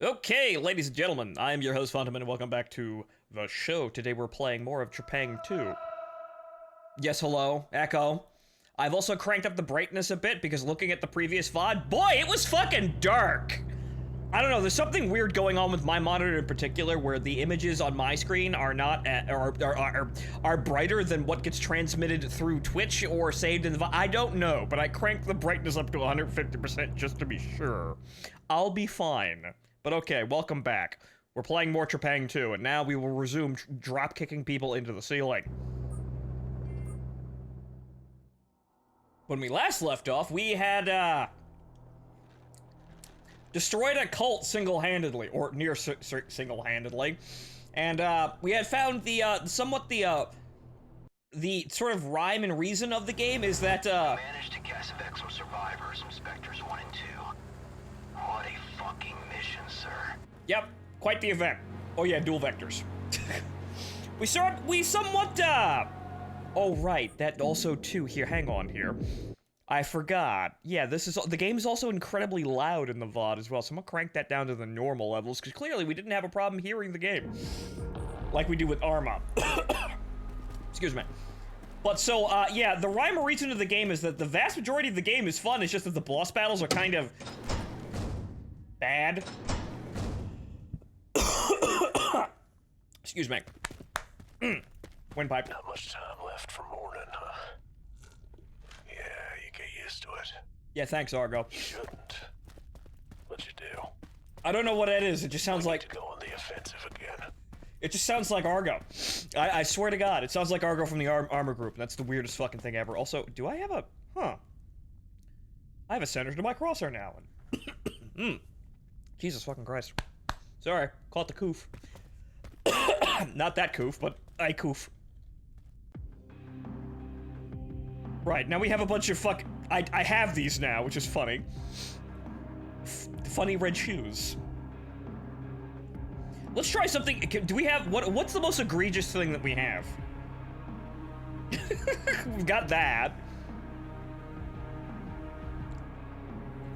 Okay, ladies and gentlemen, I am your host, Phontomen, and welcome back to the show. Today we're playing more of Trepang2. Yes, hello, Echo. I've also cranked up the brightness a bit because looking at the previous VOD, boy, it was fucking dark! I don't know, there's something weird going on with my monitor in particular where the images on my screen are not, are brighter than what gets transmitted through Twitch or saved in the VOD. I don't know, but I cranked the brightness up to 150% just to be sure. I'll be fine. But okay, welcome back. We're playing more Trepang2, and now we will resume drop-kicking people into the ceiling. When we last left off, we had, destroyed a cult single-handedly, or near single-handedly, and, we had found the, the sort of rhyme and reason of the game is that, managed to guess Vexel survivors from Spectres 1 and 2. What a fucking mission, sir. Yep, quite the event. Oh yeah, dual vectors. we somewhat, oh right, that also too, here, hang on here. I forgot. Yeah, the game is also incredibly loud in the VOD as well, so I'm gonna crank that down to the normal levels, because clearly we didn't have a problem hearing the game. Like we do with Arma. Excuse me. But so, yeah, the rhyme or reason of the game is that the vast majority of the game is fun, it's just that the boss battles are kind of bad. Excuse me. Windpipe. Not much time left for morning, huh? Yeah, you get used to it. Yeah, thanks, Argo. You shouldn't. What you do? I don't know what it is. It just sounds like to go on the offensive again. It just sounds like Argo. I swear to God, it sounds like Argo from the Armor Group. That's the weirdest fucking thing ever. Also, do I have a I have a center to my crosshair now. Jesus fucking Christ. Sorry, caught the coof. Not that coof, but I coof. Right, now we have a bunch of I have these now, which is funny. Funny red shoes. Let's try something. Do we have, what's the most egregious thing that we have? We've got that.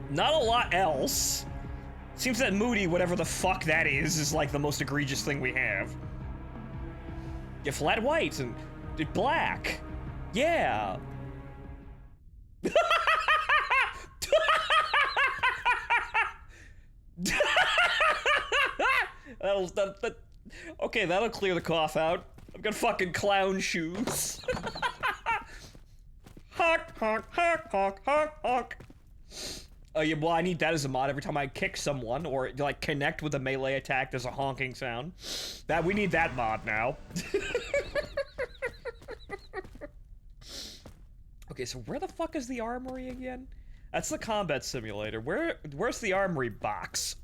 Not a lot else. Seems that Moody, whatever the fuck that is like the most egregious thing we have. Yeah, flat white and black. Yeah. Okay, that'll clear the cough out. I've got fucking clown shoes. Honk, honk, honk, honk, honk, honk. Oh yeah, well I need that as a mod every time I kick someone or like connect with a melee attack. There's a honking sound. We need that mod now. Okay, so where the fuck is the armory again? That's the combat simulator. Where's the armory box?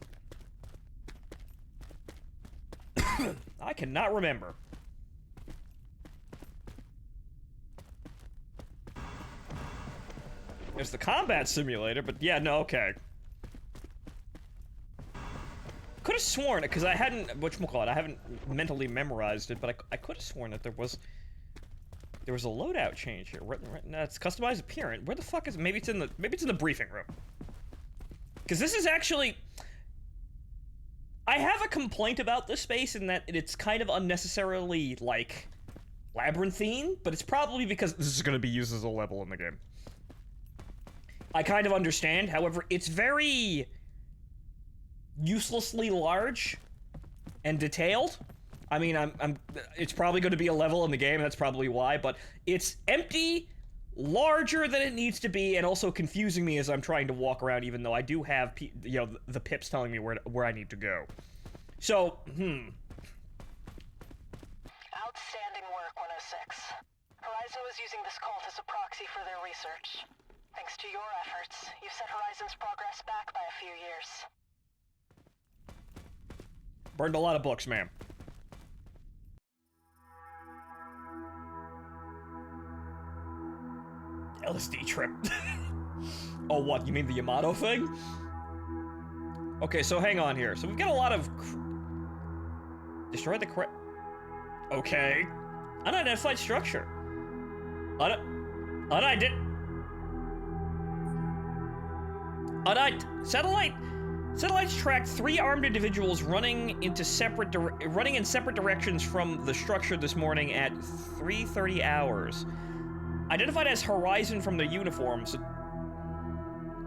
I cannot remember. There's the combat simulator, but yeah, no, okay. Could have sworn it, because I hadn't, whatchamacallit, I haven't mentally memorized it, but I could have sworn that there was a loadout change here. No, it's customized appearance. Where the fuck is, maybe it's in the briefing room. Because this is actually, I have a complaint about this space in that it's kind of unnecessarily, like, labyrinthine, but it's probably because this is going to be used as a level in the game. I kind of understand, however, it's very uselessly large and detailed. I mean, it's probably going to be a level in the game, and that's probably why, but it's empty, larger than it needs to be, and also confusing me as I'm trying to walk around, even though I do have, you know, the pips telling me where I need to go. So, Outstanding work, 106. Horizon was using this cult as a proxy for their research. Thanks to your efforts, you've set Horizon's progress back by a few years. Burned a lot of books, ma'am. LSD trip. Oh, what? You mean the Yamato thing? Okay, so hang on here. So we've got a lot of... Destroy the Okay. Unidentified structure. Satellite. Satellites tracked 3 armed individuals running in separate directions from the structure this morning at 3:30 hours. Identified as Horizon from their uniforms.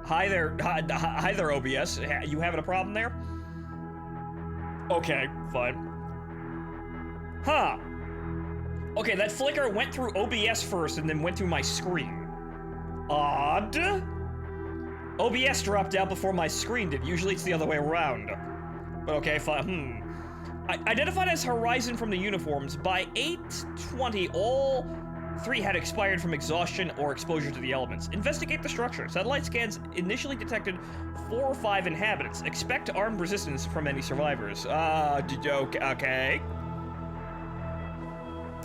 Hi there, hi there, OBS. You having a problem there? Okay, fine. Huh. Okay, that flicker went through OBS first and then went through my screen. Odd. OBS dropped out before my screen did. Usually it's the other way around. But okay, fine. Identified as Horizon from the uniforms, by 8:20, all 3 had expired from exhaustion or exposure to the elements. Investigate the structure. Satellite scans initially detected 4 or 5 inhabitants. Expect armed resistance from any survivors. Okay.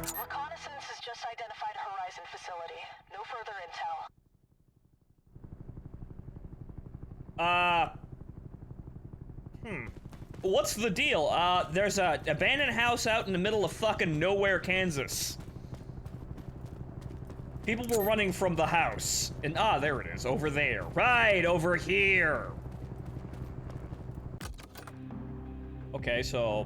Reconnaissance has just identified a Horizon facility. No further intel. What's the deal? There's a abandoned house out in the middle of fucking nowhere, Kansas. People were running from the house. And, there it is, over there. Right, over here. Okay, so,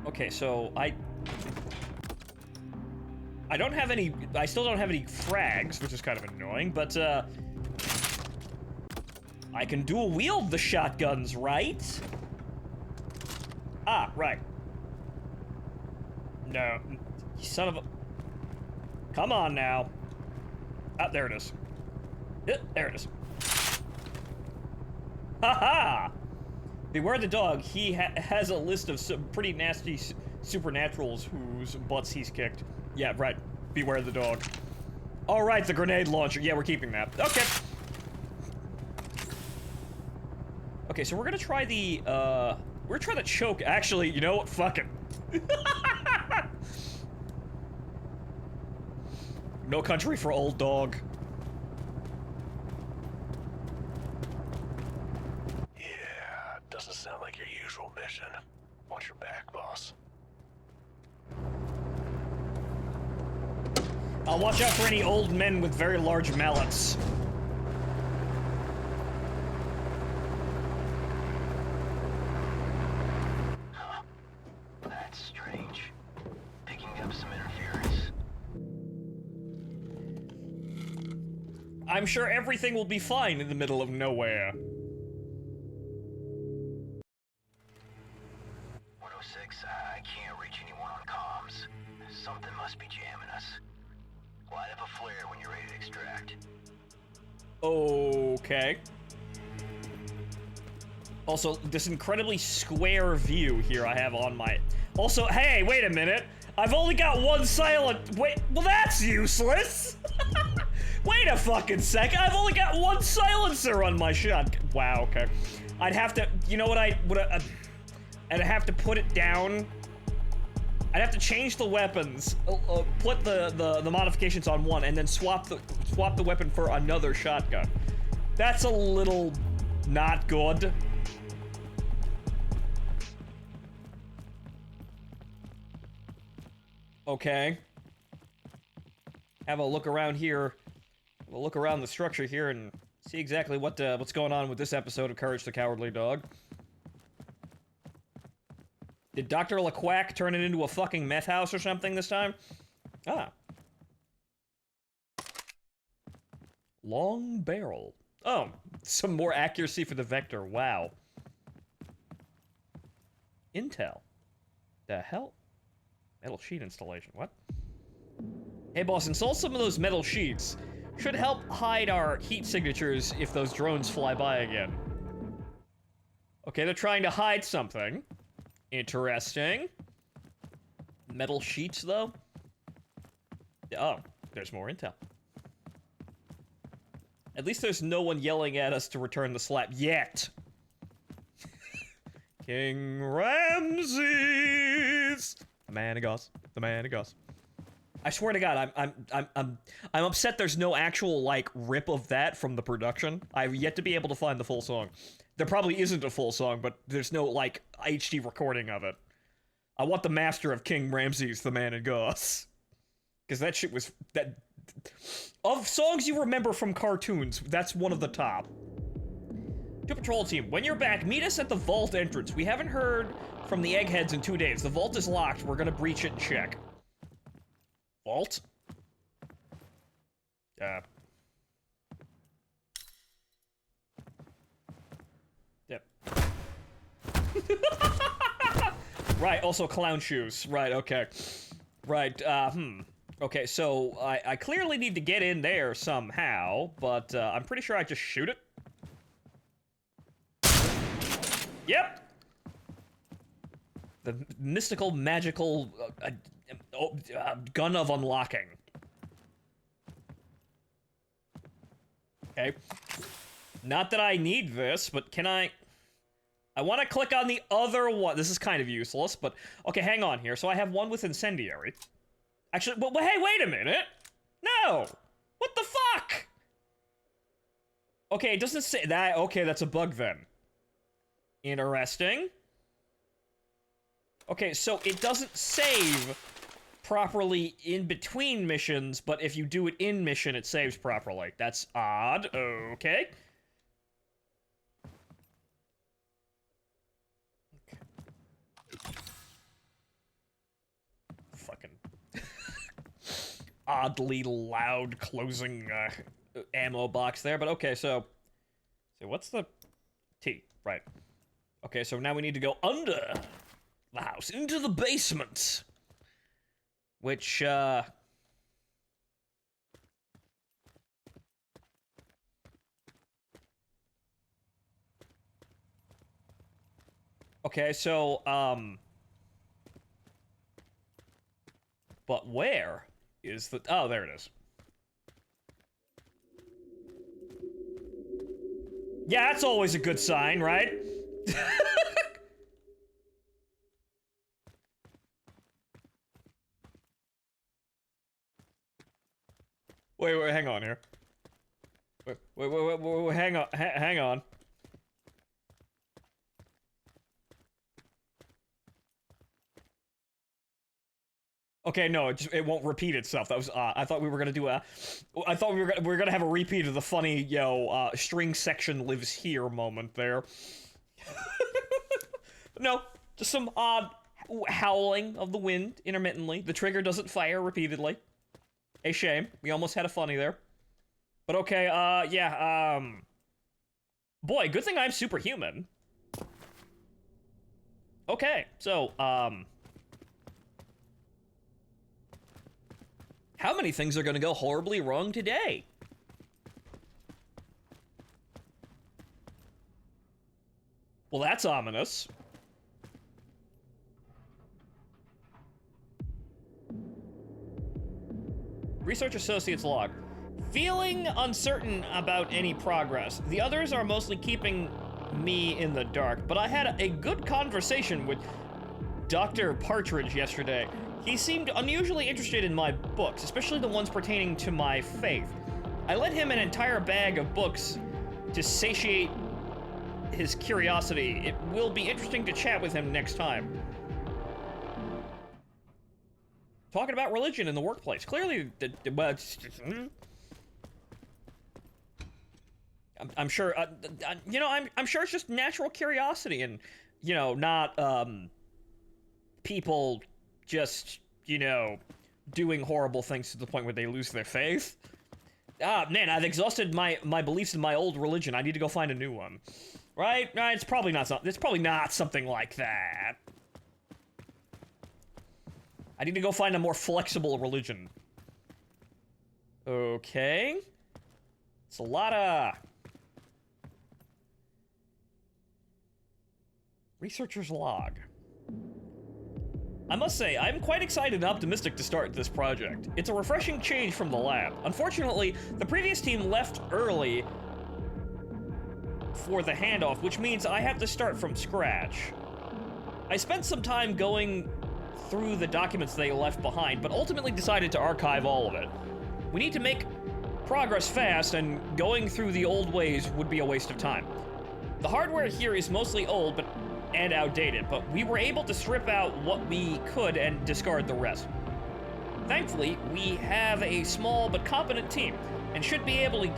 Okay, so, I don't have any, I still don't have any frags, which is kind of annoying, but, I can dual wield the shotguns, right? Right. No, you son of a... Come on now. There it is. There it is. Ha-ha! Beware the dog. He has a list of some pretty nasty supernaturals whose butts he's kicked. Yeah, right. Beware the dog. All right, the grenade launcher. Yeah, we're keeping that. Okay. Okay, so we're gonna try the, we're gonna try the choke. Actually, you know what? Fuck it. No country for old dog. Yeah, doesn't sound like your usual mission. Watch your back, boss. I'll watch out for any old men with very large mallets. That's strange. Picking up some interference. I'm sure everything will be fine in the middle of nowhere. 106, I can't reach anyone on comms. Something must be jamming us. Light up a flare when you're ready to extract. Okay. Also, this incredibly square view here I have on my... Also, hey, wait a minute. I've only got one silent... Wait, well that's useless! Wait a fucking sec, I've only got one silencer on my shot. Wow, okay. I'd have to... You know what I'd have to put it down. I'd have to change the weapons, put the modifications on one, and then swap the weapon for another shotgun. That's a little not good. Okay. Have a look around here. We'll look around the structure here and see exactly what's going on with this episode of Courage the Cowardly Dog. Did Dr. LaQuack turn it into a fucking meth house or something this time? Long barrel. Oh, some more accuracy for the vector. Wow. Intel. The hell? Metal sheet installation. What? Hey, boss, install some of those metal sheets. Should help hide our heat signatures if those drones fly by again. Okay, they're trying to hide something. Interesting. Metal sheets, though? Oh, there's more intel. At least there's no one yelling at us to return the slap yet. King Ramses! The man of Goss. The man of Goss. I swear to God, I'm upset there's no actual, like, rip of that from the production. I've yet to be able to find the full song. There probably isn't a full song, but there's no, like, HD recording of it. I want the master of King Ramses, the man of Goss. Because that shit was, Of songs you remember from cartoons, that's one of the top. To patrol team, when you're back, meet us at the vault entrance. We haven't heard from the eggheads in 2 days. The vault is locked. We're gonna breach it and check. Vault? Yep. Right, also clown shoes. Right, okay. Right, Okay, so I clearly need to get in there somehow, but I'm pretty sure I just shoot it. Yep! The mystical, magical gun of unlocking. Okay. Not that I need this, but can I want to click on the other one. This is kind of useless, but... Okay, hang on here. So I have one with incendiary. Actually, well, hey, wait a minute! No! What the fuck? Okay, it doesn't say that. Okay, that's a bug then. Interesting. Okay, so it doesn't save properly in between missions, but if you do it in mission, it saves properly. That's odd. Okay. Fucking oddly loud closing ammo box there, but okay, so what's the T? Right. Okay, so now we need to go under the house, into the basement. Which, okay, so, but where is the... Oh, there it is. Yeah, that's always a good sign, right? Wait, hang on here. Wait, hang on. Okay, no, it won't repeat itself. That was I thought we were gonna do a... I thought we were gonna have a repeat of the funny, string section lives here moment there. No, just some odd howling of the wind intermittently. The trigger doesn't fire repeatedly. A shame. We almost had a funny there. But okay, yeah, boy, good thing I'm superhuman. Okay, so, how many things are gonna go horribly wrong today? Well, that's ominous. Research Associates log. Feeling uncertain about any progress. The others are mostly keeping me in the dark, but I had a good conversation with Dr. Partridge yesterday. He seemed unusually interested in my books, especially the ones pertaining to my faith. I lent him an entire bag of books to satiate his curiosity. It will be interesting to chat with him next time. Talking about religion in the workplace. Clearly, I'm sure, I'm sure it's just natural curiosity and, not, people just, doing horrible things to the point where they lose their faith. Ah, man, I've exhausted my beliefs in my old religion. I need to go find a new one. Right? It's probably not something like that. I need to go find a more flexible religion. Okay. It's a lot of... Researcher's log. I must say, I'm quite excited and optimistic to start this project. It's a refreshing change from the lab. Unfortunately, the previous team left early for the handoff, which means I have to start from scratch. I spent some time going through the documents they left behind, but ultimately decided to archive all of it. We need to make progress fast, and going through the old ways would be a waste of time. The hardware here is mostly old and outdated, but we were able to strip out what we could and discard the rest. Thankfully, we have a small but competent team, and should be able to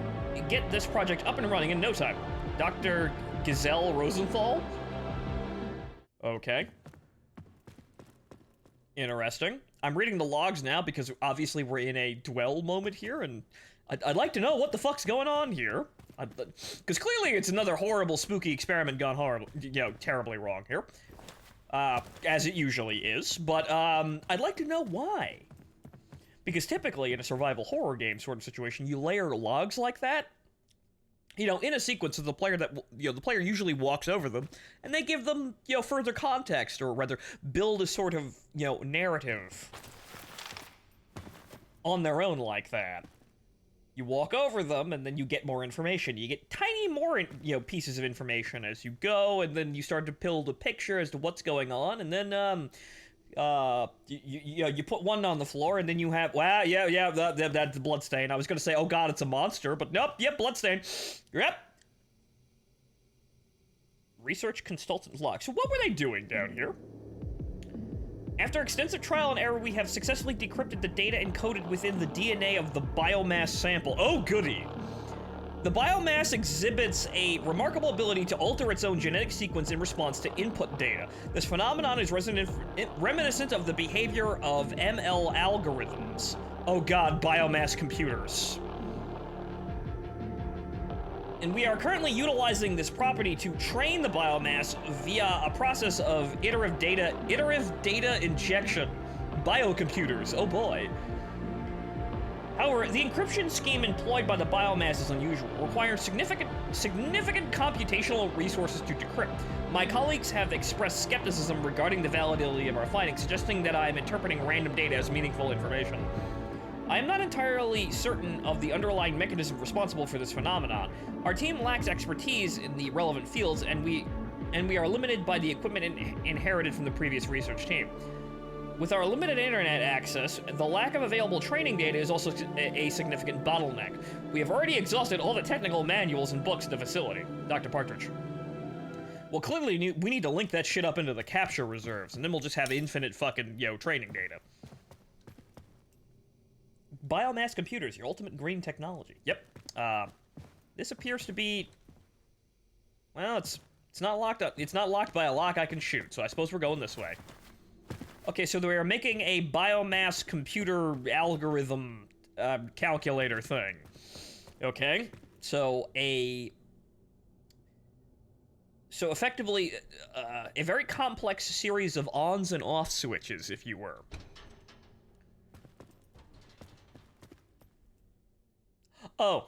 get this project up and running in no time. Dr. Gazelle Rosenthal? Okay. Interesting. I'm reading the logs now because obviously we're in a dwell moment here, and I'd like to know what the fuck's going on here. Because clearly it's another horrible, spooky experiment gone horrible, terribly wrong here. As it usually is, but I'd like to know why. Because typically in a survival horror game sort of situation, you layer logs like that, in a sequence of the player that, the player usually walks over them, and they give them, further context, or rather, build a sort of, narrative on their own like that. You walk over them, and then you get more information. You get tiny more, pieces of information as you go, and then you start to build a picture as to what's going on, and then, you put one on the floor, and then you have, that's a bloodstain. I was gonna say, oh god, it's a monster, but nope, yep, bloodstain. Yep. Research consultant log. So what were they doing down here? After extensive trial and error, we have successfully decrypted the data encoded within the DNA of the biomass sample. Oh, goody. The biomass exhibits a remarkable ability to alter its own genetic sequence in response to input data. This phenomenon is reminiscent of the behavior of ML algorithms. Oh god, biomass computers. And we are currently utilizing this property to train the biomass via a process of iterative data injection. Biocomputers, oh boy. However, the encryption scheme employed by the biomass is unusual, requiring significant computational resources to decrypt. My colleagues have expressed skepticism regarding the validity of our findings, suggesting that I am interpreting random data as meaningful information. I am not entirely certain of the underlying mechanism responsible for this phenomenon. Our team lacks expertise in the relevant fields, and we are limited by the equipment inherited from the previous research team. With our limited internet access, the lack of available training data is also a significant bottleneck. We have already exhausted all the technical manuals and books in the facility. Dr. Partridge. Well, clearly we need to link that shit up into the capture reserves, and then we'll just have infinite fucking, training data. Biomass computers, your ultimate green technology. Yep. This appears to be... Well, it's not locked up. It's not locked by a lock I can shoot, so I suppose we're going this way. Okay, so they are making a biomass computer algorithm calculator thing. Okay, so effectively a very complex series of ons and off switches, if you were. Oh,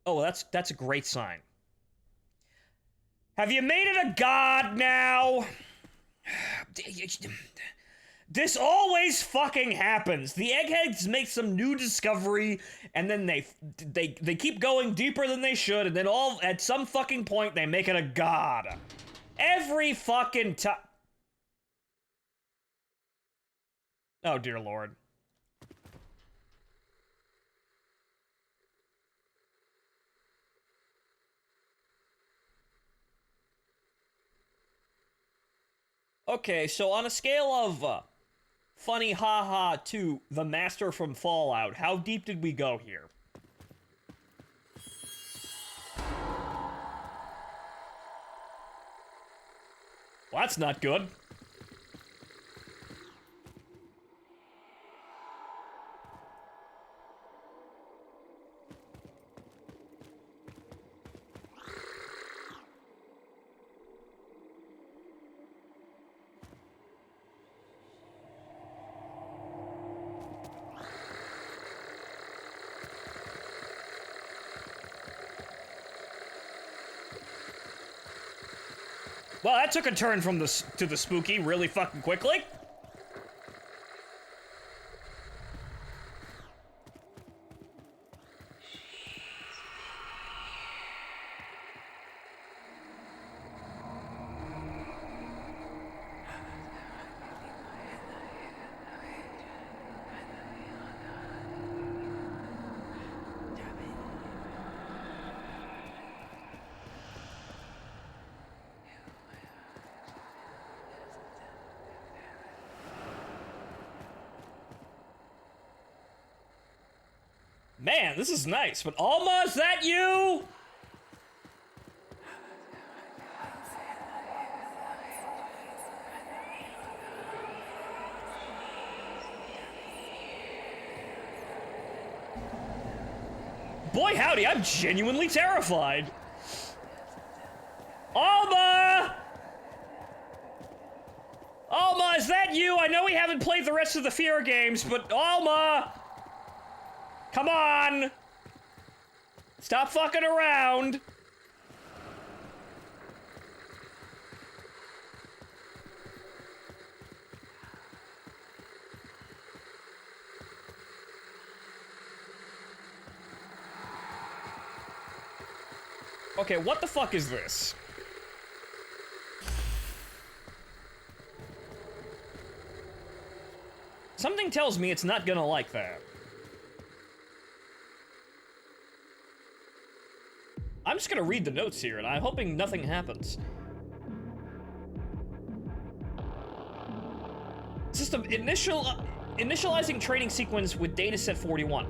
that's a great sign. Have you made it a god now? This always fucking happens. The eggheads make some new discovery, and then they keep going deeper than they should, and then at some fucking point they make it a god. Every fucking time. Oh dear lord. Okay, so on a scale of funny haha to the master from Fallout, how deep did we go here? Well, that's not good. Well, that took a turn from to the spooky really fucking quickly. Man, this is nice, but Alma, is that you? Boy howdy, I'm genuinely terrified. Alma! Alma, is that you? I know we haven't played the rest of the Fear games, but Alma! Come on! Stop fucking around! Okay, what the fuck is this? Something tells me it's not gonna like that. I'm just gonna read the notes here, and I'm hoping nothing happens. System initializing training sequence with dataset 41.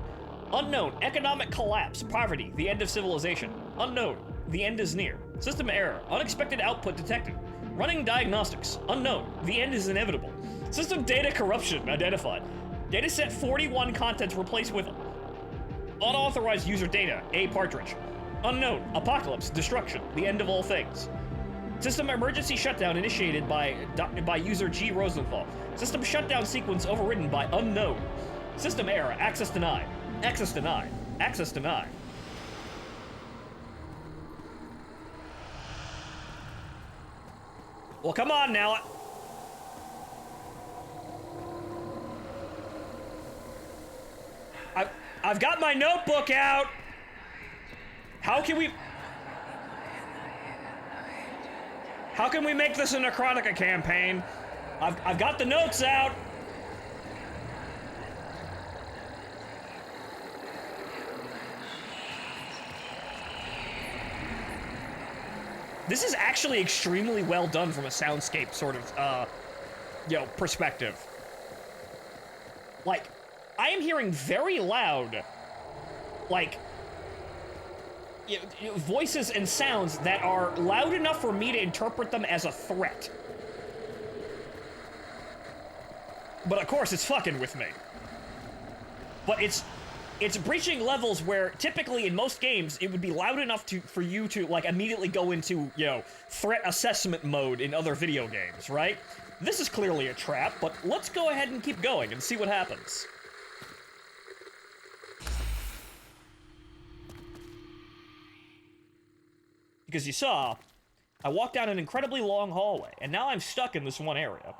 Unknown, economic collapse, poverty, the end of civilization. Unknown, the end is near. System error, unexpected output detected. Running diagnostics, unknown, the end is inevitable. System data corruption identified. Dataset 41 contents replaced with unauthorized user data, a partridge. Unknown, apocalypse, destruction, the end of all things. System emergency shutdown initiated by user G. Rosenthal. System shutdown sequence overridden by unknown. System error, access denied. Access denied. Access denied. Well, come on now. I've got my notebook out. How can we make this a Necrotica campaign? I've got the notes out. This is actually extremely well done from a soundscape sort of, perspective. Like, I am hearing very loud, like, voices and sounds that are loud enough for me to interpret them as a threat. But of course, it's fucking with me. But it's breaching levels where typically in most games it would be loud enough for you to like immediately go into, threat assessment mode in other video games, right? This is clearly a trap, but let's go ahead and keep going and see what happens. Because you saw, I walked down an incredibly long hallway, and now I'm stuck in this one area.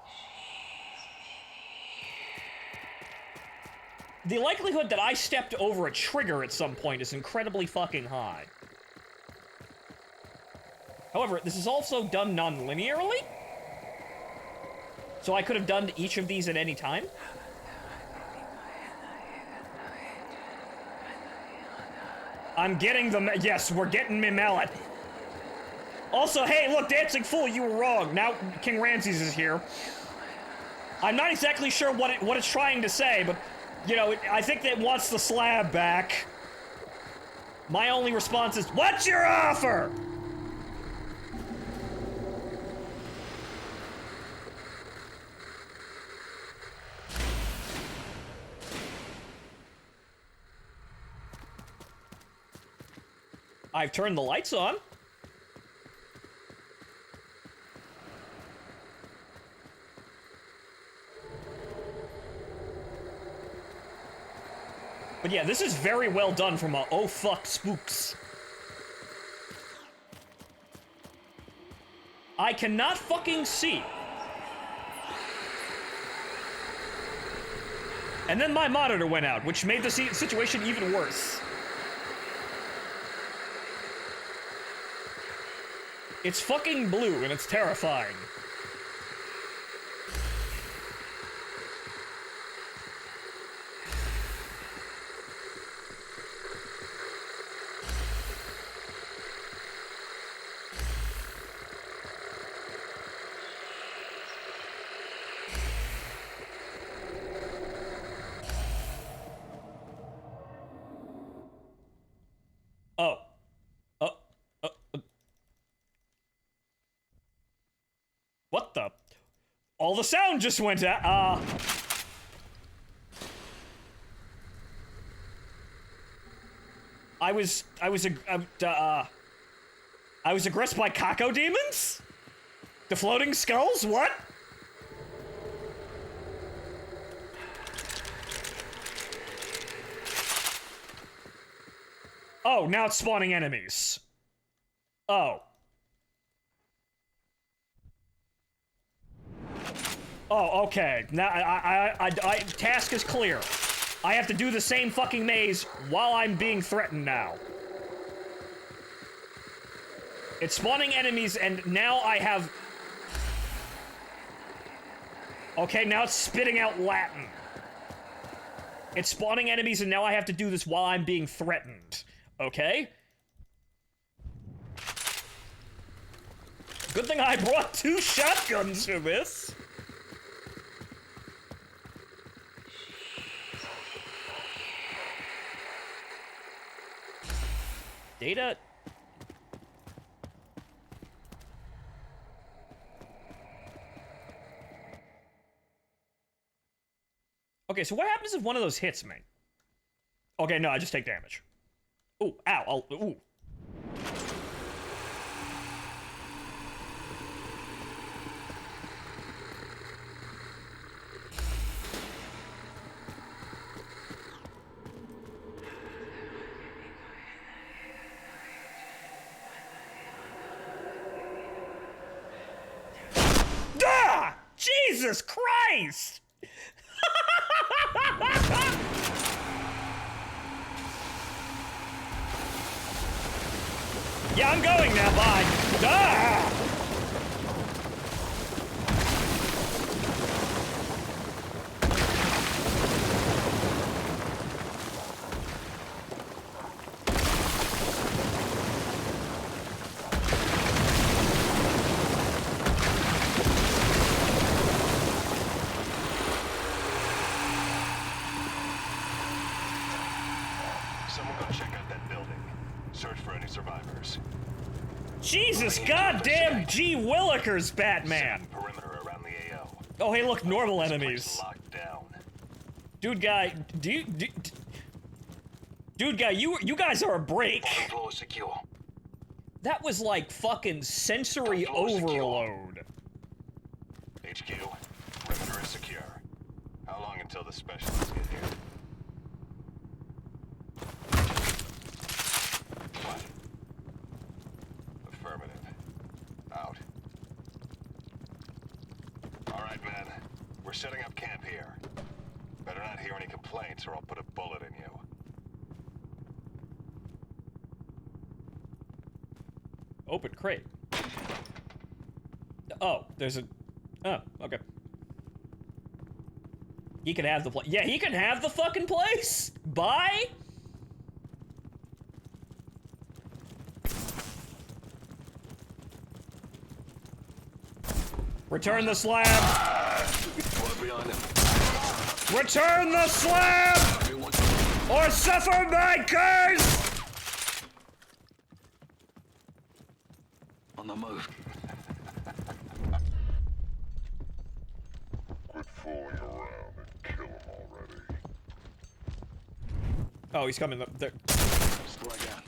The likelihood that I stepped over a trigger at some point is incredibly fucking high. However, this is also done non-linearly, so I could have done each of these at any time. I'm getting the... Yes, we're getting me mallet. Also, hey, look, Dancing Fool, you were wrong. Now King Ramses is here. I'm not exactly sure what it's trying to say, but, I think it wants the slab back. My only response is, what's your offer? I've turned the lights on. But yeah, this is very well done from a oh fuck spooks. I cannot fucking see. And then my monitor went out, which made the situation even worse. It's fucking blue and it's terrifying. All the sound just went out. I was aggressed by Kako demons? The floating skulls? What? Oh, now it's spawning enemies. Oh. Oh, okay. Now, task is clear. I have to do the same fucking maze while I'm being threatened now. It's spawning enemies, and now I have... Okay, now it's spitting out Latin. It's spawning enemies, and now I have to do this while I'm being threatened. Okay? Good thing I brought 2 shotguns for this. Data... Okay, so what happens if one of those hits me? Okay, no, I just take damage. Ooh, ow, ooh. Ah! Jesus Christ! Yeah, I'm going now, bye. Ah! Someone go check out that building. Search for any survivors. Jesus goddamn G. Willikers, Batman! Perimeter around the AO. Oh, hey, look, normal This place enemies. is locked down. Dude, guy, dude, guy, you guys are a break. Bottom floor is secure. That was like fucking sensory overload. HQ, perimeter is secure. How long until the specialists get here? What? Affirmative. Out. All right, men. We're setting up camp here. Better not hear any complaints or I'll put a bullet in you. Open crate. Oh, there's a... Oh, okay. He can have the place. Yeah, he can have the fucking place! Bye? Return the slab! Return the slab! Or suffer my curse! On the move. Quit fooling around and kill him already. Oh, he's coming. There. Strike out.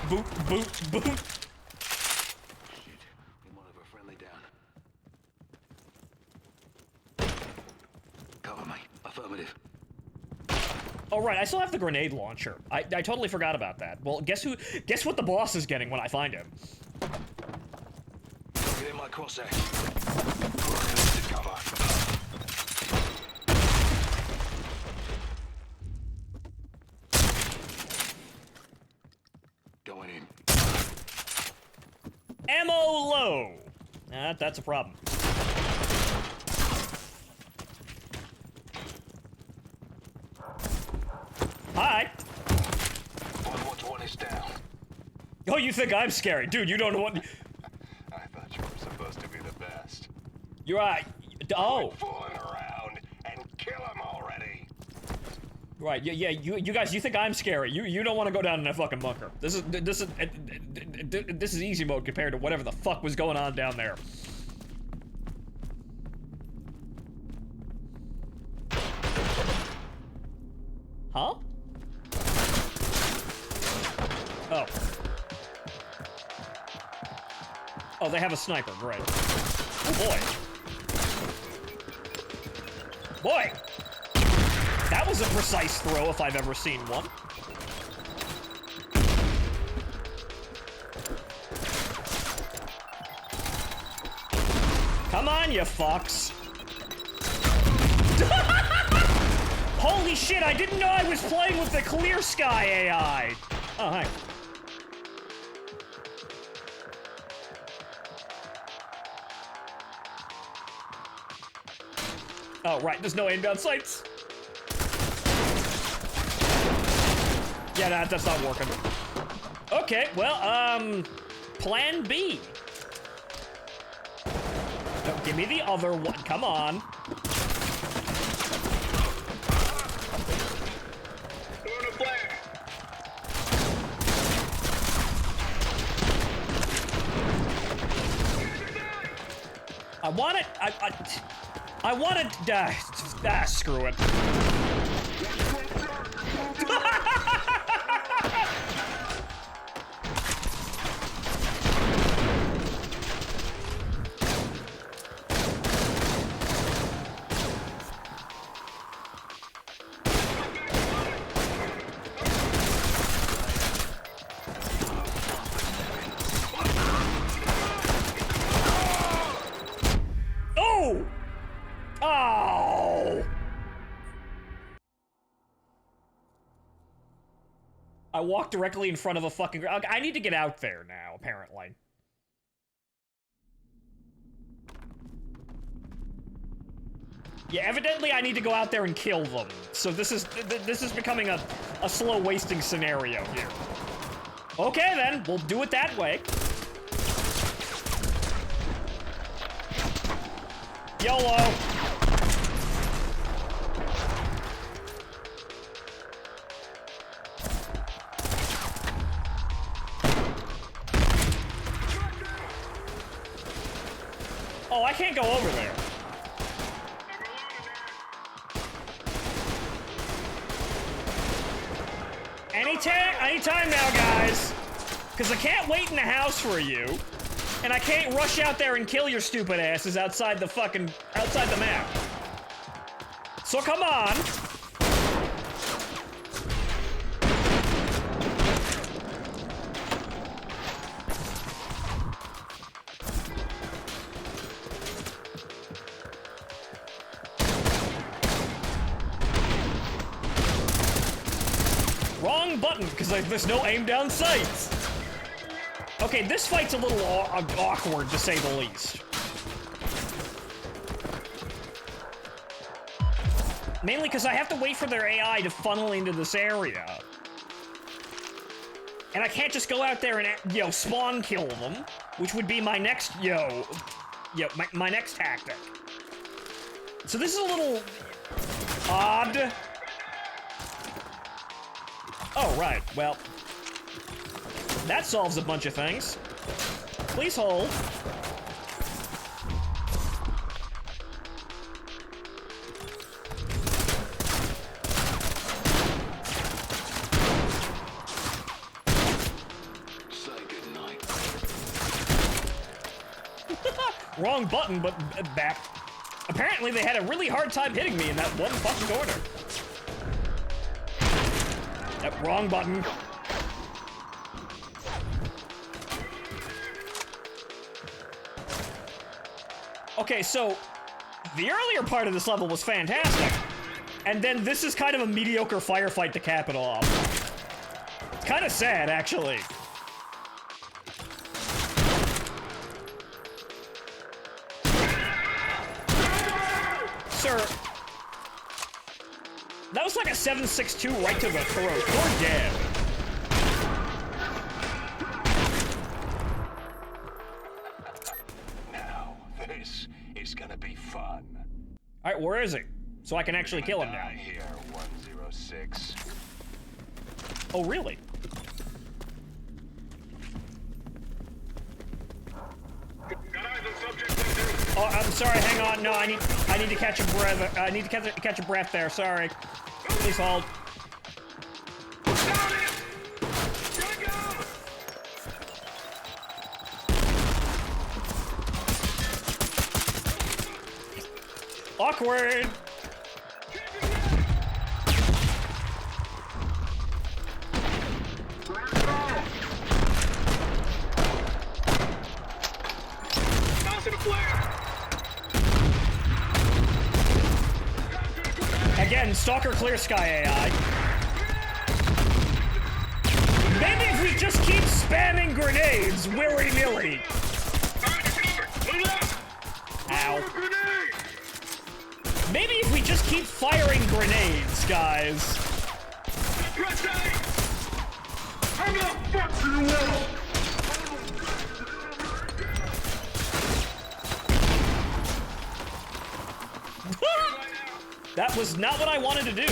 Boot, boot, boot. Shit. We might have a friendly down. Cover me. Affirmative. Oh right, I still have the grenade launcher. I totally forgot about that. Well, guess what the boss is getting when I find him? Get in my crosshair. Cover. Going in. Ammo low. That's a problem. Hi. 120 is down. Oh, you think I'm scary, dude? You don't know what. I thought you were supposed to be the best. You're right. Oh, Quit fooling around and kill him already. right. Yeah. You guys. You think I'm scary? You don't want to go down in that fucking bunker. This is this is easy mode compared to whatever the fuck was going on down there. Huh? Oh. Oh, they have a sniper, great. Oh boy. Boy! That was a precise throw if I've ever seen one. Come on, you fucks. Holy shit, I didn't know I was playing with the Clear Sky AI. Oh, hi. Oh, right, there's no aim down sights. Yeah, that's not working. Okay, well, plan B. No, give me the other one, come on. I want it, I want it, screw it. Oh! Oh! I walked directly in front of a fucking... I need to get out there now, apparently. Yeah, evidently I need to go out there and kill them. So this is becoming a slow wasting scenario here. Okay then, we'll do it that way. YOLO! Oh, I can't go over there. Anytime now, guys. Because I can't wait in the house for you. And I can't rush out there and kill your stupid asses outside the map. So come on. Wrong button, because there's no aim down sights. Okay, this fight's a little awkward, to say the least. Mainly because I have to wait for their AI to funnel into this area. And I can't just go out there and, spawn kill them, which would be my next, my next tactic. So this is a little odd. Oh, right, well, that solves a bunch of things. Please hold. Say goodnight. Wrong button, but back. Apparently they had a really hard time hitting me in that one fucking corner. Yep, wrong button. Okay, so the earlier part of this level was fantastic. And then this is kind of a mediocre firefight to cap it off. It's kind of sad, actually. Sir, that was like a 7.62 right to the throat. You're dead. Now, this is gonna be fun. All right, where is he? So I can actually kill him now. Here, 106. Oh, really? Oh, I'm sorry, hang on. No, I need to catch a breath. I need to catch a breath there, sorry. Please hold. Awkward! Again, Stalker Clear Sky AI. Maybe if we just keep spamming grenades willy-nilly. Ow. Maybe if we just keep firing grenades, guys. How the fuck do you want? That was not what I wanted to do.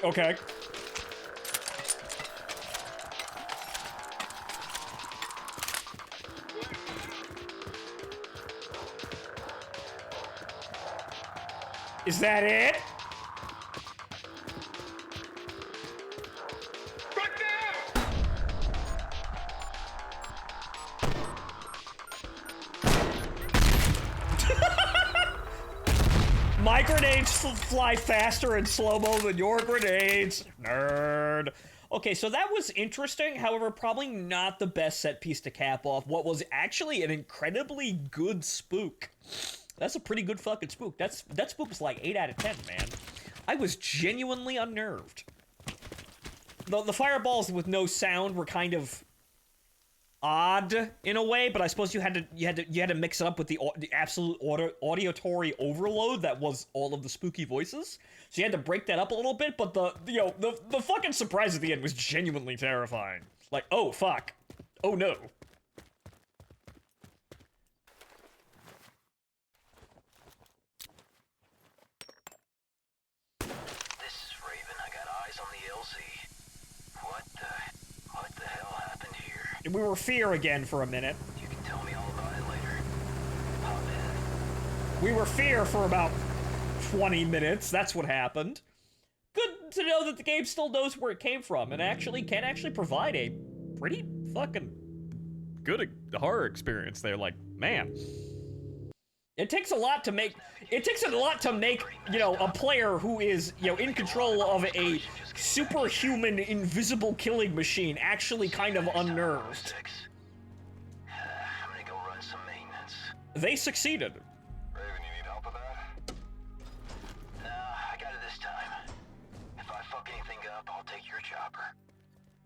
Okay. Is that it? My grenades fly faster in slow-mo than your grenades. Nerd. Okay, so that was interesting, however, probably not the best set piece to cap off what was actually an incredibly good spook. That's a pretty good fucking spook. That spook was like 8 out of 10, man. I was genuinely unnerved. The fireballs with no sound were kind of odd in a way, but I suppose you had to mix it up with the absolute auditory overload that was all of the spooky voices. So you had to break that up a little bit, but the fucking surprise at the end was genuinely terrifying. Like, oh fuck. Oh no. This is Raven. I got eyes on the LZ. What the hell happened here? We were Fear again for a minute. You can tell me all about it later. Pop in. We were Fear for about 20 minutes. That's what happened. Good to know that the game still knows where it came from and actually can provide a pretty fucking good horror experience there. Like, man. It takes a lot to make, you know, a player who is, you know, in control of a superhuman invisible killing machine actually kind of unnerved. I'm gonna go run some maintenance. They succeeded. Raven, you need help with that? Nah, I got it this time. If I fuck anything up, I'll take your chopper.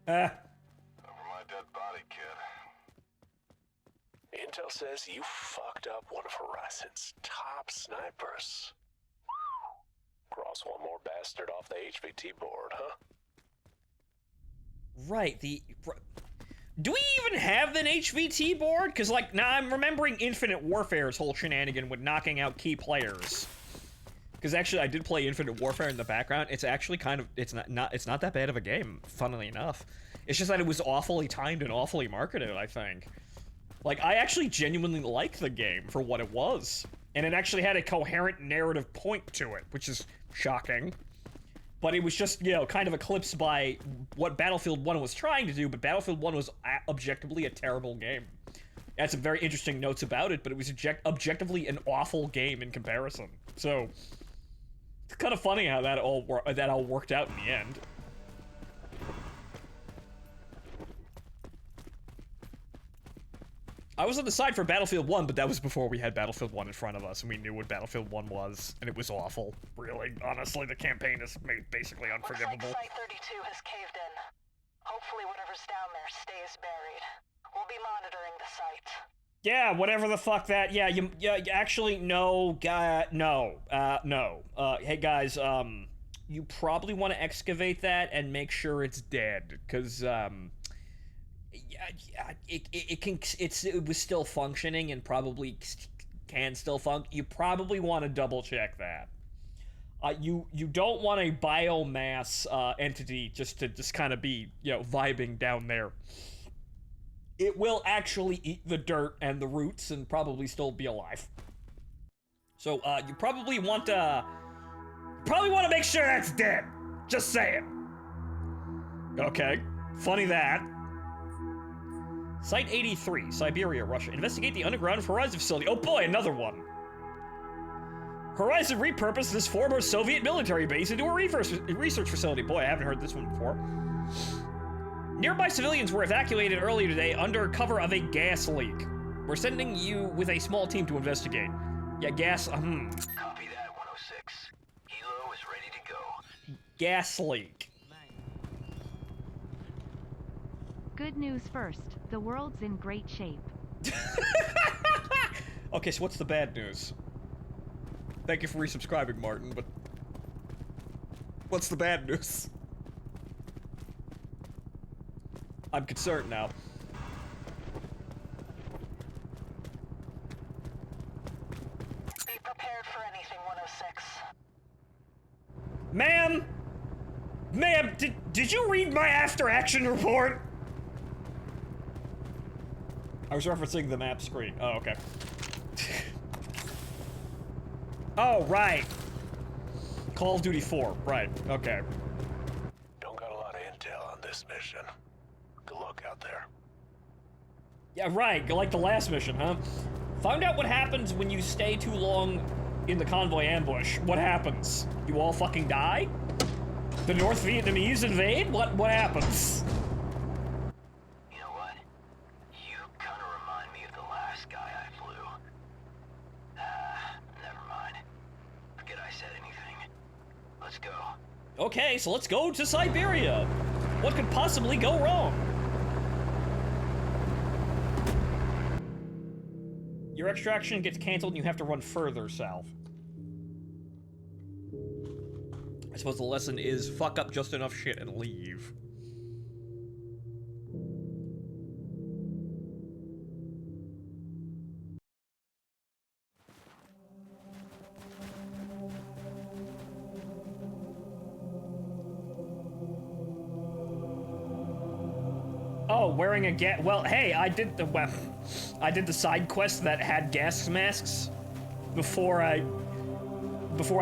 Over my dead body, kid. Intel says you fucked up one of Horizon's top snipers. Cross one more bastard off the HVT board, huh? Right, do we even have an HVT board? Because, like, now I'm remembering Infinite Warfare's whole shenanigan with knocking out key players. Because actually, I did play Infinite Warfare in the background. It's actually kind of, it's not that bad of a game, funnily enough. It's just that it was awfully timed and awfully marketed, I think. Like, I actually genuinely liked the game for what it was. And it actually had a coherent narrative point to it, which is shocking. But it was just, you know, kind of eclipsed by what Battlefield 1 was trying to do, but Battlefield 1 was objectively a terrible game. It had some very interesting notes about it, but it was objectively an awful game in comparison. So, it's kind of funny how that all worked out in the end. I was on the side for Battlefield 1, but that was before we had Battlefield 1 in front of us, and we knew what Battlefield 1 was, and it was awful. Really, honestly, the campaign is basically unforgivable. Looks like Site 32 has caved in. Hopefully whatever's down there stays buried. We'll be monitoring the site. Yeah, whatever the fuck that, yeah, actually, no, no. Hey guys, you probably want to excavate that and make sure it's dead, because it was still functioning and probably can still function. You probably want to double check that. You don't want a biomass entity just to kind of be, you know, vibing down there. It will actually eat the dirt and the roots and probably still be alive. So you probably want to make sure that's dead. Just saying. Okay, funny that. Site 83, Siberia, Russia. Investigate the underground Horizon facility. Oh boy, another one. Horizon repurposed this former Soviet military base into a research facility. Boy, I haven't heard this one before. Nearby civilians were evacuated earlier today under cover of a gas leak. We're sending you with a small team to investigate. Yeah, gas, Copy that, 106. Helo is ready to go. Gas leak. Good news first. The world's in great shape. Okay, so what's the bad news? Thank you for resubscribing, Martin, but what's the bad news? I'm concerned now. Be prepared for anything, 106. Ma'am! Ma'am, did you read my after-action report? I was referencing the map screen. Oh, okay. Oh, right. Call of Duty 4, right, okay. Don't got a lot of intel on this mission. Good luck out there. Yeah, right, like the last mission, huh? Found out what happens when you stay too long in the convoy ambush. What happens? You all fucking die? The North Vietnamese invade? What happens? You know what? You kind of remind me of the last guy I flew. Never mind. Forget I said anything. Let's go. Okay, so let's go to Siberia. What could possibly go wrong? Your extraction gets canceled and you have to run further south. I suppose the lesson is fuck up just enough shit and leave. Oh, wearing a gas. Well, hey, I did the side quest that had gas masks before I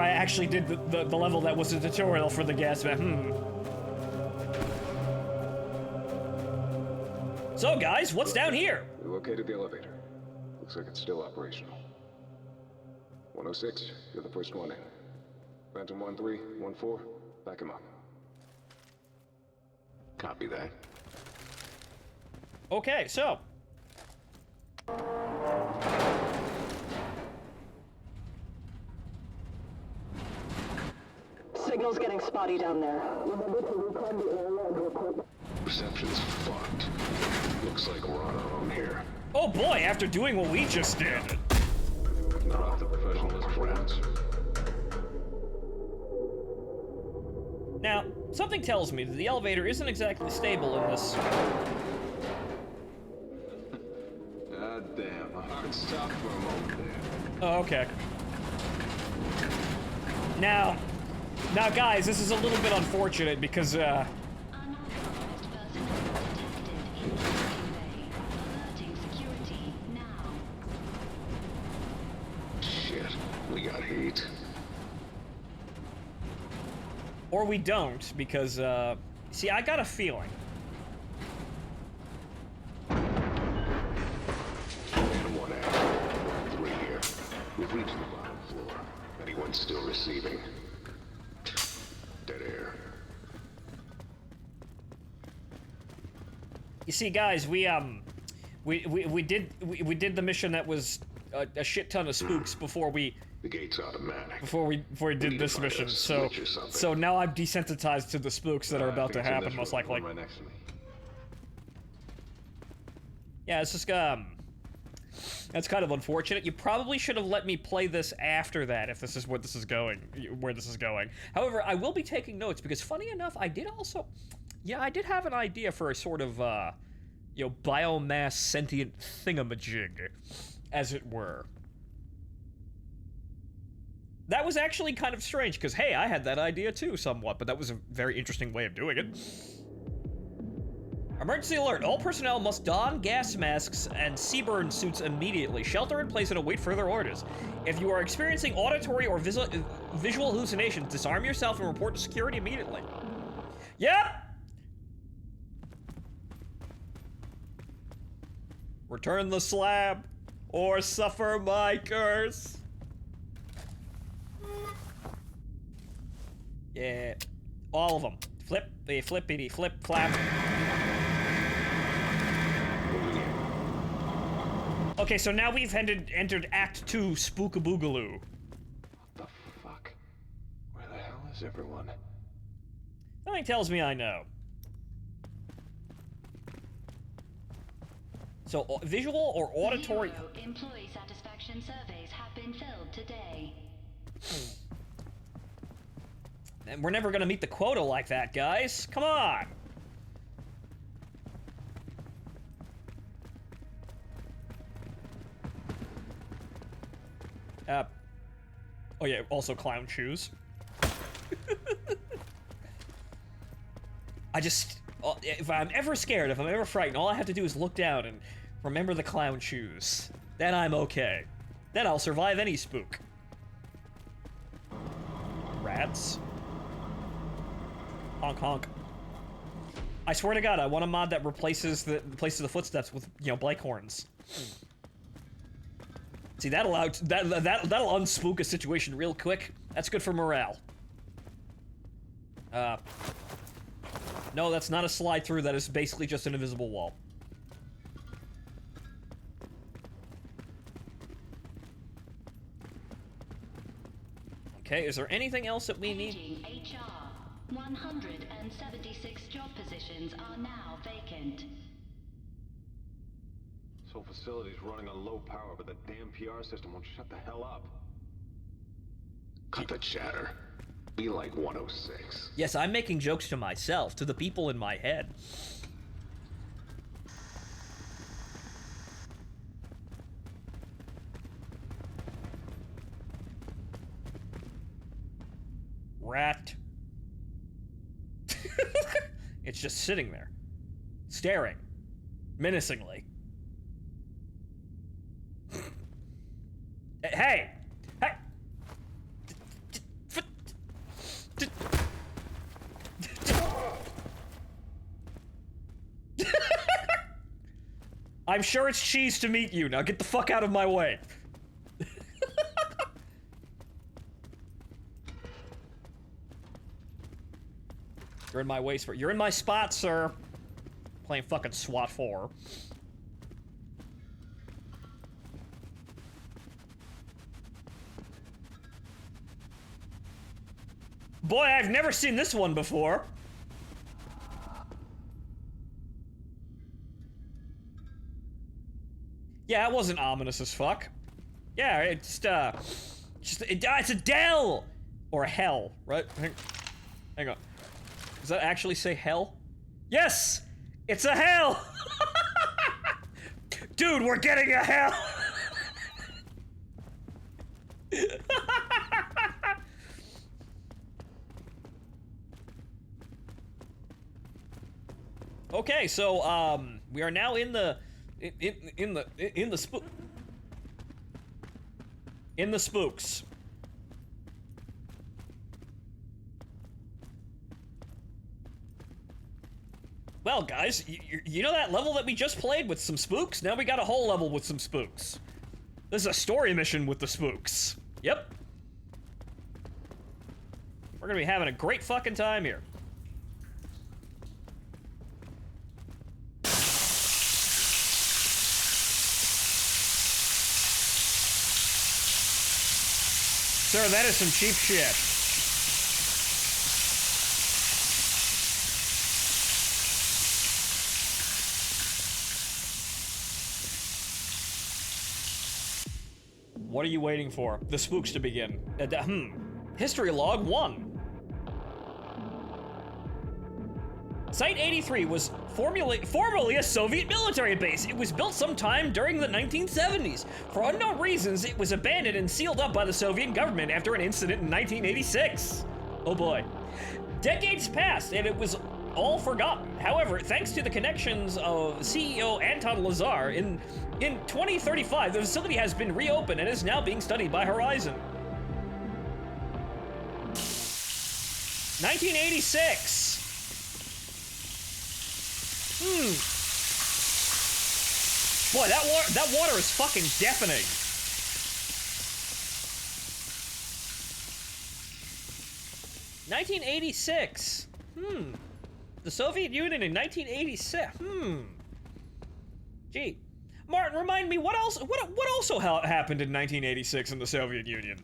actually did the level that was a tutorial for the gas mask. So, guys, what's down here? We located the elevator. Looks like it's still operational. 106, you're the first one in. Phantom 13, 14, back him up. Copy that. Okay, so. Signal's getting spotty down there. Remember to recon the area and report. Reception's fucked. Looks like we're on our own here. Oh boy, after doing what we just did. Not off the professionalism grounds. Now, something tells me that the elevator isn't exactly stable in this. God damn, a hard stop for a moment there. Oh, okay. Now, guys, this is a little bit unfortunate because, Unauthorized personnel detected in Trepang2. Alerting security now. Shit, we got heat. or we don't, because, see, I got a feeling. And 1A. 3 here. We've reached the bottom floor. Anyone still receiving? Dead air. You see, guys, we did the mission that was a shit ton of spooks before we The gate's automatic. before we did this mission. So now I'm desensitized to the spooks that are about to happen, most likely. Right next to me. Yeah, it's just That's kind of unfortunate. You probably should have let me play this after that if this is what this is going, where this is going. However, I will be taking notes because, funny enough, I did have an idea for a sort of, you know, biomass sentient thingamajig, as it were. That was actually kind of strange, because, hey, I had that idea too, somewhat, but that was a very interesting way of doing it. Emergency alert. All personnel must don gas masks and CBRN suits immediately. Shelter in place and await further orders. If you are experiencing auditory or visual hallucinations, disarm yourself and report to security immediately. Yep! Return the slab, or suffer my curse. Yeah, all of them. Flippity, flip, clap. Okay, so now we've entered Act 2, Spookaboogaloo. What the fuck? Where the hell is everyone? Something tells me I know. So, visual or auditory... 0 employee satisfaction surveys have been filled today. And we're never gonna meet the quota like that, guys. Come on! Oh yeah, also clown shoes. If I'm ever scared, if I'm ever frightened, all I have to do is look down and remember the clown shoes. Then I'm okay. Then I'll survive any spook. Rats. Honk honk. I swear to God, I want a mod that replaces the footsteps with, you know, Blake horns. See, that'll unspook a situation real quick. That's good for morale. No, that's not a slide through. That is basically just an invisible wall. Okay, is there anything else that we need? HR. 176 job positions are now vacant. This whole facility's running on low power, but the damn PR system won't shut the hell up. Cut the chatter. Be like 106. Yes, I'm making jokes to myself, to the people in my head. Rat. It's just sitting there, staring, menacingly. Hey! Hey! I'm sure it's cheese to meet you. Now get the fuck out of my way. You're in my way, sir. You're in my spot, sir. Playing fucking SWAT 4. Boy, I've never seen this one before. Yeah, it wasn't ominous as fuck. Yeah, it's it's a Dell! Or a hell, right? Hang on. Does that actually say hell? Yes! It's a hell! Dude, we're getting a hell! Okay, so we are now in the spooks. Well, guys, you know that level that we just played with some spooks? Now we got a whole level with some spooks. This is a story mission with the spooks. Yep. We're gonna be having a great fucking time here. Sir, that is some cheap shit. What are you waiting for? The spooks to begin. History log 1. Site 83 was formerly a Soviet military base. It was built sometime during the 1970s. For unknown reasons, it was abandoned and sealed up by the Soviet government after an incident in 1986. Oh boy. Decades passed and it was all forgotten. However, thanks to the connections of CEO Anton Lazar, in 2035, the facility has been reopened and is now being studied by Horizon. 1986. Boy, that water is fucking deafening. '86. The Soviet Union in 1986. Gee, Martin, remind me what else? What also happened in 1986 in the Soviet Union?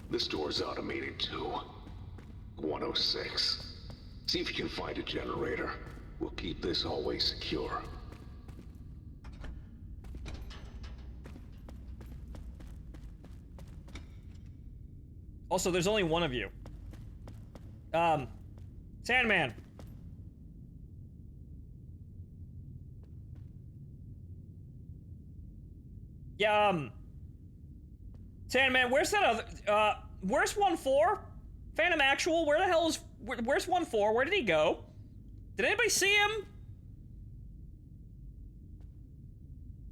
This door's automated too. 106. See if you can find a generator. We'll keep this hallway secure. Also, there's only one of you. Sandman. Yeah, Sandman, where's that other, where's 1-4? Phantom Actual, where the hell is, where's 1-4? Where did he go? Did anybody see him?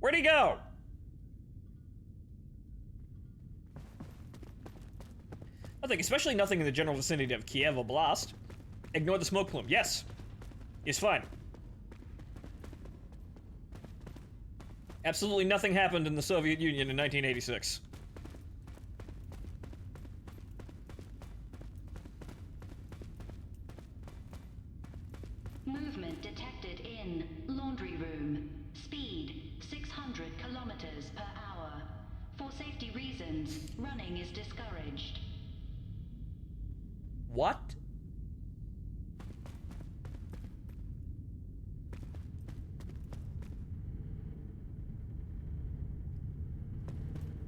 Where'd he go? Nothing, especially nothing in the general vicinity of Kiev Oblast. Ignore the smoke plume. Yes. It's fine. Absolutely nothing happened in the Soviet Union in 1986. Movement detected in laundry room. Speed 600 kilometers per hour. For safety reasons, running is discouraged. What?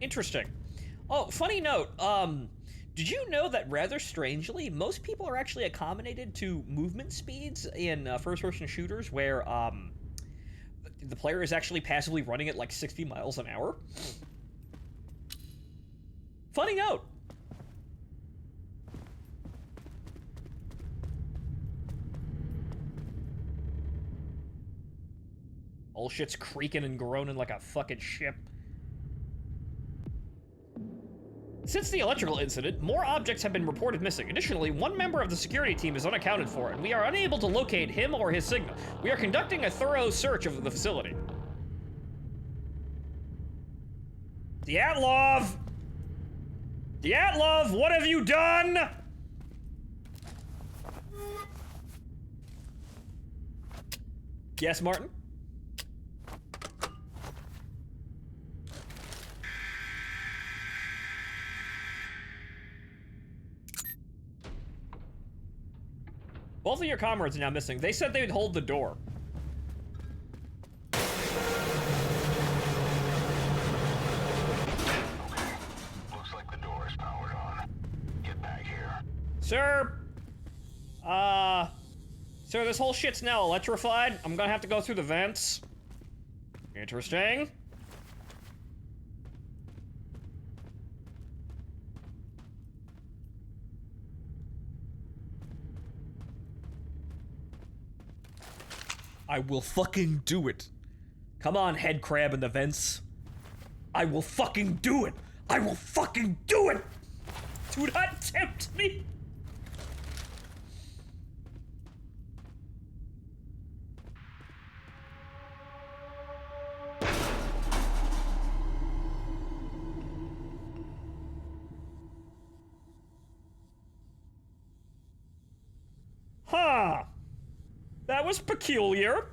Interesting. Oh, funny note, did you know that rather strangely, most people are actually accommodated to movement speeds in first-person shooters where, the player is actually passively running at like 60 miles an hour? Funny note. All shit's creaking and groaning like a fucking ship. Since the electrical incident, more objects have been reported missing. Additionally, one member of the security team is unaccounted for, and we are unable to locate him or his signal. We are conducting a thorough search of the facility. Dyatlov! Dyatlov, what have you done? Yes, Martin? Both of your comrades are now missing. They said they'd hold the door. Okay. Looks like the door is powered on. Get back here. Sir, this whole shit's now electrified. I'm gonna have to go through the vents. Interesting. I will fucking do it. Come on, head crab in the vents. I will fucking do it. I will fucking do it. Do not tempt me. Huh. That was peculiar.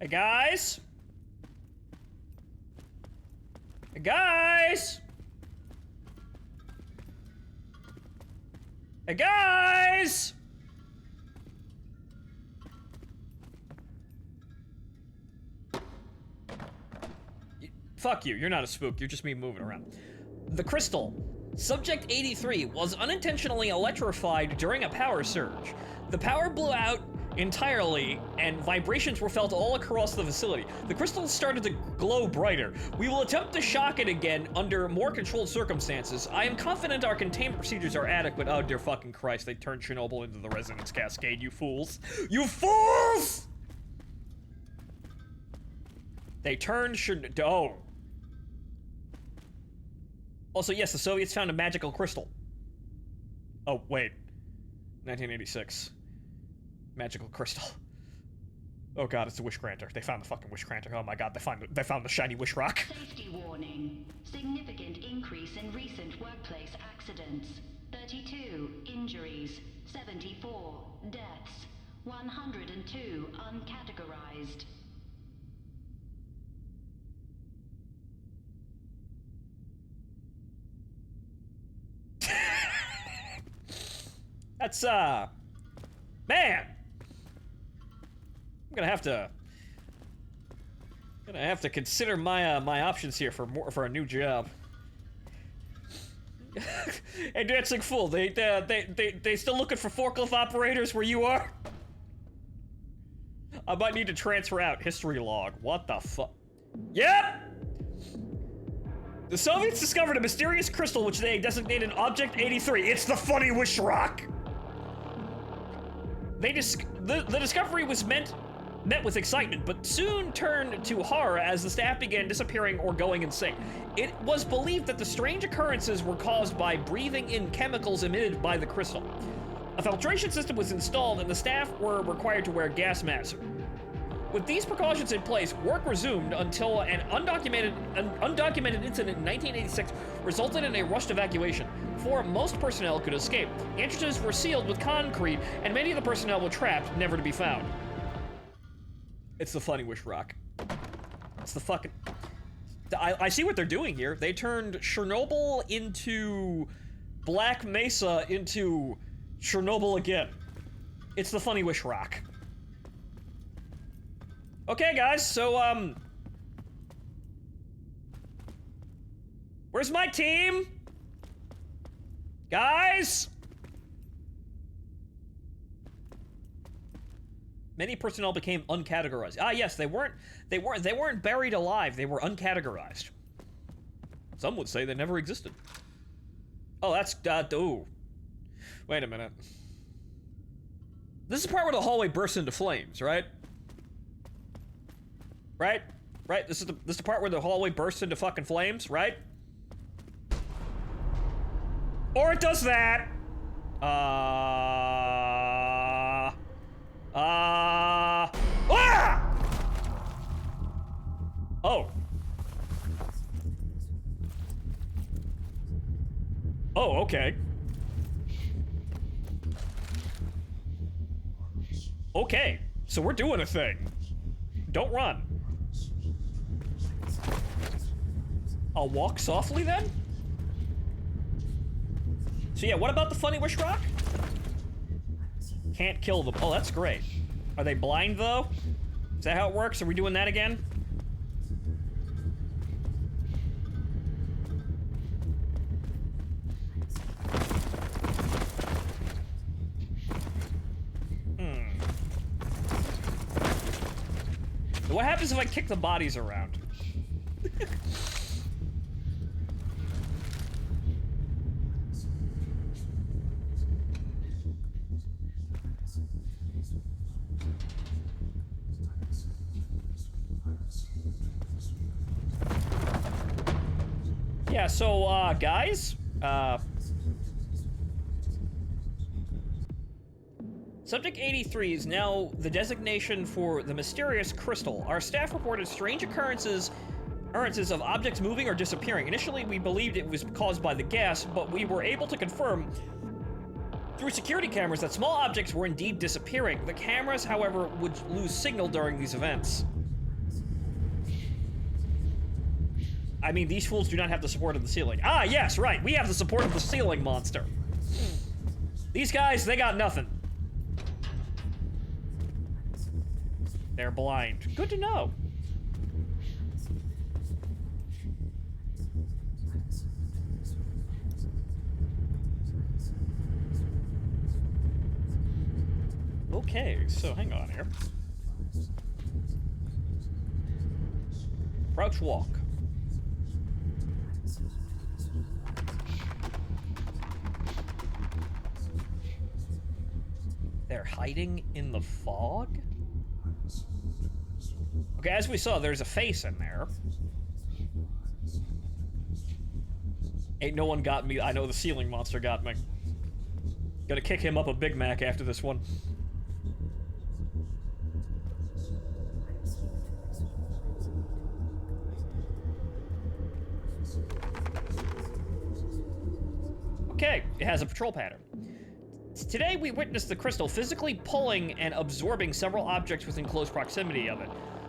Hey guys, Hey, guys! Hey, guys! Fuck you, you're not a spook, you're just me moving around. The crystal. Subject 83 was unintentionally electrified during a power surge. The power blew out entirely, and vibrations were felt all across the facility. The crystal started to glow brighter. We will attempt to shock it again under more controlled circumstances. I am confident our containment procedures are adequate. Oh, dear fucking Christ, they turned Chernobyl into the resonance cascade, you fools. You fools! They turned Oh. Also, yes, the Soviets found a magical crystal. Oh, wait. 1986. Magical crystal. Oh god, it's a wish granter. They found the fucking wish granter. Oh my god, they found the shiny wish rock. Safety warning. Significant increase in recent workplace accidents. 32 injuries, 74 deaths, 102 uncategorized. That's, man! I'm gonna have to consider my, my options here for a new job. Hey, Dancing Fool, they still looking for forklift operators where you are? I might need to transfer out. History log. What the fuck? Yep! The Soviets discovered a mysterious crystal which they designated Object 83. It's the funny wish rock! The discovery was met with excitement, but soon turned to horror as the staff began disappearing or going insane. It was believed that the strange occurrences were caused by breathing in chemicals emitted by the crystal. A filtration system was installed and the staff were required to wear gas masks. With these precautions in place, work resumed until an undocumented incident in 1986 resulted in a rushed evacuation. Before most personnel could escape, the entrances were sealed with concrete, and many of the personnel were trapped, never to be found. It's the funny wish rock. It's the fucking... I see what they're doing here. They turned Chernobyl into Black Mesa into Chernobyl again. It's the funny wish rock. Okay, guys, so, where's my team? Guys? Many personnel became uncategorized. Ah, yes, they weren't buried alive. They were uncategorized. Some would say they never existed. Oh, that's, ooh. Wait a minute. This is the part where the hallway bursts into flames, right? Right? Right? This is the part where the hallway bursts into fucking flames, right? Or it does that! Ah! Oh. Oh, okay. Okay, so we're doing a thing. Don't run. I'll walk softly then? So yeah, what about the funny wish rock? Can't kill them. Oh, that's great. Are they blind though? Is that how it works? Are we doing that again? What happens if I kick the bodies around? Yeah, so, guys, Subject 83 is now the designation for the mysterious crystal. Our staff reported strange occurrences of objects moving or disappearing. Initially, we believed it was caused by the gas, but we were able to confirm through security cameras that small objects were indeed disappearing. The cameras, however, would lose signal during these events. I mean, these fools do not have the support of the ceiling. Ah, yes, right. We have the support of the ceiling monster. These guys, they got nothing. They're blind. Good to know. Okay, so hang on here. Crouch walk. They're hiding in the fog? Okay, as we saw, there's a face in there. Ain't no one got me. I know the ceiling monster got me. Gonna kick him up a Big Mac after this one. Okay, it has a patrol pattern. Today we witnessed the crystal physically pulling and absorbing several objects within close proximity of it.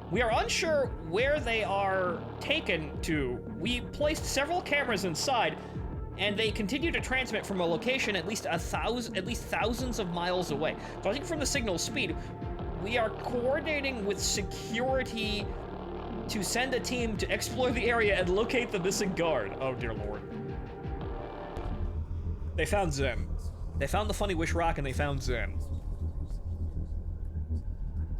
We are unsure where they are taken to. We placed several cameras inside, and they continue to transmit from a location at least thousands of miles away. So I think from the signal speed, we are coordinating with security to send a team to explore the area and locate the missing guard. Oh dear lord. They found Zen. They found the Funny Wish Rock and they found Zen.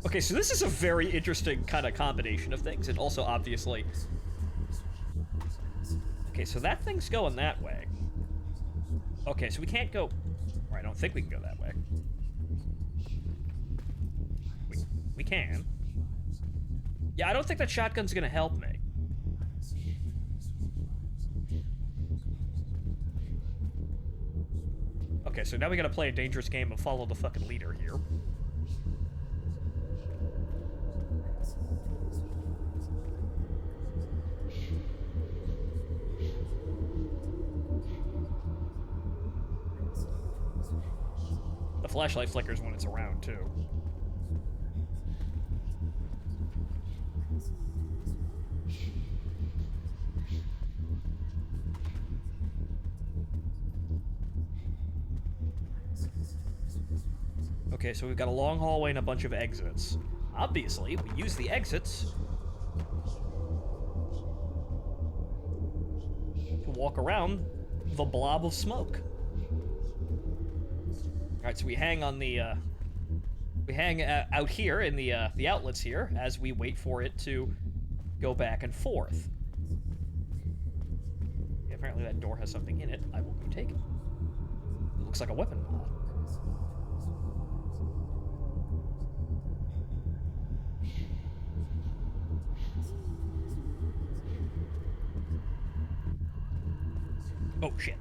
Okay, so this is a very interesting kind of combination of things, and also obviously... Okay, so that thing's going that way. Okay, so we can't go... Or I don't think we can go that way. We can. Yeah, I don't think that shotgun's gonna help me. Okay, so now we gotta play a dangerous game of follow the fucking leader here. The flashlight flickers when it's around, too. Okay, so we've got a long hallway and a bunch of exits. Obviously, we use the exits to walk around the blob of smoke. Alright, so we hang on the, we hang out here in the outlets here as we wait for it to go back and forth. Yeah, apparently that door has something in it. I will go take it. It looks like a weapon mod. Oh, shit.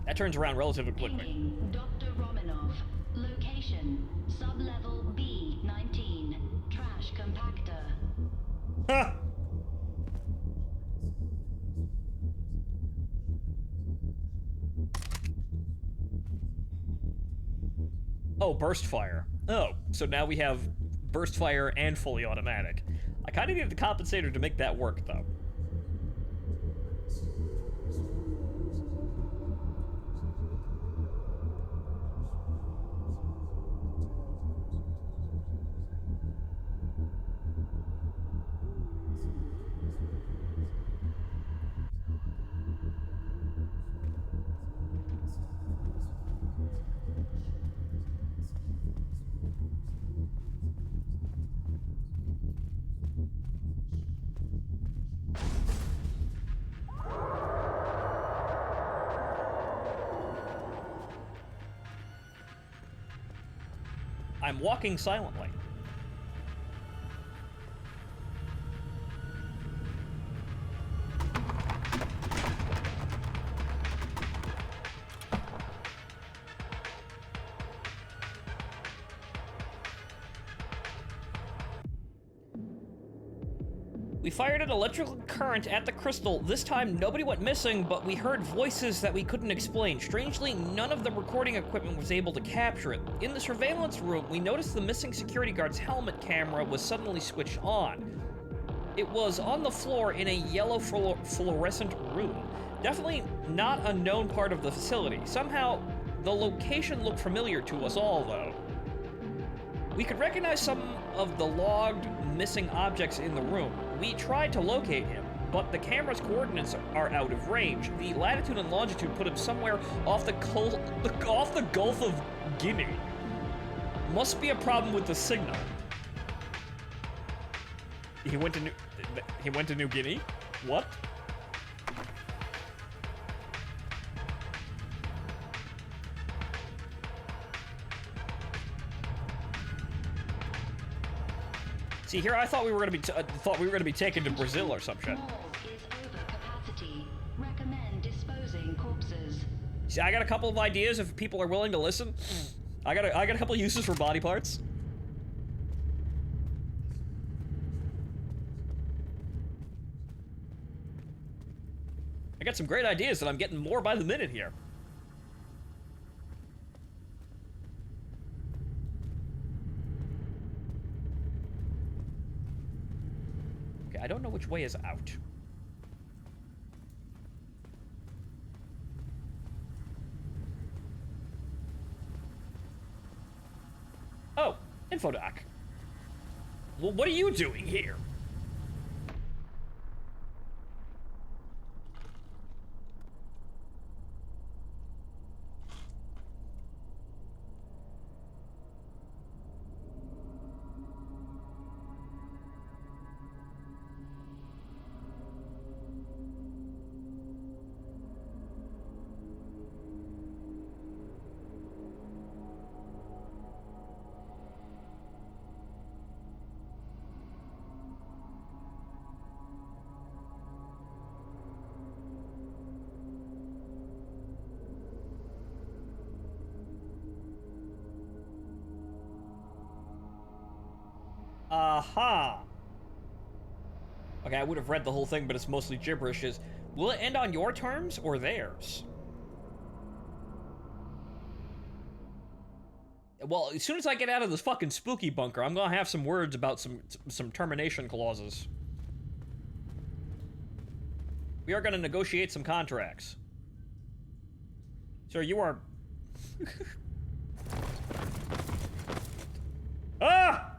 That turns around relatively quickly. Pinging Dr. Romanov. Location, sub-level B19. Trash compactor. Ha! Oh, burst fire. Oh, so now we have burst fire and fully automatic. I kind of need the compensator to make that work, though. I'm walking silently. We fired an electrical current at the crystal. This time, nobody went missing, but we heard voices that we couldn't explain. Strangely, none of the recording equipment was able to capture it. In the surveillance room, we noticed the missing security guard's helmet camera was suddenly switched on. It was on the floor in a yellow fluorescent room. Definitely not a known part of the facility. Somehow, the location looked familiar to us all, though. We could recognize some of the logged missing objects in the room. We tried to locate him, but the camera's coordinates are out of range. The latitude and longitude put him somewhere off the Gulf of Guinea. Must be a problem with the signal. He went to New Guinea? What? See, here I thought we were gonna be taken to Brazil or some shit. Mall is over capacity. Recommend disposing corpses. See, I got a couple of ideas if people are willing to listen. I got a couple of uses for body parts. I got some great ideas that I'm getting more by the minute here. Okay, I don't know which way is out. Oh, infodoc. Well, what are you doing here? Aha! Okay, I would have read the whole thing, but it's mostly gibberish. Will it end on your terms or theirs? Well, as soon as I get out of this fucking spooky bunker, I'm gonna have some words about some termination clauses. We are gonna negotiate some contracts. Sir, you are... Ah!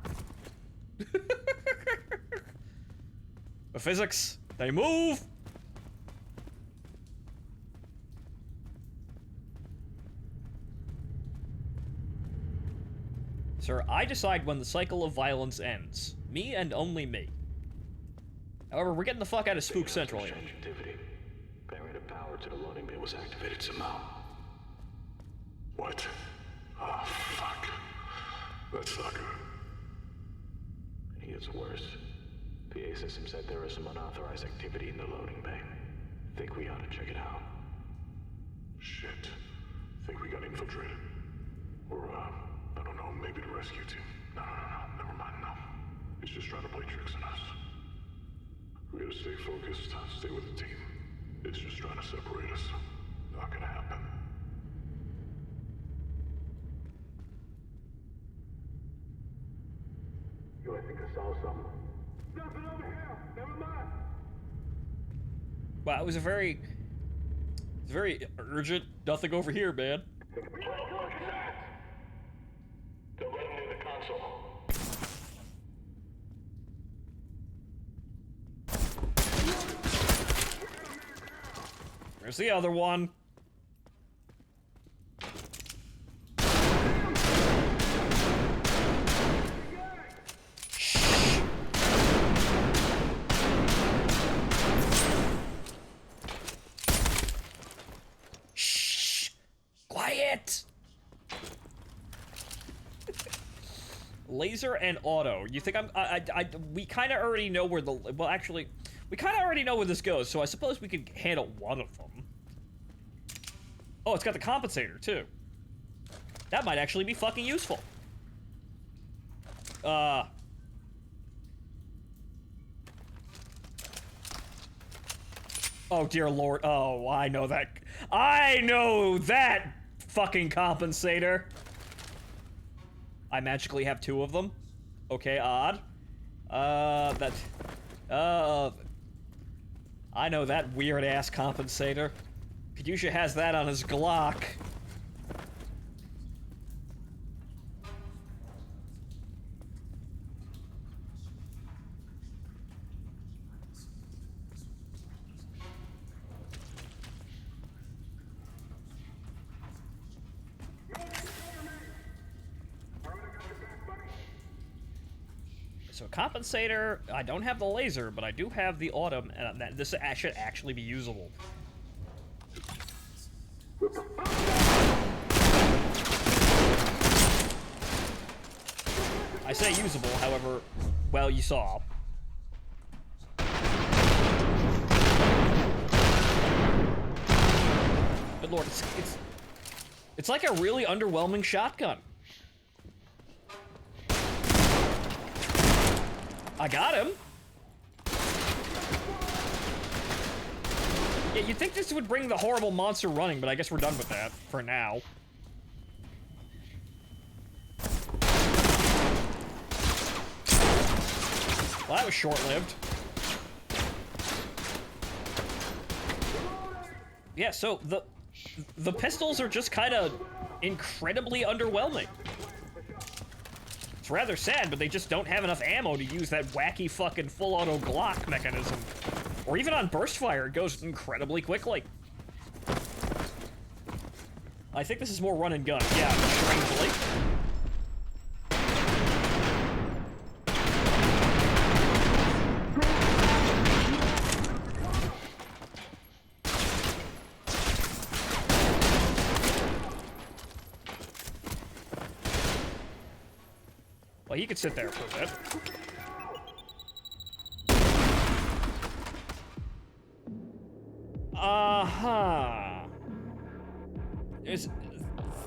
The physics, they move! Sir, I decide when the cycle of violence ends. Me and only me. However, we're getting the fuck out of Spook Central here. Activity. Barrier of power to the loading bay was activated somehow. What? Oh, fuck. That's not good. It gets worse. PA system said there is some unauthorized activity in the loading bay. Think we ought to check it out. Shit. Think we got infiltrated. Or, I don't know, maybe the rescue team. No. Never mind, no. It's just trying to play tricks on us. We gotta stay focused, stay with the team. It's just trying to separate us. Not gonna happen. Yo, I think I saw something. Nothing over here! Never mind! Wow, it was very urgent. Nothing over here, man. Don't let him near the console. There's the other one. Shh. Quiet. Laser and auto. You think we kind of already know where well, actually, we kind of already know where this goes, so I suppose we could handle one of them. Oh, it's got the compensator, too. That might actually be fucking useful. Oh, dear lord. Oh, I know that. I know that fucking compensator. I magically have two of them. Okay, odd. I know that weird-ass compensator. Kadusha has that on his Glock. So compensator, I don't have the laser, but I do have the autumn, and this should actually be usable. I say usable, however, well, you saw. Good lord, it's like a really underwhelming shotgun. I got him. Yeah, you'd think this would bring the horrible monster running, but I guess we're done with that for now. Well, that was short-lived. Yeah, so the pistols are just kind of incredibly underwhelming. It's rather sad, but they just don't have enough ammo to use that wacky fucking full-auto Glock mechanism. Or even on burst fire, it goes incredibly quickly. I think this is more run and gun. Yeah, strangely. Well, he could sit there for a bit.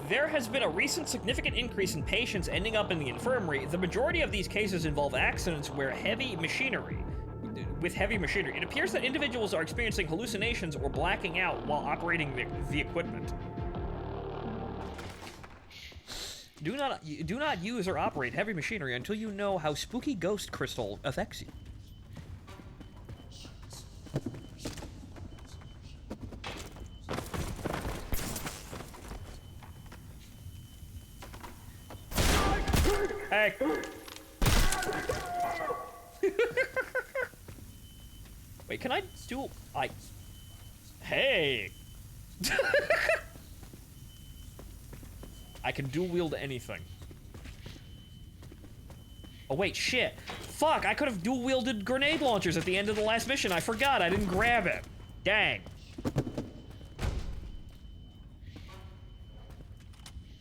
There has been a recent significant increase in patients ending up in the infirmary. The majority of these cases involve accidents with heavy machinery. It appears that individuals are experiencing hallucinations or blacking out while operating the equipment. Do not use or operate heavy machinery until you know how spooky ghost crystal affects you. Hey. Wait, can I do... Hey! I can dual wield anything. Oh wait, shit. Fuck, I could have dual wielded grenade launchers at the end of the last mission. I forgot, I didn't grab it. Dang.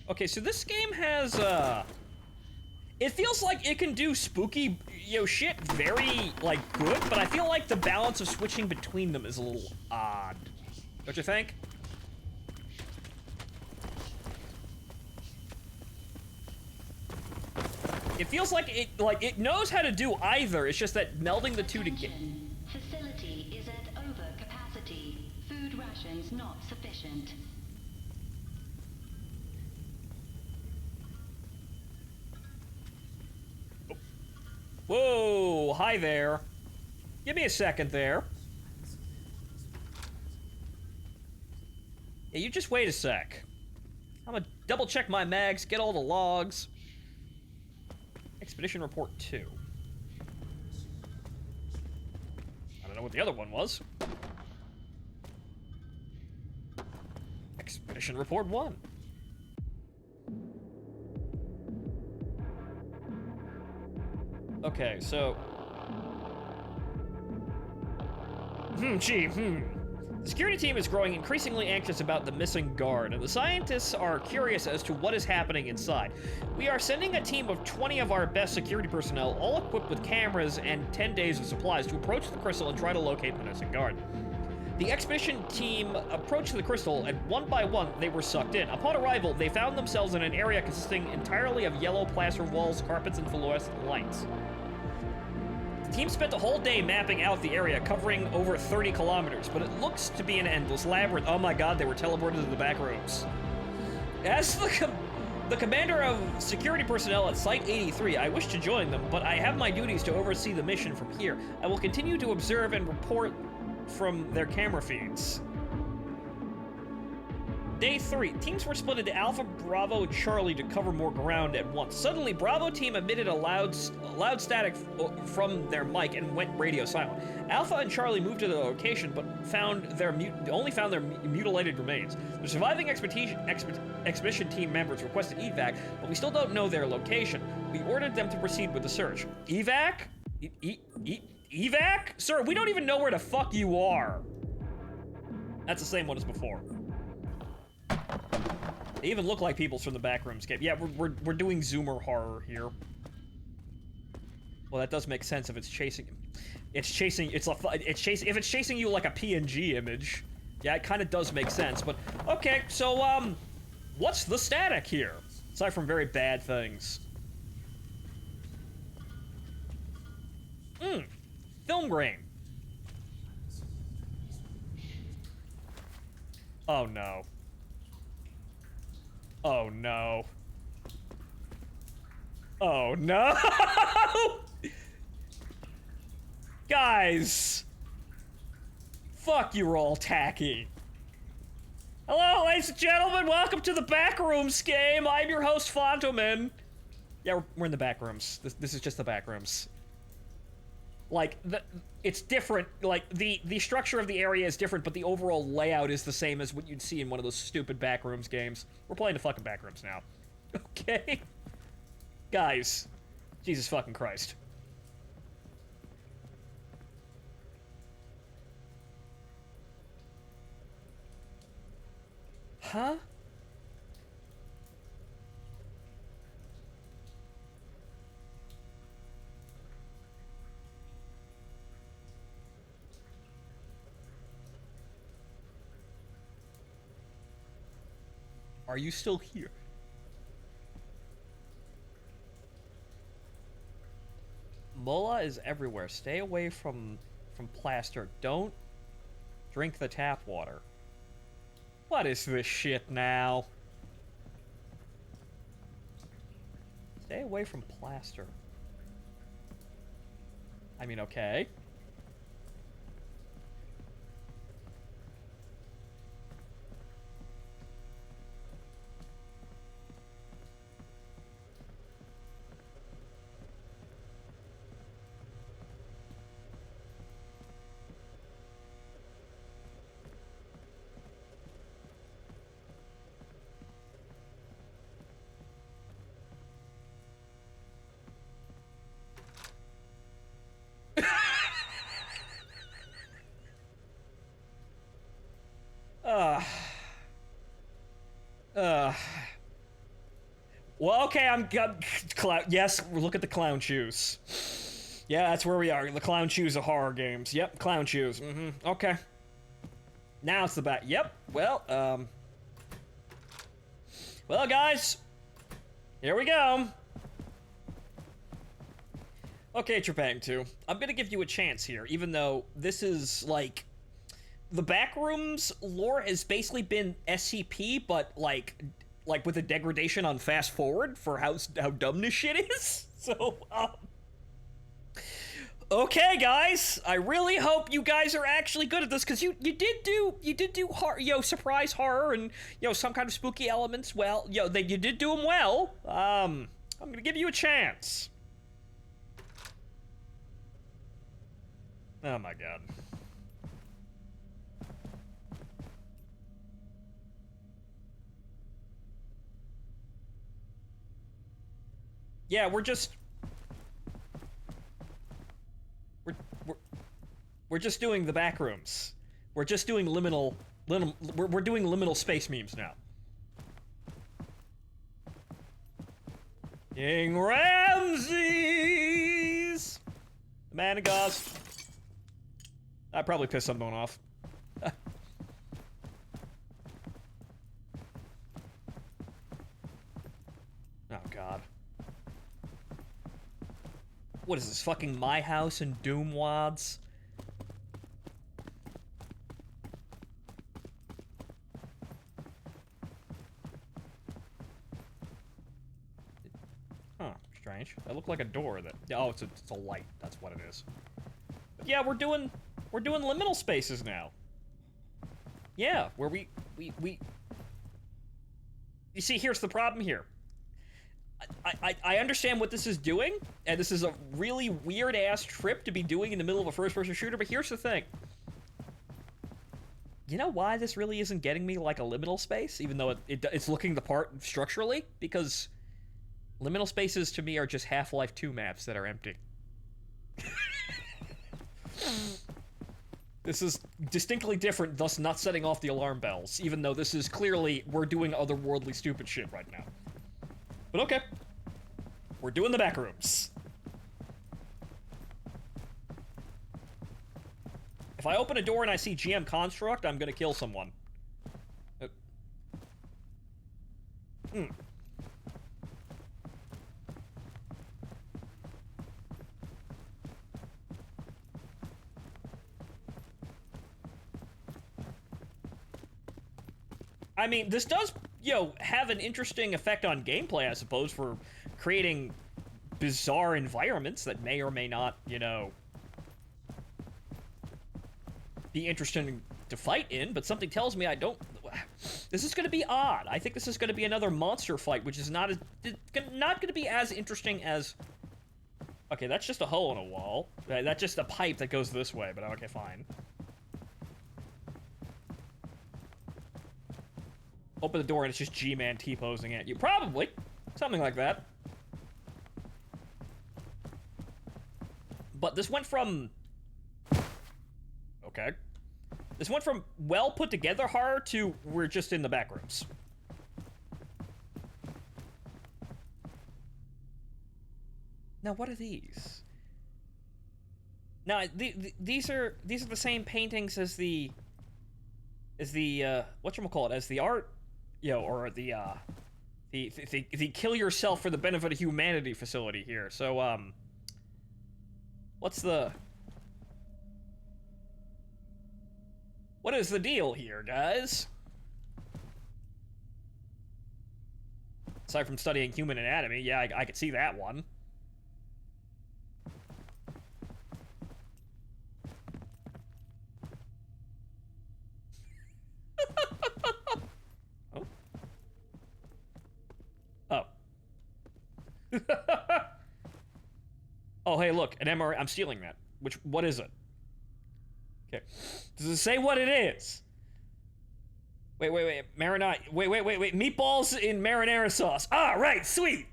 Okay, so this game has, it feels like it can do spooky, shit very, good, but I feel like the balance of switching between them is a little odd. Don't you think? It feels like it knows how to do either. It's just that melding the two together. Facility is at overcapacity. Food rations not sufficient. Whoa, hi there. Give me a second there. Yeah, you just wait a sec. I'm gonna double check my mags, get all the logs. Expedition Report 2. I don't know what the other one was. Expedition Report 1. Okay, so... The security team is growing increasingly anxious about the missing guard, and the scientists are curious as to what is happening inside. We are sending a team of 20 of our best security personnel, all equipped with cameras and 10 days of supplies, to approach the crystal and try to locate the missing guard. The expedition team approached the crystal, and one by one, they were sucked in. Upon arrival, they found themselves in an area consisting entirely of yellow plaster walls, carpets, and fluorescent lights. The team spent a whole day mapping out the area, covering over 30 kilometers, but it looks to be an endless labyrinth. Oh my god, they were teleported to the back rooms. The commander of security personnel at Site 83. I wish to join them, but I have my duties to oversee the mission from here. I will continue to observe and report from their camera feeds. Day 3. Teams were split into Alpha, Bravo, and Charlie to cover more ground at once. Suddenly, Bravo team emitted a loud static from their mic and went radio silent. Alpha and Charlie moved to the location, but only found their mutilated remains. The surviving expedition team members requested evac, but we still don't know their location. We ordered them to proceed with the search. Evac? Evac? Sir, we don't even know where the fuck you are. That's the same one as before. They even look like people from the Backrooms game. Yeah, we're doing zoomer horror here. Well, that does make sense if it's chasing him. If it's chasing you like a PNG image. Yeah, it kind of does make sense. But okay, so what's the static here? Aside from very bad things. Film grain. Oh no. Oh no. Oh no! Guys! Fuck, you're all tacky. Hello, ladies and gentlemen, welcome to the Backrooms game. I'm your host, Phontomen. Yeah, we're in the Backrooms. This is just the Backrooms. Like, it's different, like, the structure of the area is different, but the overall layout is the same as what you'd see in one of those stupid Backrooms games. We're playing the fucking Backrooms now. Okay? Guys. Jesus fucking Christ. Huh? Are you still here? Mola is everywhere. Stay away from plaster. Don't drink the tap water. What is this shit now? Stay away from plaster. I mean, okay. Well, okay, yes, look at the clown shoes. Yeah, that's where we are. The clown shoes of horror games. Yep, clown shoes. Okay. Now it's the back. Yep, well, well, guys. Here we go. Okay, Trepang2. I'm gonna give you a chance here, even though this is, like... The Backrooms lore has basically been SCP, but, like with a degradation on fast forward for how dumb this shit is. So, okay, guys. I really hope you guys are actually good at this, because you did do horror, surprise horror and, some kind of spooky elements. Well, you did do them well. I'm gonna give you a chance. Oh my god. Yeah, we're just doing the Backrooms. We're just doing we're doing liminal space memes now. King Ramses! The man of Goss. I probably pissed someone off. Oh god. What is this, fucking My House and Doom Wads? Strange. That looked like a door that... Oh, it's a light. That's what it is. But yeah, we're doing liminal spaces now. Yeah, where we... You see, here's the problem here. I understand what this is doing, and this is a really weird-ass trip to be doing in the middle of a first-person shooter, but here's the thing. You know why this really isn't getting me like a liminal space, even though it's looking the part structurally? Because liminal spaces, to me, are just Half-Life 2 maps that are empty. This is distinctly different, thus not setting off the alarm bells, even though this is clearly, we're doing otherworldly stupid shit right now. But okay. We're doing the back rooms. If I open a door and I see GM Construct, I'm gonna kill someone. I mean, this does, have an interesting effect on gameplay, I suppose, for creating bizarre environments that may or may not, be interesting to fight in, but something tells me I don't... This is going to be odd. I think this is going to be another monster fight, which is not going to be as interesting as... Okay, that's just a hole in a wall. That's just a pipe that goes this way, but okay, fine. Open the door and it's just G-Man T-posing at you. Probably. Something like that. But this went from... Okay. This went from well put together horror to we're just in the back rooms. Now, what are these? Now, these are the same paintings as the whatchamacallit, as the art, or the kill yourself for the benefit of humanity facility here. So, what is the deal here, guys? Aside from studying human anatomy, yeah, I could see that one. Oh, hey, look, an MRE. I'm stealing that. What is it? Okay. Does it say what it is? Wait. Marinade. Wait. Meatballs in marinara sauce. Ah, right, sweet.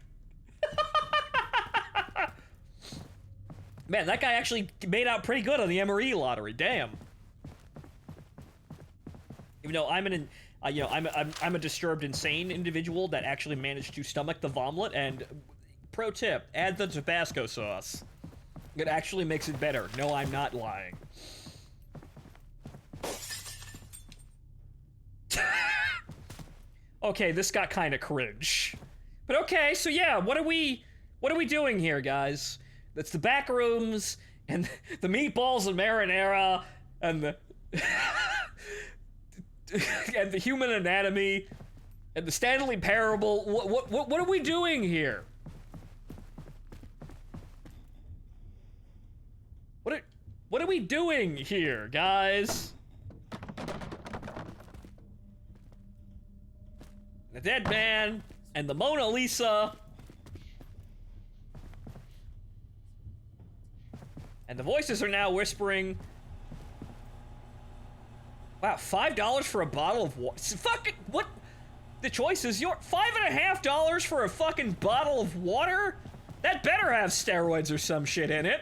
Man, that guy actually made out pretty good on the MRE lottery. Damn. Even though I'm I'm a disturbed, insane individual that actually managed to stomach the vomit. And pro tip: add the Tabasco sauce. It actually makes it better. No, I'm not lying. Okay, this got kind of cringe. But okay, so yeah, what are we doing here, guys? That's the back rooms and the meatballs and marinara and the and the human anatomy and the Stanley Parable. What are we doing here? What are we doing here, guys? The dead man and the Mona Lisa. And the voices are now whispering. Wow, $5 for a bottle of water. Fucking what? The choice is yours. $5.50 for a fucking bottle of water? That better have steroids or some shit in it.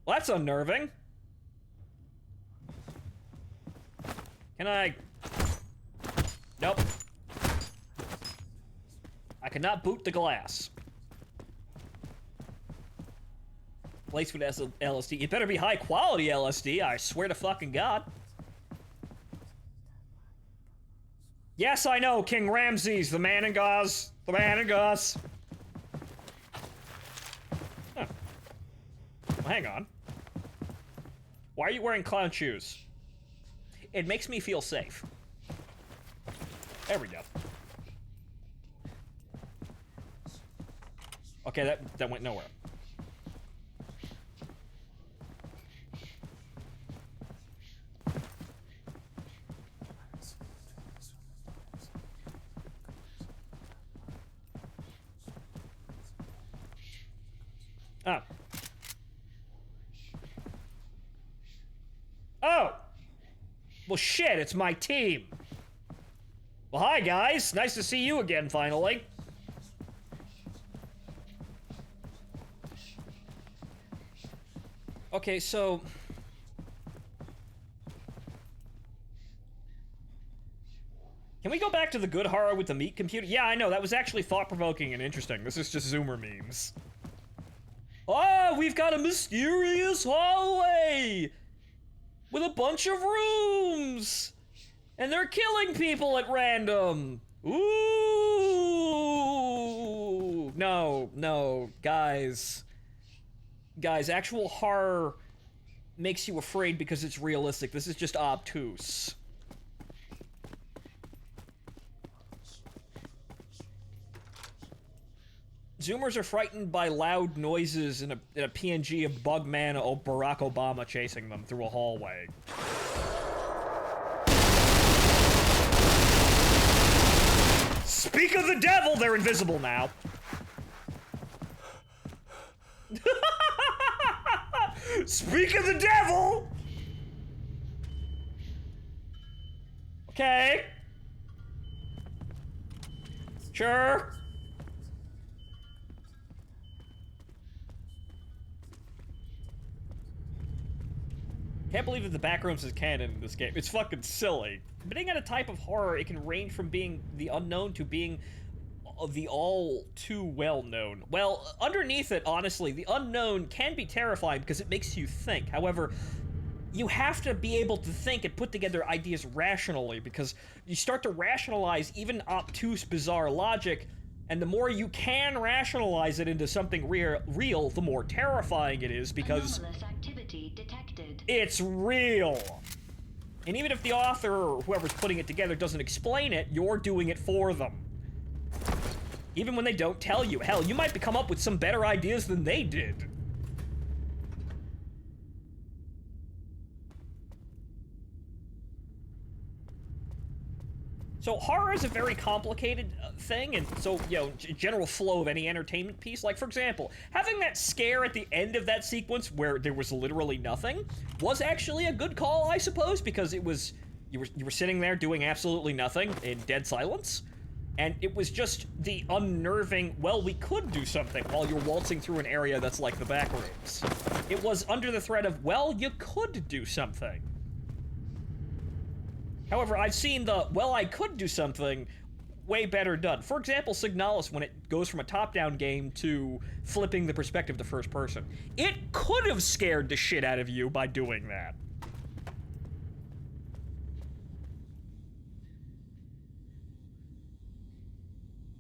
Well, that's unnerving. Can I? Nope. I cannot boot the glass. Laced with LSD. It better be high quality LSD, I swear to fucking God. Yes, I know, King Ramses, the man in gauze. The man in gauze. Huh. Well, hang on. Why are you wearing clown shoes? It makes me feel safe. There we go. Okay, that went nowhere. Oh. Oh! Well, shit, it's my team. Well, hi, guys. Nice to see you again, finally. Okay, so... Can we go back to the good horror with the meat computer? Yeah, I know, that was actually thought-provoking and interesting. This is just Zoomer memes. Oh, we've got a mysterious hallway! With a bunch of rooms! And they're killing people at random! Ooh! No, guys. Guys, actual horror makes you afraid because it's realistic. This is just obtuse. Zoomers are frightened by loud noises in a PNG of Bugman or Barack Obama chasing them through a hallway. Speak of the devil! They're invisible now. Speak of the devil! Okay. Sure. Can't believe that the backrooms is canon in this game. It's fucking silly. Depending on a type of horror, it can range from being the unknown to being the all too well known. Well, underneath it, honestly, the unknown can be terrifying because it makes you think. However, you have to be able to think and put together ideas rationally, because you start to rationalize even obtuse, bizarre logic, and the more you can rationalize it into something real, the more terrifying it is, because anomalous activity detected. It's real. And even if the author or whoever's putting it together doesn't explain it, you're doing it for them. Even when they don't tell you. Hell, you might come up with some better ideas than they did. So horror is a very complicated thing, and so, you know, general flow of any entertainment piece. Like, for example, having that scare at the end of that sequence where there was literally nothing was actually a good call, I suppose, because it was, you were sitting there doing absolutely nothing in dead silence, and it was just the unnerving, well, we could do something while you're waltzing through an area that's like the back rooms. It was under the threat of, well, you could do something. However, I've seen the, well, I could do something way better done. For example, Signalis, when it goes from a top-down game to flipping the perspective to first person. It could have scared the shit out of you by doing that.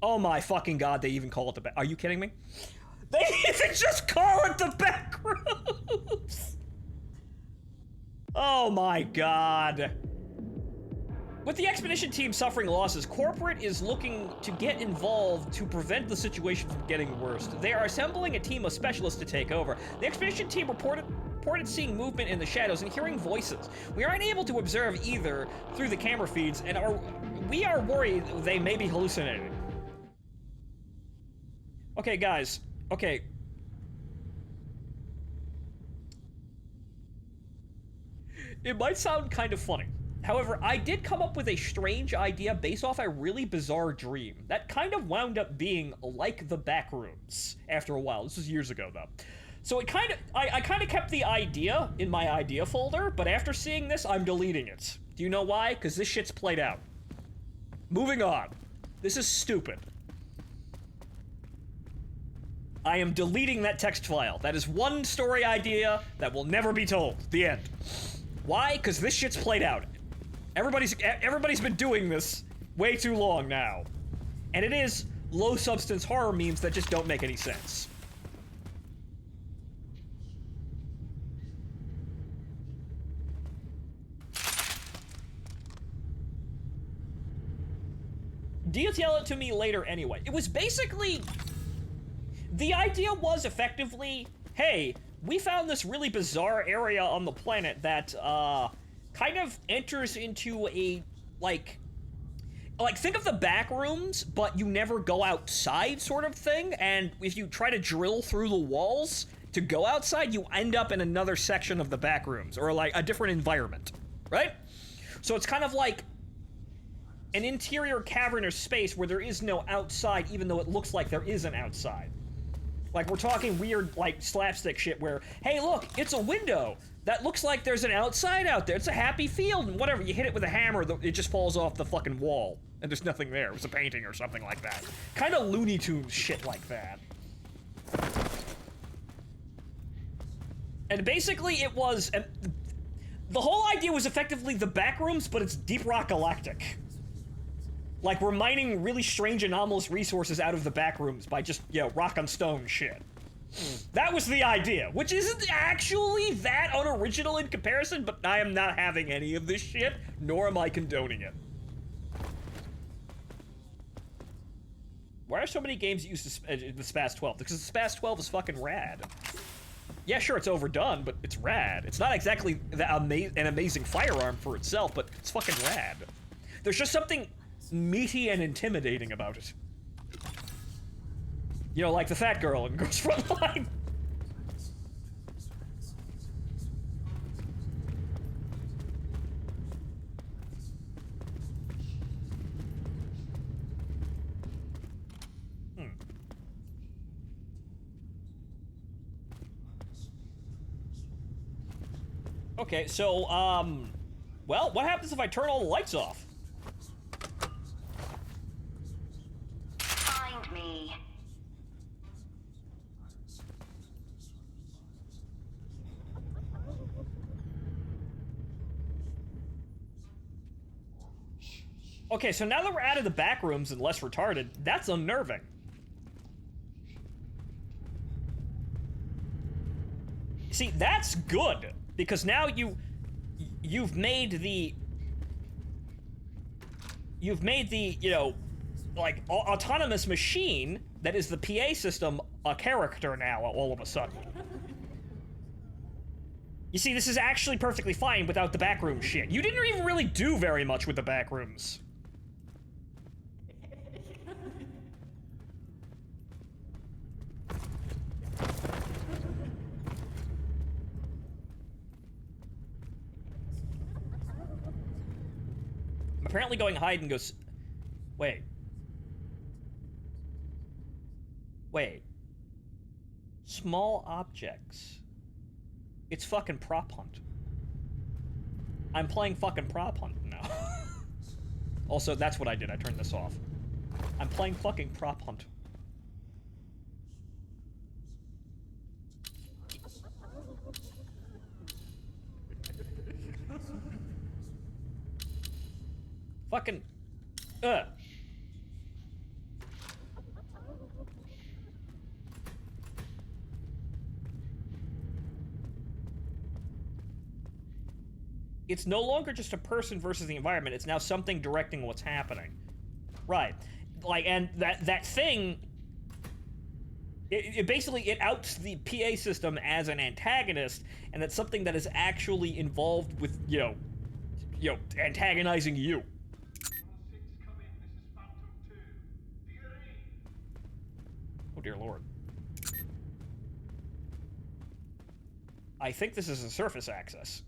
Oh my fucking god, they even call it the back. Are you kidding me? They even just call it the back rooms! Oh my god. With the expedition team suffering losses, Corporate is looking to get involved to prevent the situation from getting worse. They are assembling a team of specialists to take over. The expedition team reported seeing movement in the shadows and hearing voices. We aren't able to observe either through the camera feeds, and we are worried they may be hallucinating. Okay, guys. Okay. It might sound kind of funny. However, I did come up with a strange idea based off a really bizarre dream that kind of wound up being like the Backrooms after a while. This was years ago, though. So it kind of, I kind of kept the idea in my idea folder, but after seeing this, I'm deleting it. Do you know why? Because this shit's played out. Moving on. This is stupid. I am deleting that text file. That is one story idea that will never be told. The end. Why? Because this shit's played out. Everybody's been doing this way too long now. And it is low substance horror memes that just don't make any sense. Detail it to me later anyway. It was basically The idea was effectively, hey, we found this really bizarre area on the planet that, kind of enters into a, like, think of the back rooms, but you never go outside sort of thing, and if you try to drill through the walls to go outside, you end up in another section of the back rooms, or like a different environment, right? So it's kind of like an interior cavernous space where there is no outside, even though it looks like there is an outside. Like, we're talking weird, like, slapstick shit where, hey, look, it's a window. That looks like there's an outside out there. It's a happy field, and whatever. You hit it with a hammer, it just falls off the fucking wall. And there's nothing there. It was a painting or something like that. Kind of Looney Tunes shit like that. And basically, it was... the whole idea was effectively the back rooms, but it's Deep Rock Galactic. Like, we're mining really strange anomalous resources out of the back rooms by just, you know, rock on stone shit. That was the idea, which isn't actually that unoriginal in comparison, but I am not having any of this shit, nor am I condoning it. Why are so many games that use the SPAS 12? Because the SPAS 12 is fucking rad. Yeah, sure, it's overdone, but it's rad. It's not exactly an amazing firearm for itself, but it's fucking rad. There's just something meaty and intimidating about it. You know, like the fat girl in Girls Frontline. Okay, so, well, what happens if I turn all the lights off? Find me. Okay, so now that we're out of the back rooms and less retarded, that's unnerving. See, that's good, because now you've made the, you know, like, autonomous machine that is the PA system a character now, all of a sudden. You see, this is actually perfectly fine without the backroom shit. You didn't even really do very much with the backrooms. I'm apparently going hide and go wait. Wait. Small objects. It's fucking prop hunt. I'm playing fucking prop hunt now. Also, that's what I did. I turned this off. I'm playing fucking prop hunt. Fucking... It's no longer just a person versus the environment, it's now something directing what's happening. Right. Like, and that thing... It basically, it outs the PA system as an antagonist, and that's something that is actually involved with, you know, antagonizing you. Oh dear lord. I think this is a surface access.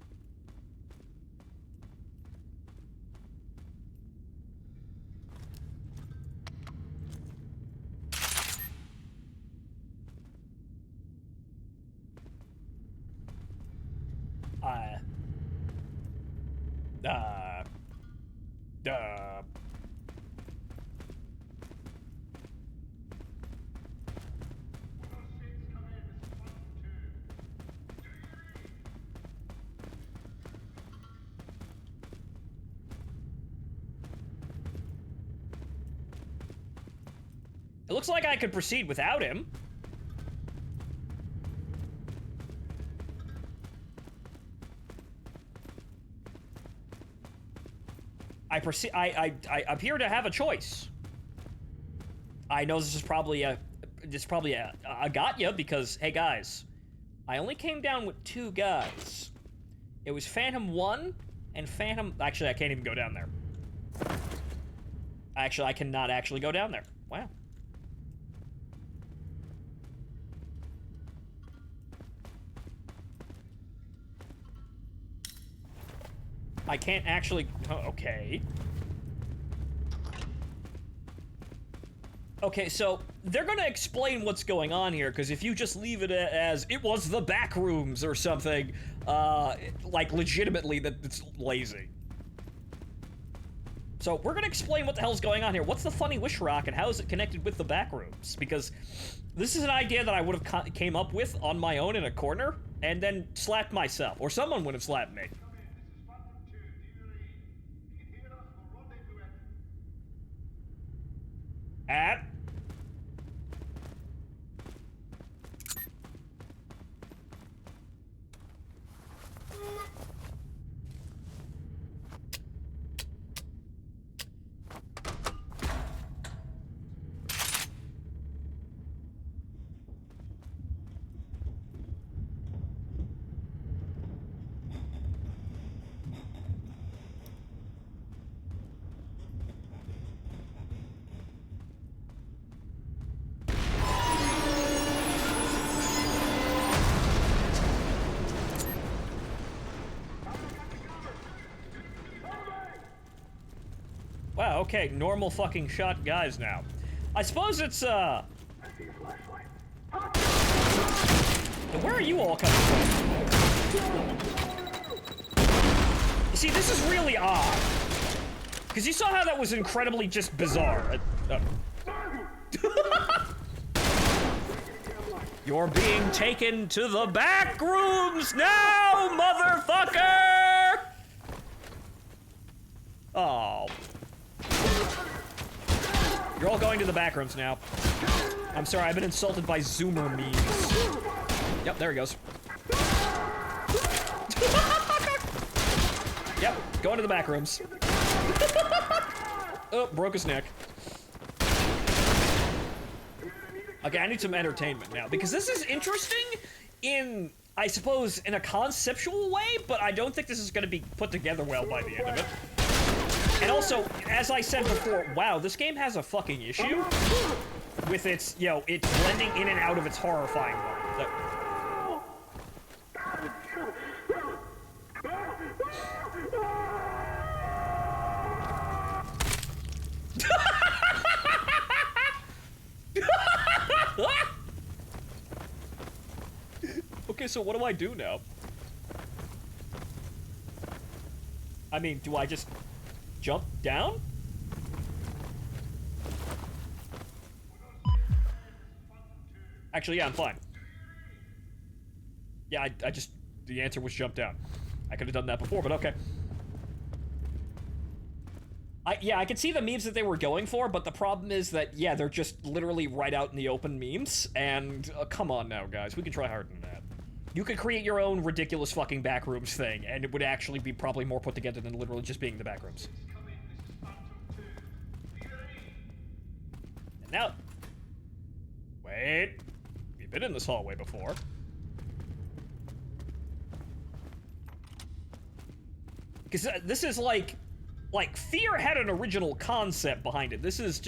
It looks like I could proceed without him. I appear to have a choice. I know this is probably a it's probably a gotcha because, hey guys, I only came down with 2 guys. It was Phantom 1 and Phantom... Actually, I can't even go down there. Actually, I cannot actually go down there. Wow. I can't actually... Oh, okay. Okay, so they're gonna explain what's going on here, because if you just leave it as it was the back rooms or something, like legitimately, that it's lazy. So we're gonna explain what the hell's going on here. What's the funny wish rock and how is it connected with the back rooms? Because this is an idea that I would have came up with on my own in a corner and then slapped myself, or someone would have slapped me. At wow, okay, normal fucking shot guys now. I suppose it's, I see a flashlight. where are you all coming from? You see, this is really odd. Because you saw how that was incredibly just bizarre. You're being taken to the back rooms now, motherfucker! Oh. You're all going to the back rooms now. I'm sorry, I've been insulted by Zoomer memes. Yep, there he goes. Yep, going to the back rooms. Oh, broke his neck. Okay, I need some entertainment now, because this is interesting in, I suppose, in a conceptual way, but I don't think this is going to be put together well by the end of it. And also, as I said before, wow, this game has a fucking issue with its, you know, it's blending in and out of its horrifying mode. Okay, so what do I do now? I mean, do I just jump down? Actually, yeah, I'm fine. Yeah, I just, the answer was jump down. I could have done that before, but okay. Yeah, I could see the memes that they were going for, but the problem is that, yeah, they're just literally right out in the open memes, and come on now, guys, we can try harder than that. You could create your own ridiculous fucking backrooms thing, and it would actually be probably more put together than literally just being the backrooms. And now... Wait... We've been in this hallway before. Because this is like, Fear had an original concept behind it. This is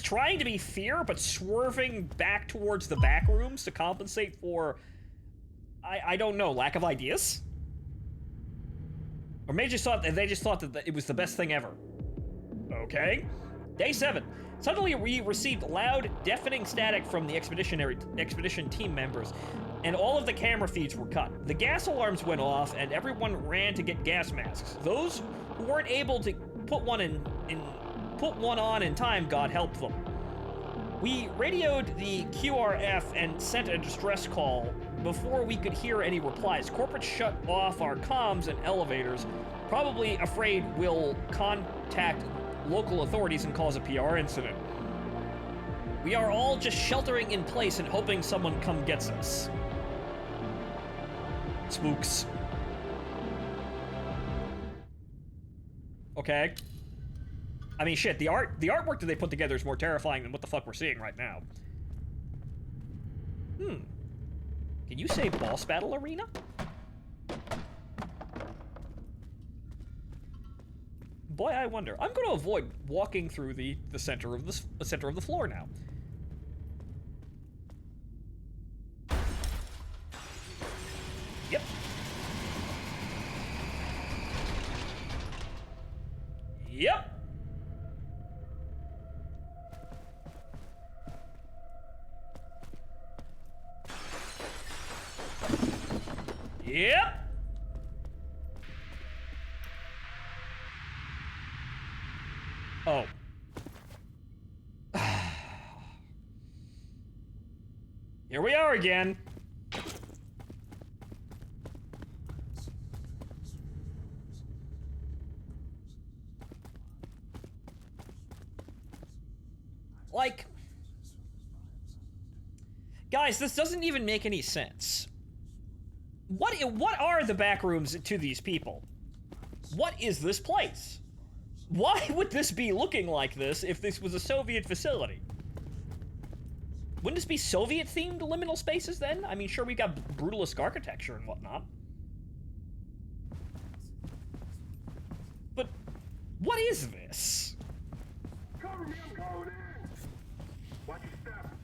trying to be Fear, but swerving back towards the back rooms to compensate for, I don't know, lack of ideas? Or maybe they just thought that it was the best thing ever. Okay. Day 7. Suddenly we received loud, deafening static from the expedition team members, and all of the camera feeds were cut. The gas alarms went off, and everyone ran to get gas masks. Those who weren't able to put one on in time, God help them. We radioed the QRF and sent a distress call before we could hear any replies. Corporate shut off our comms and elevators, probably afraid we'll contact local authorities and cause a PR incident. We are all just sheltering in place and hoping someone gets us. Spooks. Okay. I mean, shit, the artwork that they put together is more terrifying than what the fuck we're seeing right now. Can you say boss battle arena? Boy, I wonder. I'm going to avoid walking through the center of the center of the floor now. Yep. Yep. Yep. Oh. Here we are again. Like, guys, this doesn't even make any sense. What are the back rooms to these people? What is this place? Why would this be looking like this if this was a Soviet facility? Wouldn't this be Soviet-themed liminal spaces then? I mean, sure, we've got brutalist architecture and whatnot. But what is this? Cover me, I'm going in! Watch your step.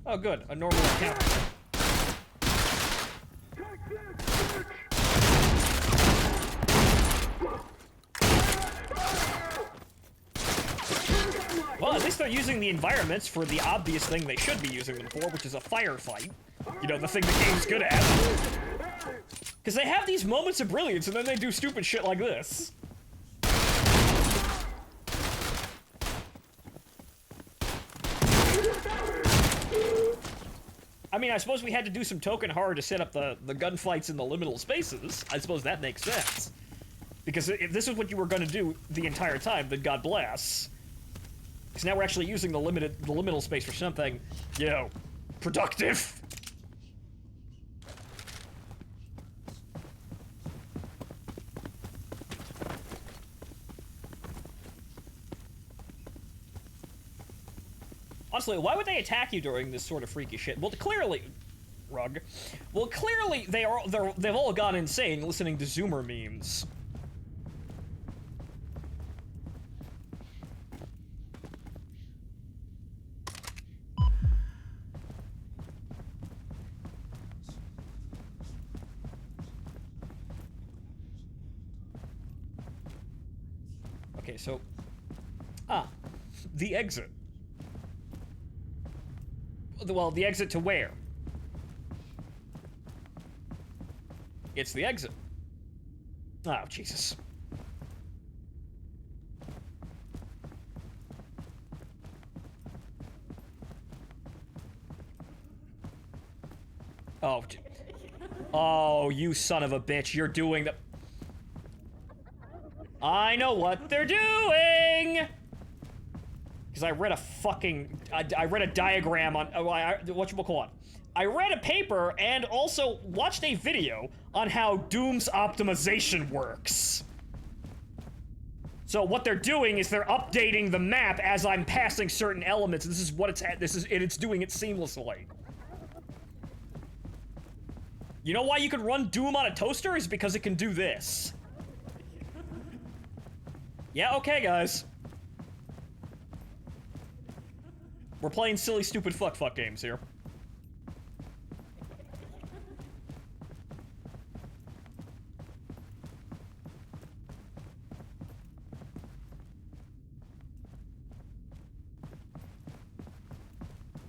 Oh, good. A normal encounter. Take this, bitch! Well, at least they're using the environments for the obvious thing they should be using them for, which is a firefight. You know, the thing the game's good at. Because they have these moments of brilliance, and then they do stupid shit like this. I mean, I suppose we had to do some token horror to set up the gunfights in the liminal spaces. I suppose that makes sense. Because if this is what you were going to do the entire time, then God bless. Because now we're actually using the liminal space for something, you know, productive. Honestly, why would they attack you during this sort of freaky shit? Well, clearly, Rug. Well, clearly they've all gone insane listening to Zoomer memes. Okay, so... the exit. Well, the exit to where? It's the exit. Oh, Jesus. Oh, oh, you son of a bitch, you're doing the... I know what they're doing! Because I read a fucking... I read a diagram on... whatchamacallit? I read a paper and also watched a video on how Doom's optimization works. So what they're doing is they're updating the map as I'm passing certain elements. This is what it's doing it seamlessly. You know why you can run Doom on a toaster? Is because it can do this. Yeah, okay, guys. We're playing silly, stupid fuck games here.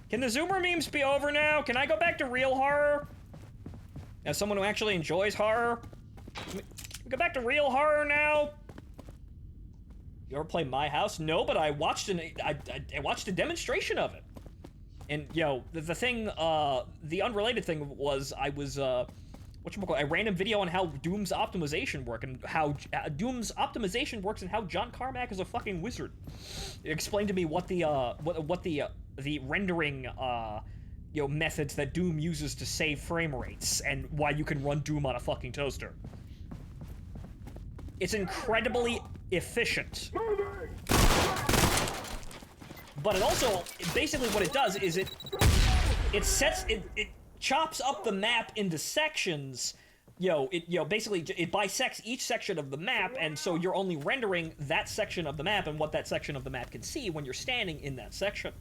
Can the Zoomer memes be over now? Can I go back to real horror? As someone who actually enjoys horror? Can we go back to real horror now? You ever play My House? No, but I watched I watched a demonstration of it. And, yo, the thing, the unrelated thing was I was, a random video on how Doom's optimization works and how Doom's optimization works and how John Carmack is a fucking wizard. It explained to me what the rendering, you know, methods that Doom uses to save frame rates and why you can run Doom on a fucking toaster. It's incredibly efficient. But it also, basically what it does is it it chops up the map into sections. Basically it bisects each section of the map, and so you're only rendering that section of the map and what that section of the map can see when you're standing in that section.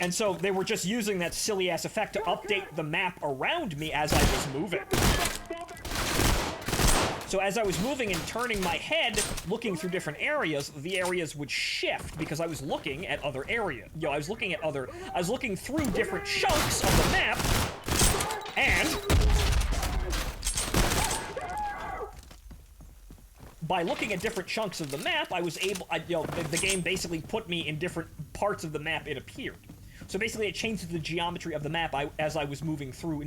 And so they were just using that silly ass effect to update the map around me as I was moving. So as I was moving and turning my head, looking through different areas, the areas would shift because I was looking at other areas. I was looking through different chunks of the map, and by looking at different chunks of the map, I was able, the game basically put me in different parts of the map it appeared. So basically it changed the geometry of the map as I was moving through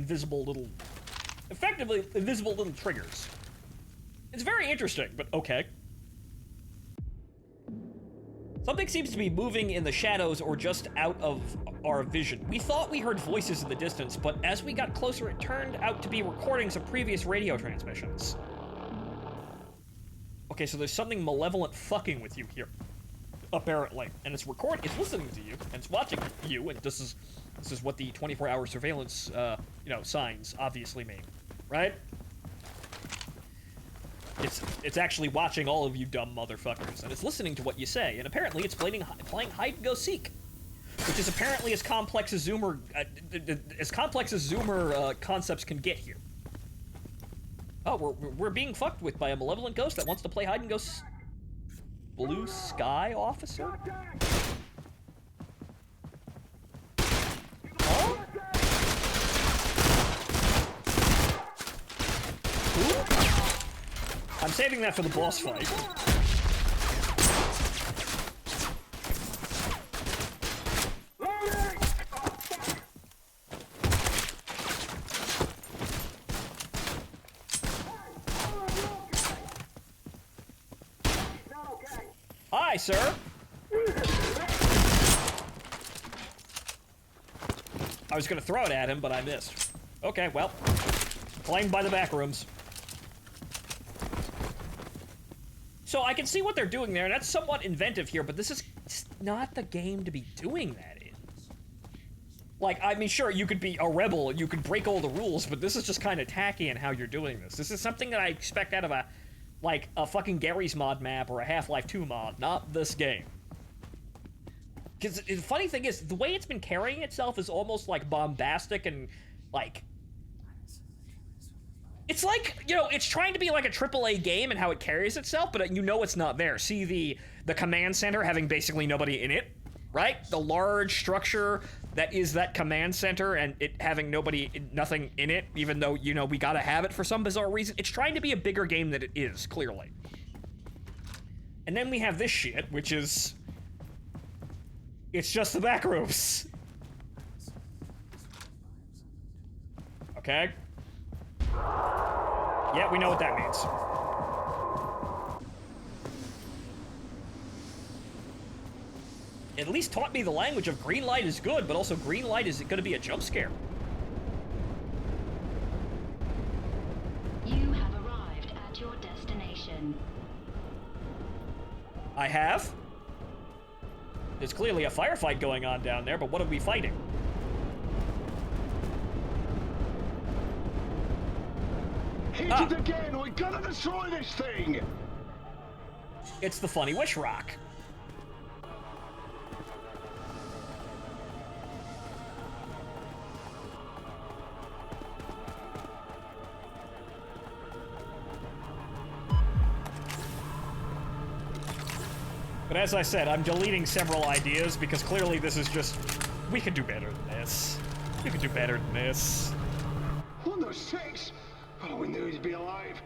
effectively invisible little triggers. It's very interesting, but okay. Something seems to be moving in the shadows or just out of our vision. We thought we heard voices in the distance, but as we got closer, it turned out to be recordings of previous radio transmissions. Okay, so there's something malevolent fucking with you here, apparently, and it's listening to you, and it's watching you, and this is what the 24-hour surveillance, signs obviously mean, right? It's actually watching all of you dumb motherfuckers, and it's listening to what you say, and apparently it's playing hide and go seek, which is apparently as complex as Zoomer concepts can get here. Oh, we're being fucked with by a malevolent ghost that wants to play hide and go. Blue Sky Officer? Huh? Who? I'm saving that for the boss fight. Hi, sir. I was gonna throw it at him, but I missed. Okay, well, claimed by the back rooms. So I can see what they're doing there, and that's somewhat inventive here, but this is not the game to be doing that in. Like, I mean, sure, you could be a rebel, you could break all the rules, but this is just kind of tacky in how you're doing this. This is something that I expect out of a fucking Gary's Mod map or a Half-Life 2 mod, not this game. Because the funny thing is, the way it's been carrying itself is almost, like, bombastic and, like... It's like, it's trying to be like a AAA game and how it carries itself, but it's not there. See the command center having basically nobody in it, right? The large structure that is that command center and it having nothing in it, even though, we gotta have it for some bizarre reason. It's trying to be a bigger game than it is, clearly. And then we have this shit, which is... It's just the back rooms. Okay? Yeah, we know what that means. It at least taught me the language of green light is good, but also green light is going to be a jump scare. You have arrived at your destination. I have? There's clearly a firefight going on down there, but what are we fighting? Hit it again! We gotta destroy this thing! It's the Funny Wish Rock. But as I said, I'm deleting several ideas because clearly this is just... We could do better than this. We could do better than this. 106! Oh, we knew he'd be alive.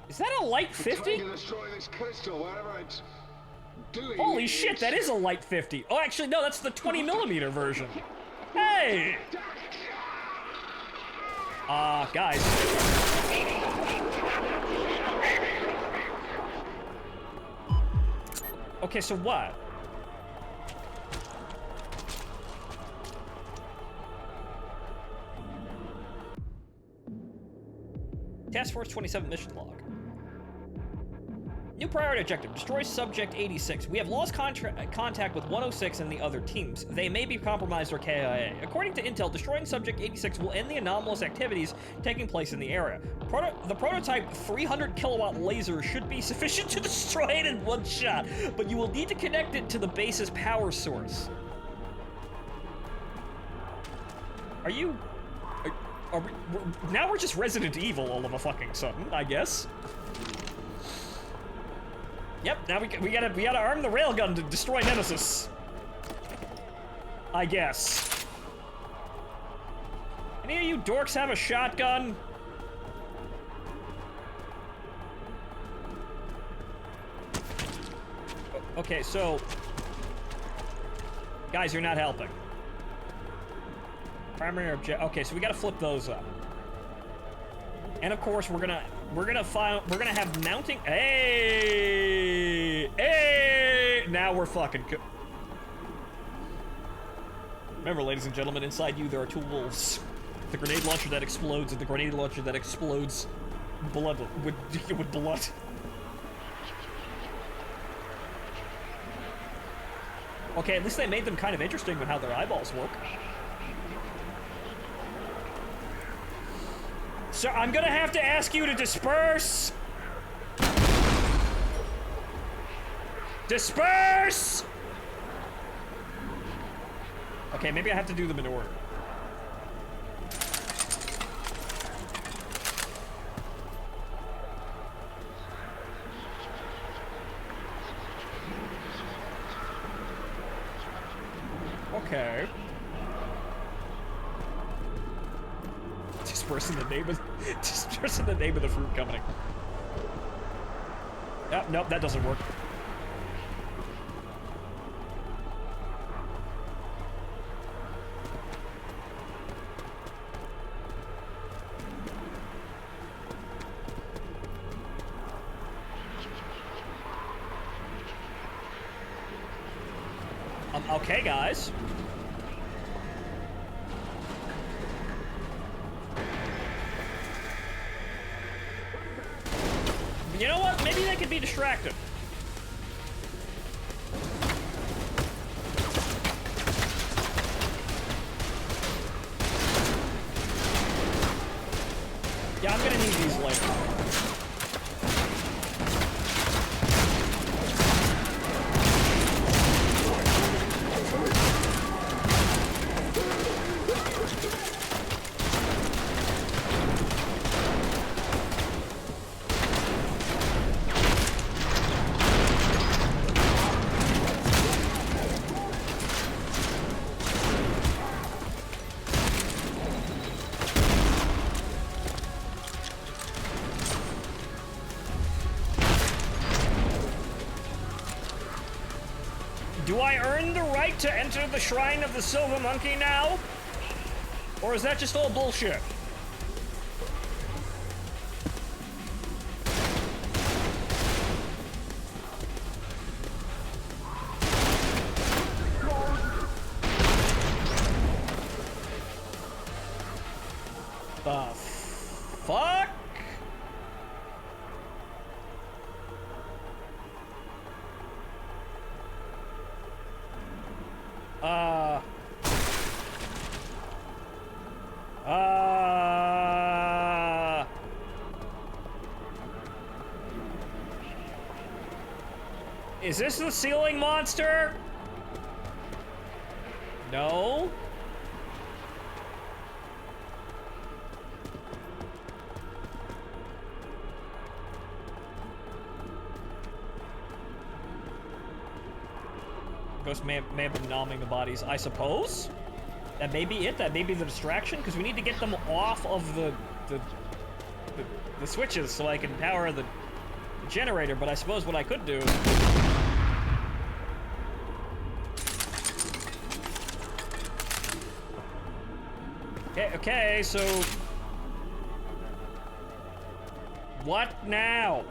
Is that a light 50? Trying to destroy this crystal, whatever it's doing. Holy shit, that is a light 50. Oh, actually, no, that's the 20mm version. Hey! Guys. Okay, so what? Task Force 27 mission log. New priority objective, destroy Subject 86. We have lost contact with 106 and the other teams. They may be compromised or KIA. According to intel, destroying Subject 86 will end the anomalous activities taking place in the area. The prototype 300 kilowatt laser should be sufficient to destroy it in one shot, but you will need to connect it to the base's power source. Are you... now we're just Resident Evil all of a fucking sudden, I guess. Yep, now we gotta arm the railgun to destroy Nemesis. I guess. Any of you dorks have a shotgun? Okay, so... guys, you're not helping. Primary object. Okay, so we gotta flip those up. And of course, we're gonna have mounting. Hey! Now we're fucking. Remember, ladies and gentlemen, inside you there are two wolves. The grenade launcher that explodes, and the grenade launcher that explodes blood with blood. Okay, at least they made them kind of interesting with how their eyeballs work. So I'm gonna have to ask you to disperse! Disperse! Okay, maybe I have to do them in order. Okay. Disperse in the name of the fruit company. Oh, nope, that doesn't work. Okay, guys. You know what? Maybe they could be distracted. Yeah, I'm gonna need these later. Do I earn the right to enter the Shrine of the Silver Monkey now? Or is that just all bullshit? The fuck? Is this the ceiling monster? No. Ghost may have been nomming the bodies, I suppose? That may be it, that may be the distraction, because we need to get them off of the switches so I can power the generator, but I suppose what I could do is... Okay, so... what now?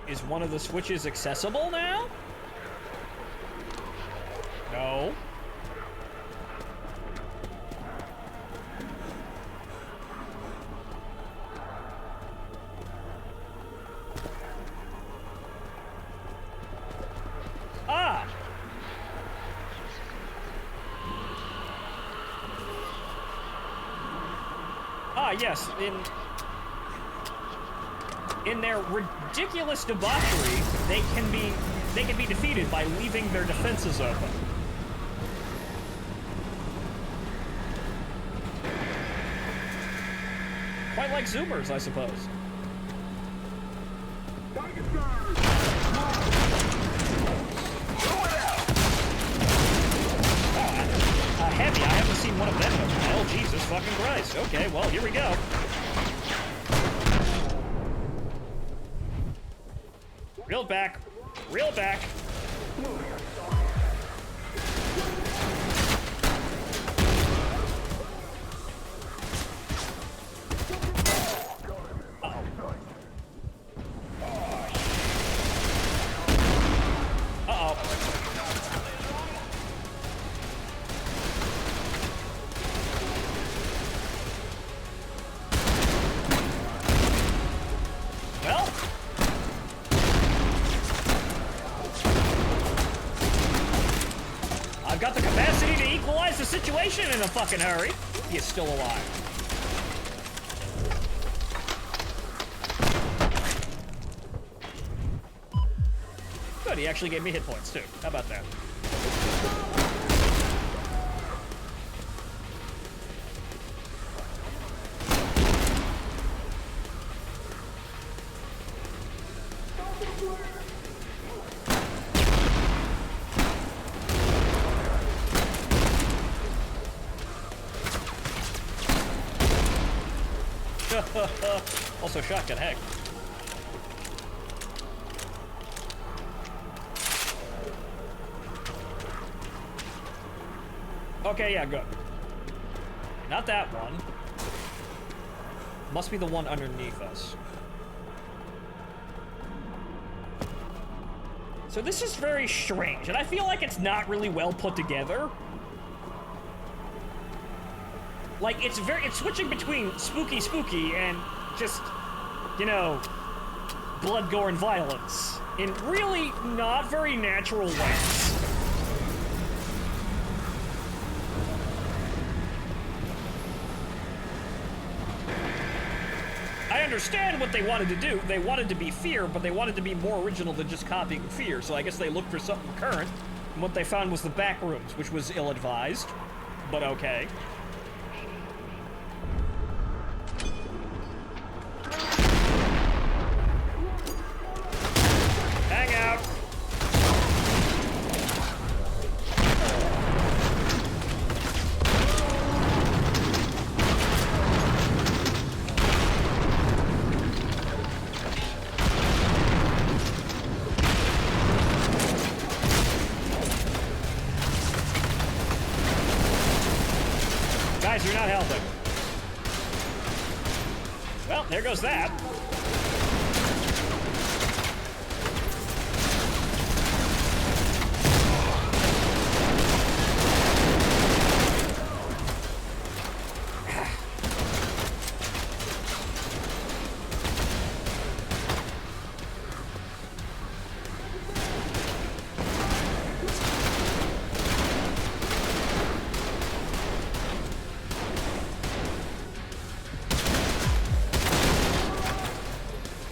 Is one of the switches accessible now? No. Ah! Ah, yes, in their ridiculous debauchery, they can be defeated by leaving their defenses open. Quite like Zoomers, I suppose. Heavy, I haven't seen one of them in a while. Jesus fucking Christ. Okay, well, here we go. Reel it back. Reel it back. I've got the capacity to equalize the situation in a fucking hurry. He's still alive. Good, he actually gave me hit points too. How about that? Also shotgun, heck. Okay, yeah, good. Not that one. Must be the one underneath us. So this is very strange, and I feel like it's not really well put together. Like, it's switching between spooky and just, you know, blood, gore, and violence in really not very natural ways. I understand what they wanted to do. They wanted to be Fear, but they wanted to be more original than just copying Fear, so I guess they looked for something current, and what they found was the back rooms, which was ill-advised, but okay. Hang out. Guys, you're not helping. Well, there goes that.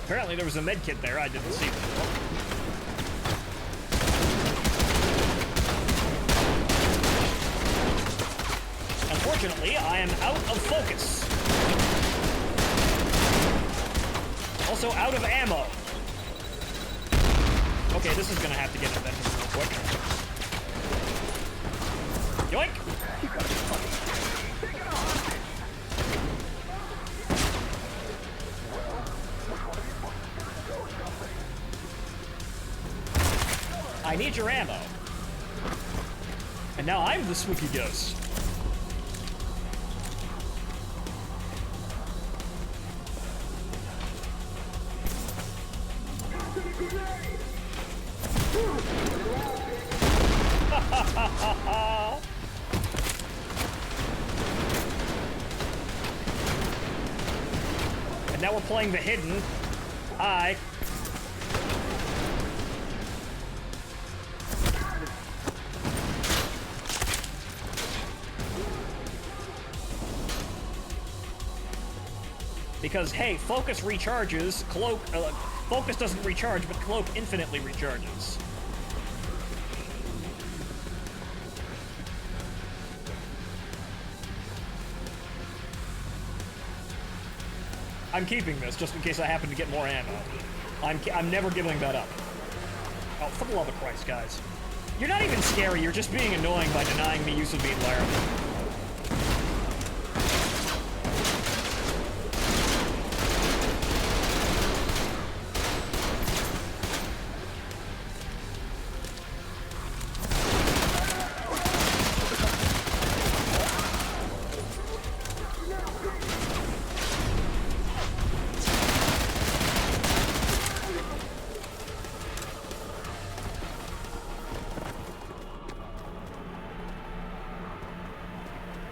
Apparently there was a med kit there I didn't see before. Unfortunately, I am out of focus. Also out of ammo. Okay, this is gonna have to get invented real quick. Yoink! I need your ammo. And now I'm the spooky ghost. And now we're playing the hidden. Hi. Because, hey, focus recharges, cloak, focus doesn't recharge, but cloak infinitely recharges. I'm keeping this, just in case I happen to get more ammo. I'm never giving that up. Oh, for the love of Christ, guys. You're not even scary, you're just being annoying by denying me use of the environment.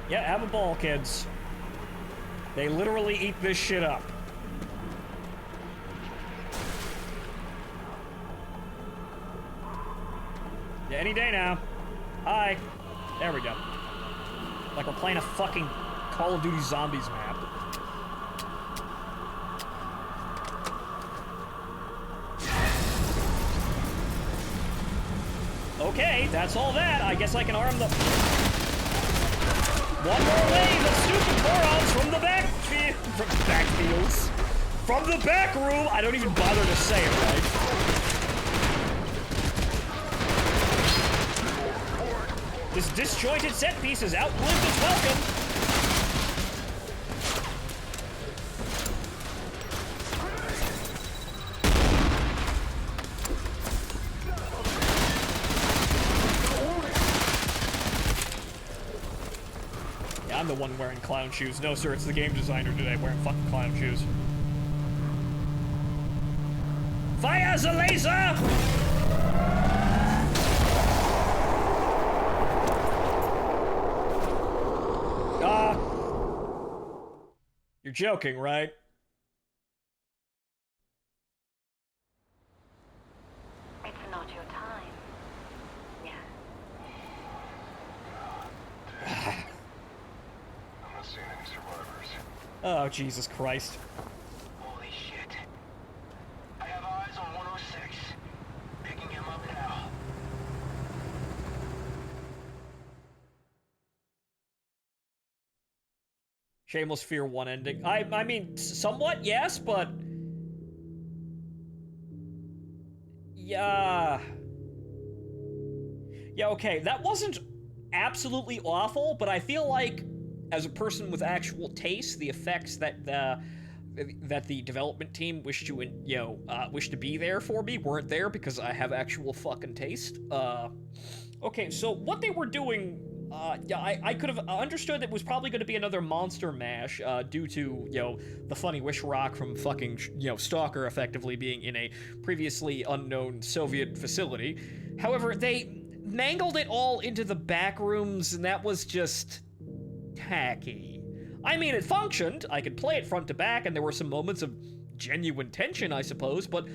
Yeah, have a ball, kids. They literally eat this shit up. Yeah, any day now. Hi. There we go. Like we're playing a fucking Call of Duty Zombies map. Okay, that's all that. I guess I can arm the... One more wave of stupid morons from the backfields. From the back room! I don't even bother to say it, right? This disjointed set piece has outlived its welcome. I'm the one wearing clown shoes. No, sir, it's the game designer today wearing fucking clown shoes. Fire the laser! You're joking, right? It's not your time. Yeah. I'm not seeing any survivors. Oh, Jesus Christ. Holy shit. I have eyes on 106. Picking him up now. Shameless Fear 1 ending. I mean, somewhat, yes, but... Yeah... Yeah, okay, that wasn't absolutely awful, but I feel like, as a person with actual taste, the effects that the development team wished to be there for me weren't there because I have actual fucking taste. Okay, so what they were doing, yeah, I could have understood that it was probably going to be another Monster Mash, due to, the funny wish rock from fucking, Stalker effectively being in a previously unknown Soviet facility. However, they mangled it all into the back rooms, and that was just tacky. I mean, it functioned. I could play it front to back, and there were some moments of genuine tension, I suppose, but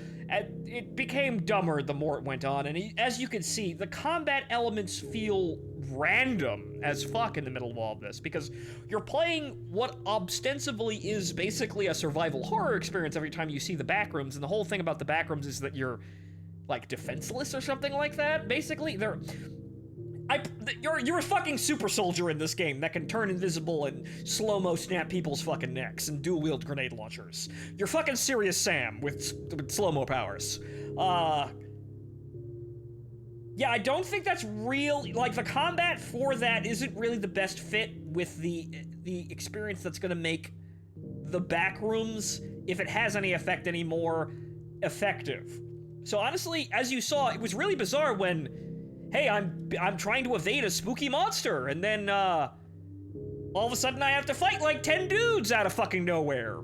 it became dumber the more it went on, and as you can see, the combat elements feel random as fuck in the middle of all of this, because you're playing what ostensibly is basically a survival horror experience every time you see the backrooms, and the whole thing about the backrooms is that you're, like, defenseless or something like that. Basically, you're a fucking super soldier in this game that can turn invisible and slow-mo snap people's fucking necks and dual-wield grenade launchers. You're fucking Serious Sam with slow-mo powers. Yeah, I don't think that's real. Like, the combat for that isn't really the best fit with the experience that's gonna make the backrooms, if it has any effect anymore, effective. So honestly, as you saw, it was really bizarre when, hey, I'm trying to evade a spooky monster, and then, all of a sudden I have to fight like 10 dudes out of fucking nowhere.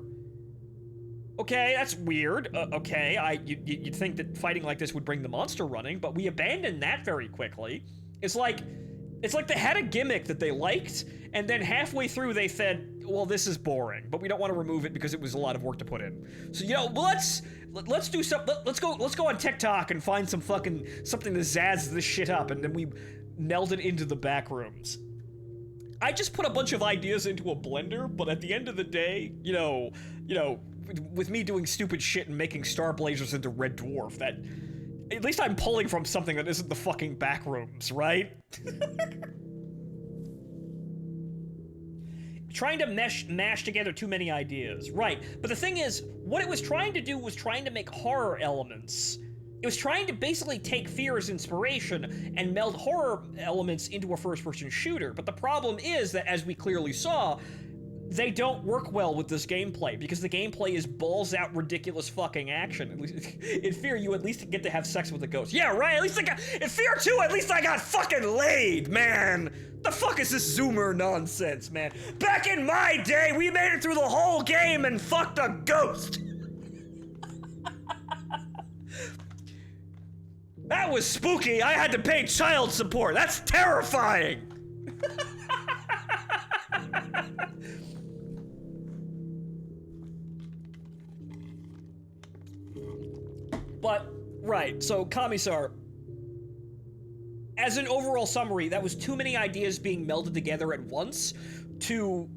Okay, that's weird. Okay, you'd think that fighting like this would bring the monster running, but we abandoned that very quickly. It's like they had a gimmick that they liked, and then halfway through they said, well, this is boring, but we don't want to remove it because it was a lot of work to put in. So, you know, let's do something. Let's go on TikTok and find something to zazz this shit up, and then we meld it into the back rooms. I just put a bunch of ideas into a blender, but at the end of the day, you know, with me doing stupid shit and making Star Blazers into Red Dwarf, that at least I'm pulling from something that isn't the fucking back rooms, right? Trying to mash together too many ideas, right? But the thing is, what it was trying to do was trying to make horror elements. It was trying to basically take fear as inspiration and meld horror elements into a first-person shooter. But the problem is that, as we clearly saw, they don't work well with this gameplay, because the gameplay is balls-out ridiculous fucking action. At least, in Fear, you at least get to have sex with a ghost. Yeah, right, at least in Fear 2, at least I got fucking laid, man! The fuck is this Zoomer nonsense, man? Back in my day, we made it through the whole game and fucked a ghost! That was spooky. I had to pay child support. That's terrifying! But, right, so Commissar, as an overall summary, that was too many ideas being melded together at once to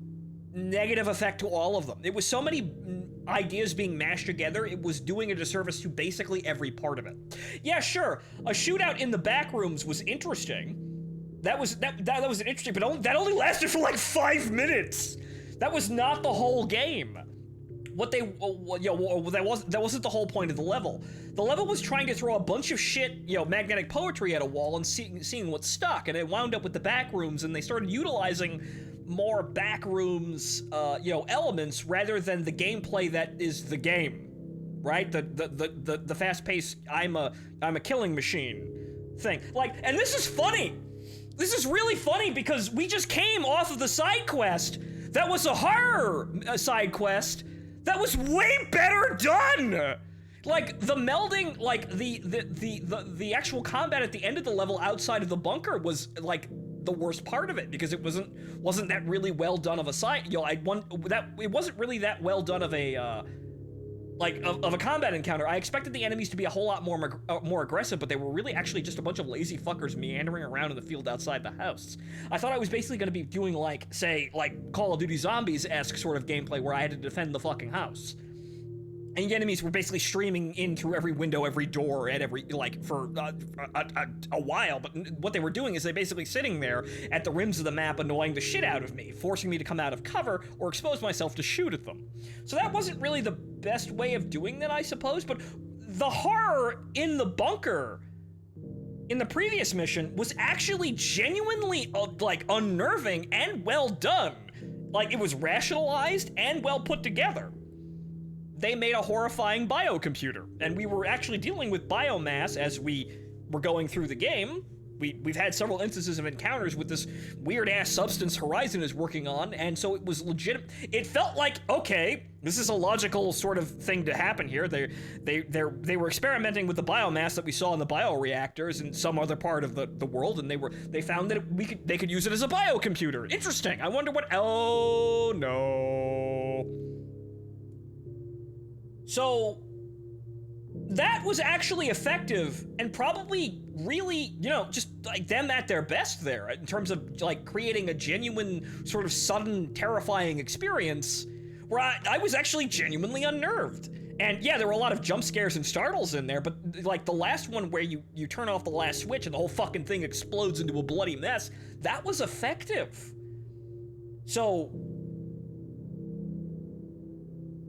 negative effect to all of them. It was so many ideas being mashed together, it was doing a disservice to basically every part of it. Yeah, sure, a shootout in the back rooms was interesting. That was interesting, but that only lasted for like 5 minutes. That was not the whole game. That wasn't the whole point of the level. The level was trying to throw a bunch of shit, magnetic poetry at a wall and seeing what stuck, and it wound up with the back rooms, and they started utilizing more back rooms, elements rather than the gameplay that is the game, right? The fast-paced I'm a killing machine thing. Like, and this is funny. This is really funny because we just came off of the side quest that was a horror side quest that was way better done. Like, the melding, like, the actual combat at the end of the level outside of the bunker was, like, the worst part of it, because it wasn't that really well done of a side, it wasn't really that well done of a, of a combat encounter. I expected the enemies to be a whole lot more aggressive, but they were really actually just a bunch of lazy fuckers meandering around in the field outside the house. I thought I was basically gonna be doing, like, say, like, Call of Duty Zombies-esque sort of gameplay where I had to defend the fucking house. And the enemies were basically streaming in through every window, every door, at every, like, for a while, but what they were doing is they basically sitting there at the rims of the map annoying the shit out of me, forcing me to come out of cover or expose myself to shoot at them. So that wasn't really the best way of doing that, I suppose, but the horror in the bunker in the previous mission was actually genuinely, unnerving and well done. Like, it was rationalized and well put together. They made a horrifying biocomputer, and we were actually dealing with biomass as we were going through the game. We've had several instances of encounters with this weird-ass substance Horizon is working on, and so it was legit. It felt like, okay, this is a logical sort of thing to happen here. They were experimenting with the biomass that we saw in the bioreactors in some other part of the world, and they found that they could use it as a biocomputer. Interesting. I wonder what. Oh no. So, that was actually effective and probably really, just like them at their best there in terms of like creating a genuine sort of sudden terrifying experience where I was actually genuinely unnerved. And yeah, there were a lot of jump scares and startles in there, but like the last one where you turn off the last switch and the whole fucking thing explodes into a bloody mess, that was effective. So,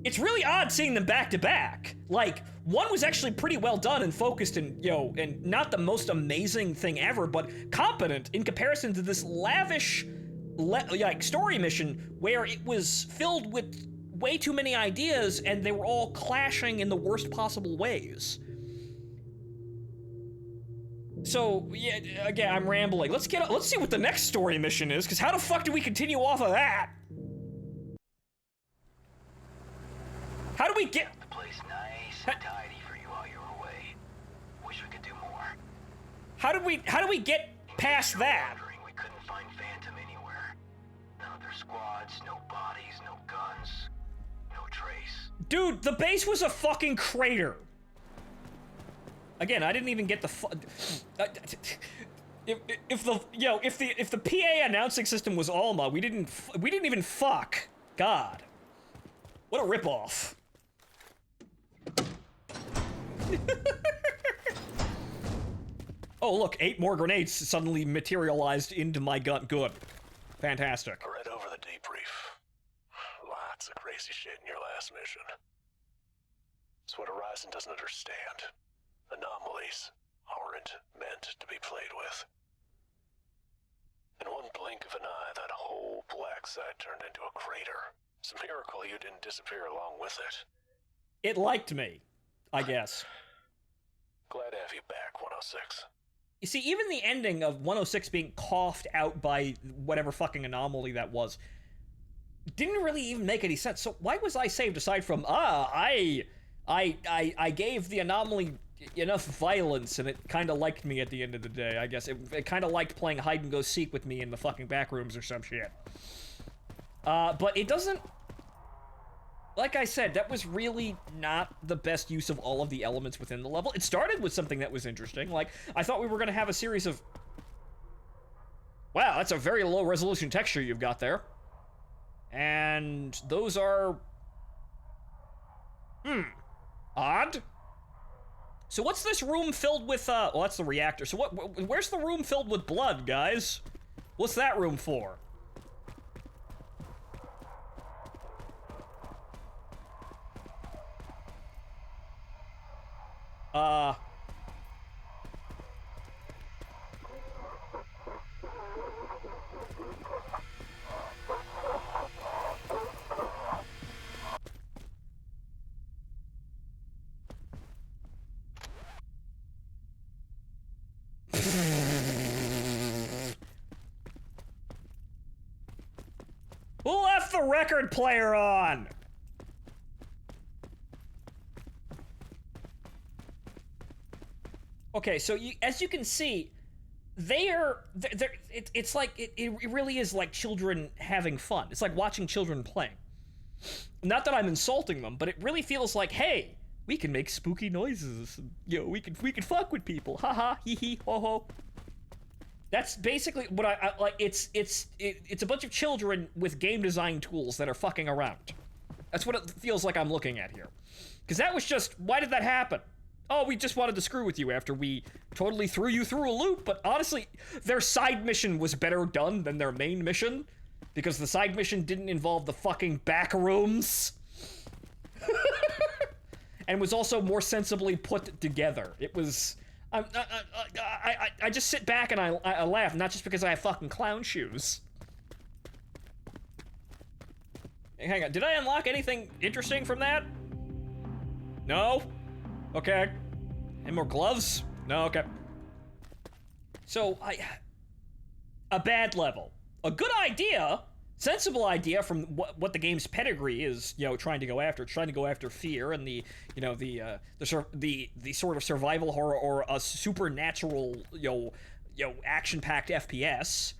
it's really odd seeing them back to back. Like, one was actually pretty well done and focused and, and not the most amazing thing ever, but competent in comparison to this lavish, story mission where it was filled with way too many ideas and they were all clashing in the worst possible ways. So, yeah, again, I'm rambling. Let's see what the next story mission is, because how the fuck do we continue off of that? How do we get... The place nice and tidy for you while you're away. Wish we could do more. How do we get past that. We couldn't find Phantom anywhere. None of their squads, no bodies, no guns, no trace. Dude, the base was a fucking crater. Again, I didn't even get the if the PA announcing system was Alma, we didn't even fuck. God. What a ripoff. Oh, look, 8 more grenades suddenly materialized into my gun. Good. Fantastic. I read over the debrief. Lots of crazy shit in your last mission. It's what Horizon doesn't understand. Anomalies aren't meant to be played with. In one blink of an eye, that whole black site turned into a crater. It's a miracle you didn't disappear along with it. It liked me, I guess. Glad to have you back, 106. You see, even the ending of 106 being coughed out by whatever fucking anomaly that was didn't really even make any sense. So why was I saved aside from, I gave the anomaly enough violence and it kind of liked me at the end of the day, I guess. It kind of liked playing hide and go seek with me in the fucking back rooms or some shit. But it doesn't... Like I said, that was really not the best use of all of the elements within the level. It started with something that was interesting. Like, I thought we were going to have a series of... Wow, that's a very low resolution texture you've got there. And those are... Odd. So what's this room filled with, well, that's the reactor. So where's the room filled with blood, guys? What's that room for? Who left the record player on? Okay, so as you can see, it's like, it really is like children having fun. It's like watching children playing. Not that I'm insulting them, but it really feels like, hey, we can make spooky noises. You know, we can fuck with people. Haha, hee hee, ho ho. That's basically what I like. It's a bunch of children with game design tools that are fucking around. That's what it feels like I'm looking at here. Because that was just, why did that happen? Oh, we just wanted to screw with you after we totally threw you through a loop. But honestly, their side mission was better done than their main mission. Because the side mission didn't involve the fucking back rooms. And was also more sensibly put together. It was... I just sit back and I laugh, not just because I have fucking clown shoes. Hey, hang on, did I unlock anything interesting from that? No? Okay. Any more gloves? No, okay. So, a bad level. A good idea, sensible idea from what the game's pedigree is, you know, trying to go after. It's trying to go after fear and the sort of survival horror or a supernatural, you know, action-packed FPS.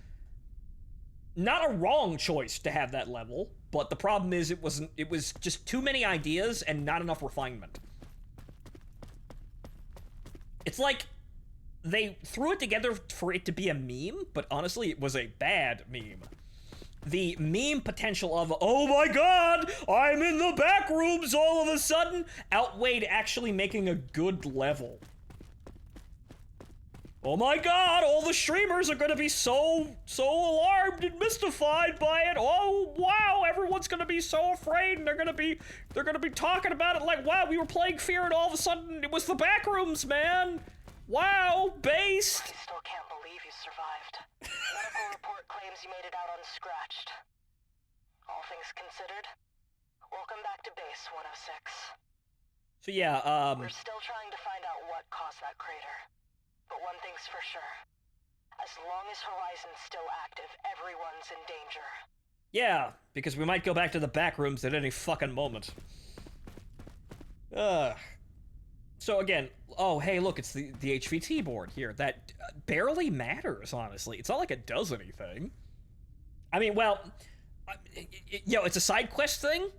Not a wrong choice to have that level, but the problem is it was just too many ideas and not enough refinement. It's like they threw it together for it to be a meme, but honestly, it was a bad meme. The meme potential of, oh my god, I'm in the back rooms all of a sudden, outweighed actually making a good level. Oh my god, all the streamers are gonna be so alarmed and mystified by it. Oh wow, everyone's gonna be so afraid, and they're gonna be talking about it like, wow, we were playing Fear and all of a sudden it was the back rooms, man. Wow, based. I still can't believe you survived. Medical report claims you made it out unscratched. All things considered, welcome back to base 106. So yeah, We're still trying to find out what caused that crater. But one thing's for sure. As long as Horizon's still active, everyone's in danger. yeah, because we might go back to the back rooms at any fucking moment. So again, oh, hey, look, it's the HVT board here. That barely matters, honestly. It's not like it does anything. I mean, well, it's a side quest thing,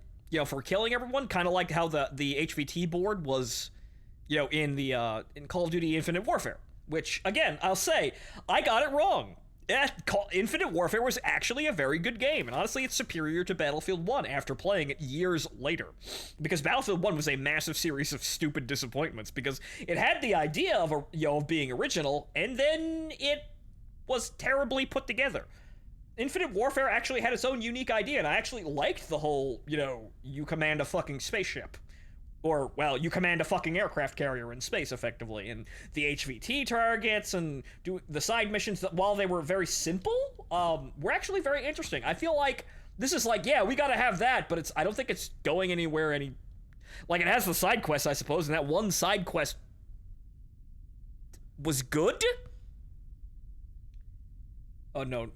for killing everyone, kind of like how the HVT board was, in Call of Duty Infinite Warfare, which, again, I'll say, I got it wrong. Infinite Warfare was actually a very good game, and honestly, it's superior to Battlefield 1 after playing it years later. Because Battlefield 1 was a massive series of stupid disappointments, because it had the idea of being original, and then it was terribly put together. Infinite Warfare actually had its own unique idea, and I actually liked the whole, you command a fucking spaceship. Or, well, you command a fucking aircraft carrier in space, effectively. And the HVT targets and do the side missions, that while they were very simple, were actually very interesting. I feel like this is like, yeah, we gotta have that, but I don't think it's going anywhere like, it has the side quest, I suppose, and that one side quest was good? Oh, no.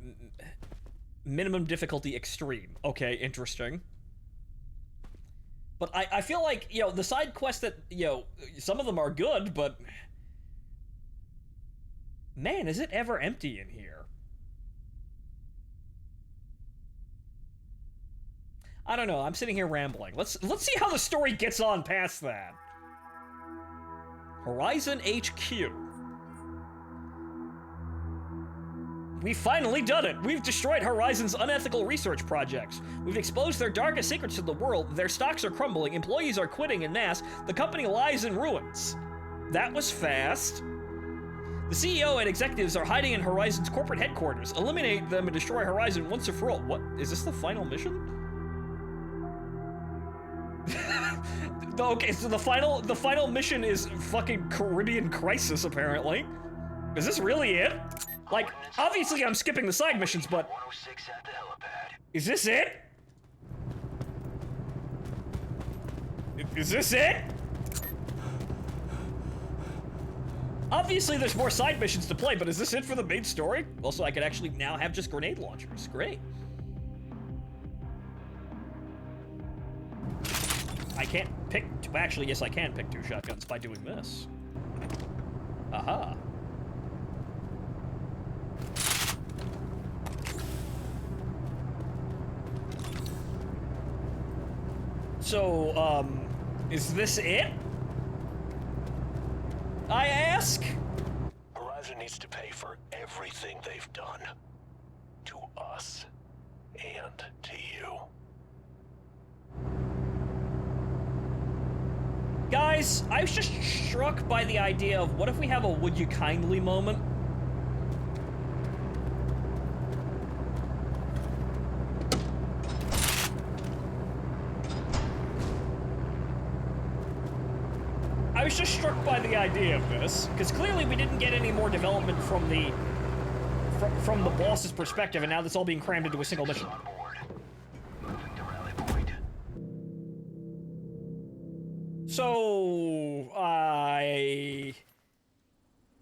Minimum difficulty extreme. Okay, interesting. But I feel like, the side quests that, some of them are good, but... Man, is it ever empty in here? I don't know, I'm sitting here rambling. Let's see how the story gets on past that. Horizon HQ. We've finally done it! We've destroyed Horizon's unethical research projects. We've exposed their darkest secrets to the world, their stocks are crumbling, employees are quitting en masse, the company lies in ruins. That was fast. The CEO and executives are hiding in Horizon's corporate headquarters. Eliminate them and destroy Horizon once and for all. What? Is this the final mission? Okay, so the final mission is fucking Caribbean Crisis, apparently. Is this really it? Like, obviously I'm skipping the side missions, but... 106 at the helipad. Is this it? Is this it? Obviously there's more side missions to play, but is this it for the main story? Also, I could actually now have just grenade launchers. Great. I can't pick... Actually, yes, I can pick 2 shotguns by doing this. Aha. So, is this it? I ask? Horizon needs to pay for everything they've done. To us. And to you. Guys, I was just struck by the idea of what if we have a would you kindly moment? I was just struck by the idea of this, because clearly we didn't get any more development from the boss's perspective, and now that's all being crammed into a single mission. On board. Moving to rally point. So,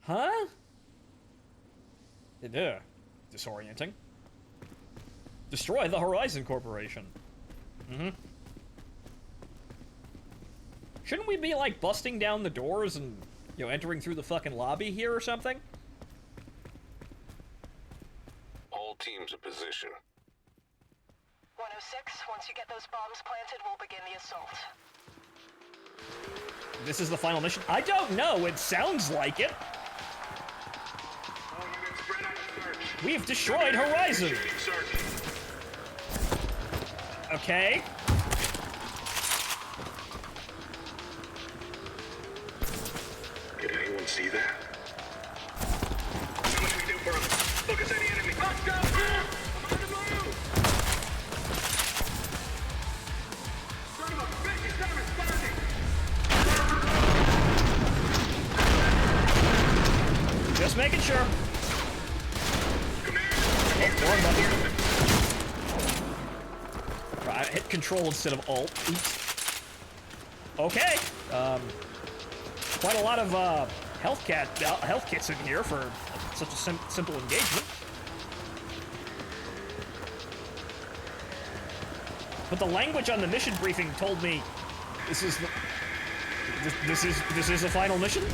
Huh? Disorienting. Destroy the Horizon Corporation. Mm-hmm. Shouldn't we be, like, busting down the doors and, entering through the fucking lobby here or something? All teams in position. 106, once you get those bombs planted, we'll begin the assault. This is the final mission? I don't know, it sounds like it. We've destroyed Horizon! Okay. Did anyone see that? How much we do for him? Focus on the enemy. Let's go! On the move! Son of a bitch, he's not responding! Just making sure. Wrong button. Right, I hit control instead of alt. Oops. Okay. Quite a lot of health kits in here for such a simple engagement. But the language on the mission briefing told me this is This is the final mission?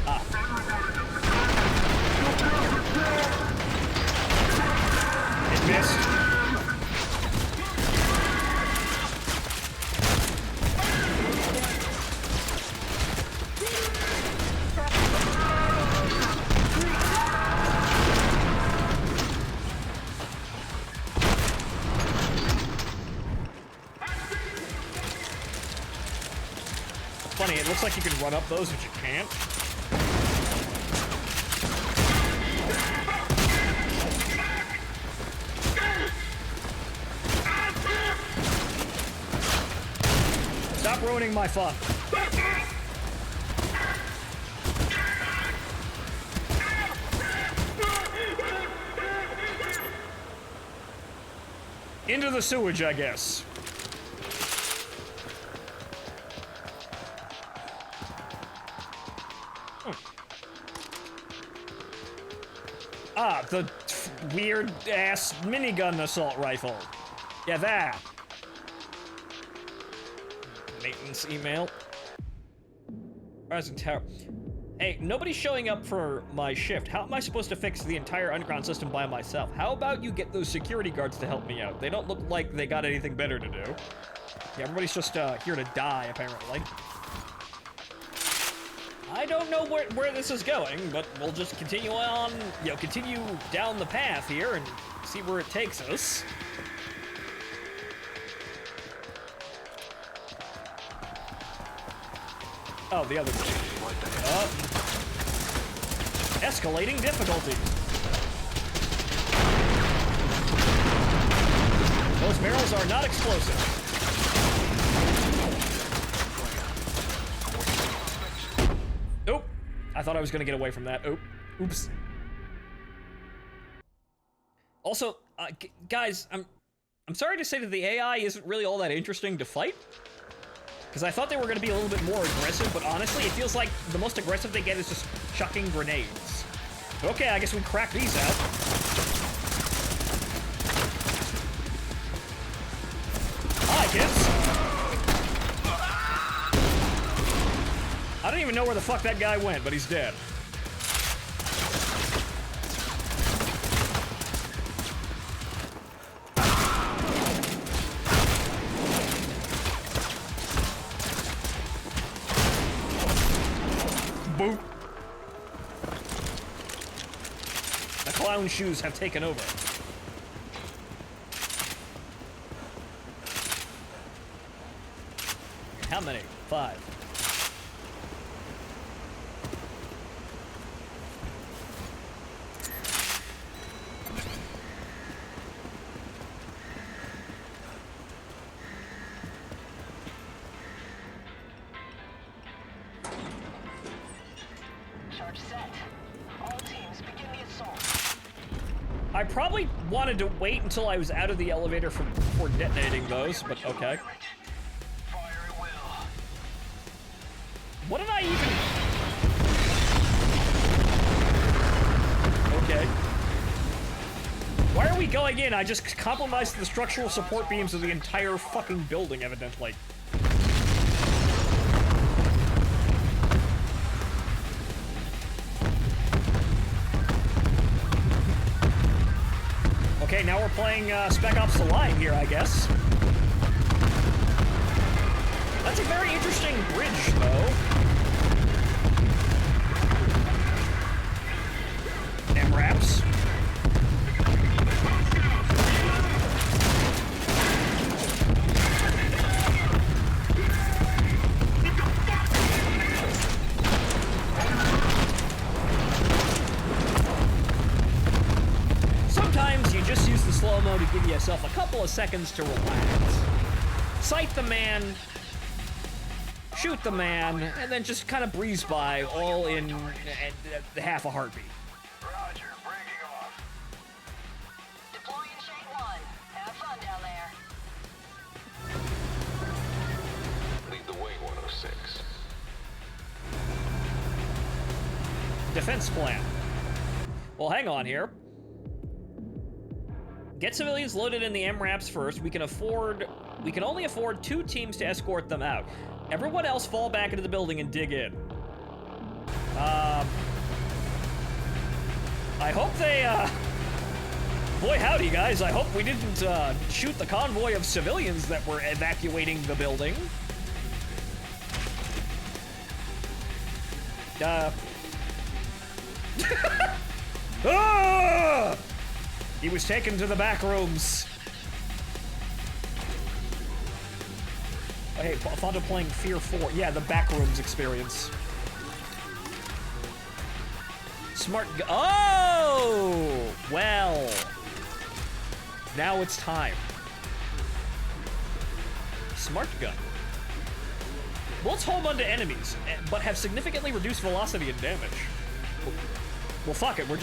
Ah. It missed. Funny, it looks like you can run up those, but you can't. Stop ruining my fun. Into the sewage, I guess. Ah, the weird-ass minigun assault rifle. Yeah, that. Maintenance email. Rising Tower. Hey, nobody's showing up for my shift. How am I supposed to fix the entire underground system by myself? How about you get those security guards to help me out? They don't look like they got anything better to do. Yeah, everybody's just here to die, apparently. I don't know where this is going, but we'll just continue on, continue down the path here and see where it takes us. Oh, the other way. Escalating difficulty. Those barrels are not explosive. Oop! I thought I was gonna get away from that. Oop. Oops. Also, guys, I'm sorry to say that the AI isn't really all that interesting to fight. Because I thought they were going to be a little bit more aggressive, but honestly, it feels like the most aggressive they get is just chucking grenades. But okay, I guess we crack these out. Hi, kids! I don't even know where the fuck that guy went, but he's dead. Boop. The clown shoes have taken over. How many? 5. I probably wanted to wait until I was out of the elevator before detonating those, but okay. What did I even... Okay. Why are we going in? I just compromised the structural support beams of the entire fucking building, evidently. Okay, now we're playing Spec Ops The Line here, I guess. That's a very interesting bridge, though. M-Raps. Sometimes you just use the slow-mo to give yourself a couple of seconds to relax. Sight the man, shoot the man, and then just kind of breeze by, all in half a heartbeat. Roger, breaking off. Deploying Shade 1. Have fun down there. Lead the way, 106. Defense plan. Well, hang on here. Get civilians loaded in the MRAPs first. We can only afford 2 teams to escort them out. Everyone else fall back into the building and dig in. I hope they, boy howdy guys, I hope we didn't, shoot the convoy of civilians that were evacuating the building. Ah! He was taken to the back rooms. Hey, Phonto playing Fear 4. Yeah, the back rooms experience. Smart oh! Well. Now it's time. Smart gun. Bullets home onto enemies, but have significantly reduced velocity and damage. Well, fuck it. We're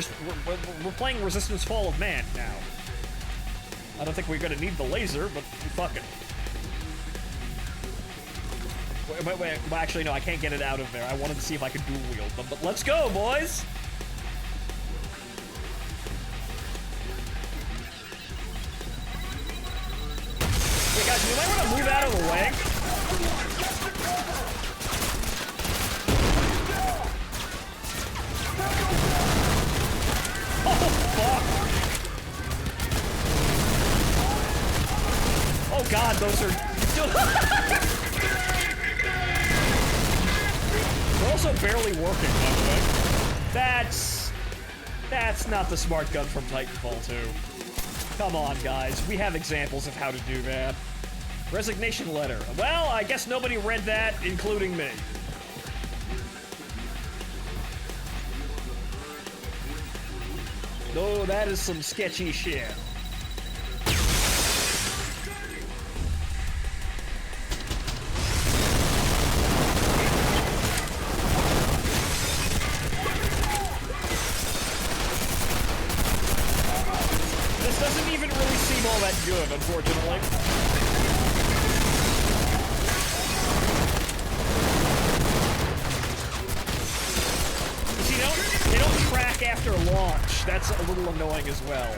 playing Resistance Fall of Man now. I don't think we're gonna need the laser, but fuck it. Wait. Well, actually, no, I can't get it out of there. I wanted to see if I could dual wield them, but let's go, boys! Hey, guys, you might want to move out of the way. Oh, fuck! Oh, God, those are... They're also barely working, by the way. That's not the smart gun from Titanfall 2. Come on, guys. We have examples of how to do that. Resignation letter. Well, I guess nobody read that, including me. Oh, that is some sketchy shit. This doesn't even really seem all that good, unfortunately. They don't track after launch. That's a little annoying as well.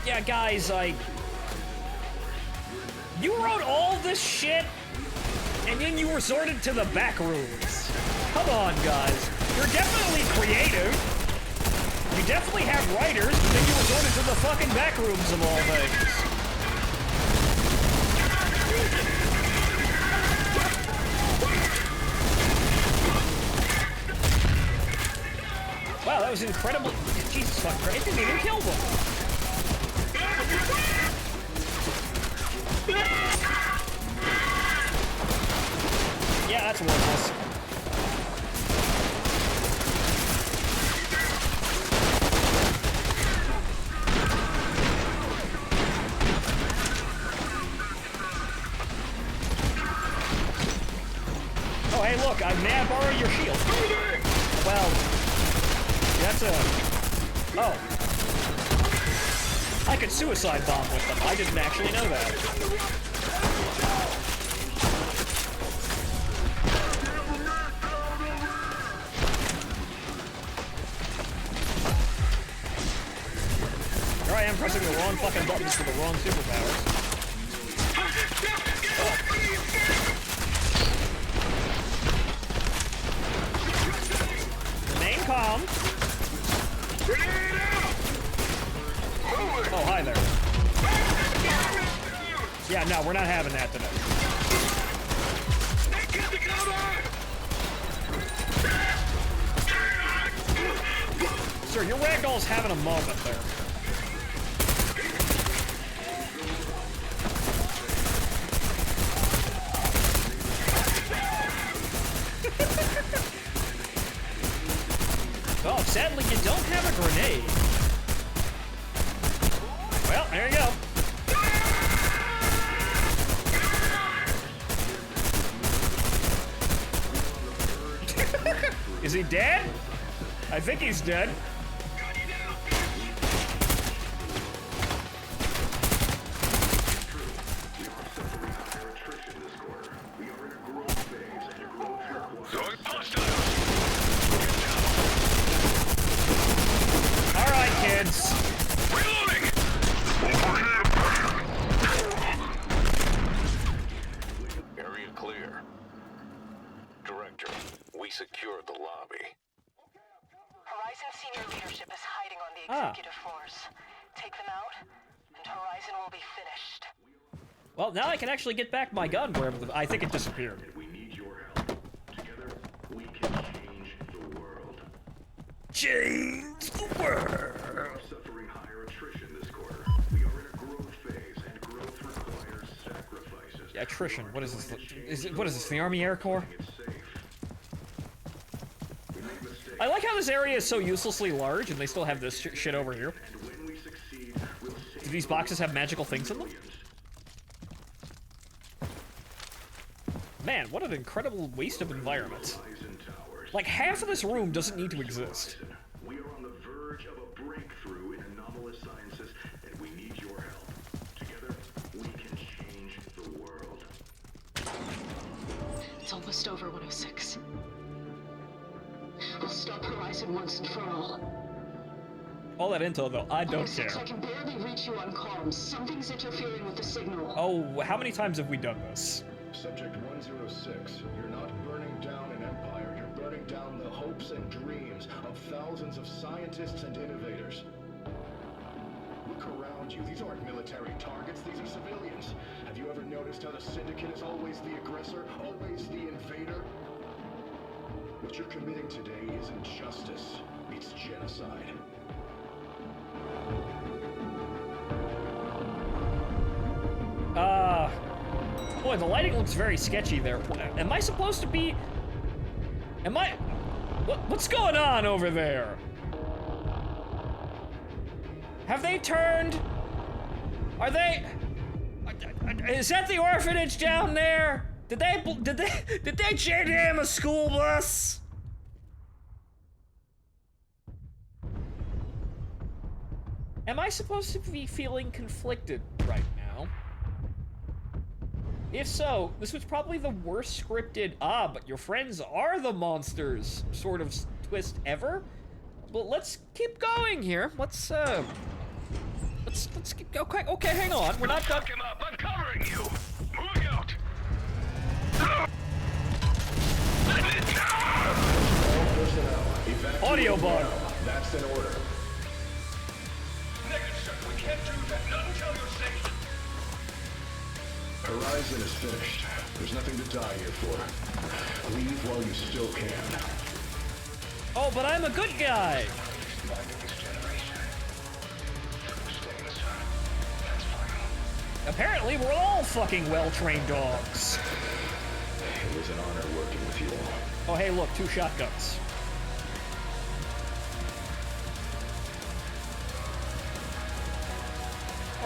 Yeah, guys, you wrote all this shit, and then you resorted to the back rooms. Come on, guys. You're definitely creative. You definitely have writers, but then you resorted to the fucking back rooms of all things. Wow, that was incredible. Jesus fucking Christ, it didn't even kill them. Yeah, that's worthless. Oh, hey, look, may I borrow your shield? Well... That's a... Oh. I could suicide bomb with them. I didn't actually know that. Here I am pressing the wrong fucking buttons for the wrong superpowers. Oh. Remain calm. Oh, hi there. Yeah, no, we're not having that today. Sir, your ragdoll's having a moment there. Oh, sadly, you don't have a grenade. Well, there you go. Is he dead? I think he's dead. All right, kids. Area clear. Their leadership is hiding on the Ah. executive floors. Take them out, and Horizon will be finished. Well, now I can actually get back my gun wherever I think it disappeared. We need your help. Together, we can change the world. Change the world! We're suffering higher attrition this quarter. We are in a growth phase, and growth requires sacrifices. Yeah, attrition. What is this? What is this? The Army Air Corps? It's safe. We make mistakes, I like how this area is so uselessly large, and they still have this shit over here. and when we succeed, we'll save Do these boxes have magical things in them? millions. Man, what an incredible waste of environment. Horizon Towers. Like, half of this room doesn't need to exist. We are on the verge of a breakthrough in anomalous sciences, and we need your help. Together, we can change the world. It's almost over, 106. We'll stop Horizon once and for all. All that intel, though, I don't 106, care. I can barely reach you on comms. Something's interfering with the signal. Oh, how many times have we done this? Subject 106, you're not burning down an empire, you're burning down the hopes and dreams of thousands of scientists and innovators. Look around you, these aren't military targets, these are civilians. Have you ever noticed how the Syndicate is always the aggressor, always the invader? What you're committing today isn't justice, it's genocide. Boy, the lighting looks very sketchy there. Am I supposed to be... What's going on over there? Have they turned? Are they... Is that the orphanage down there? Did they jam a school bus? Am I supposed to be feeling conflicted right now? If so, this was probably the worst scripted, but your friends are the monsters sort of twist ever. But let's keep going here. Let's keep, okay, hang on. We're not done. Fuck him up! I'm covering you! Moving out! All personnel, evacuate Audio bug. now. That's an order. Negative, sir. We can't do that. Not until you're safe. Horizon is finished. There's nothing to die here for. Leave while you still can. Oh, but I'm a good guy. Apparently, we're all fucking well-trained dogs. It was an honor working with you all. Oh, hey, look, 2 shotguns.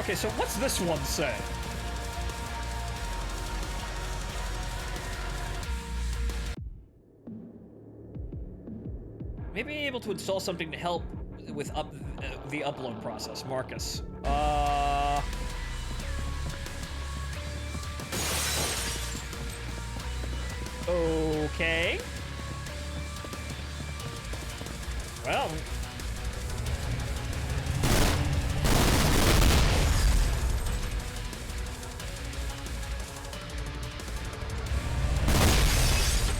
Okay, so what's this one say? Maybe able to install something to help with the upload process. Marcus. Okay. Well.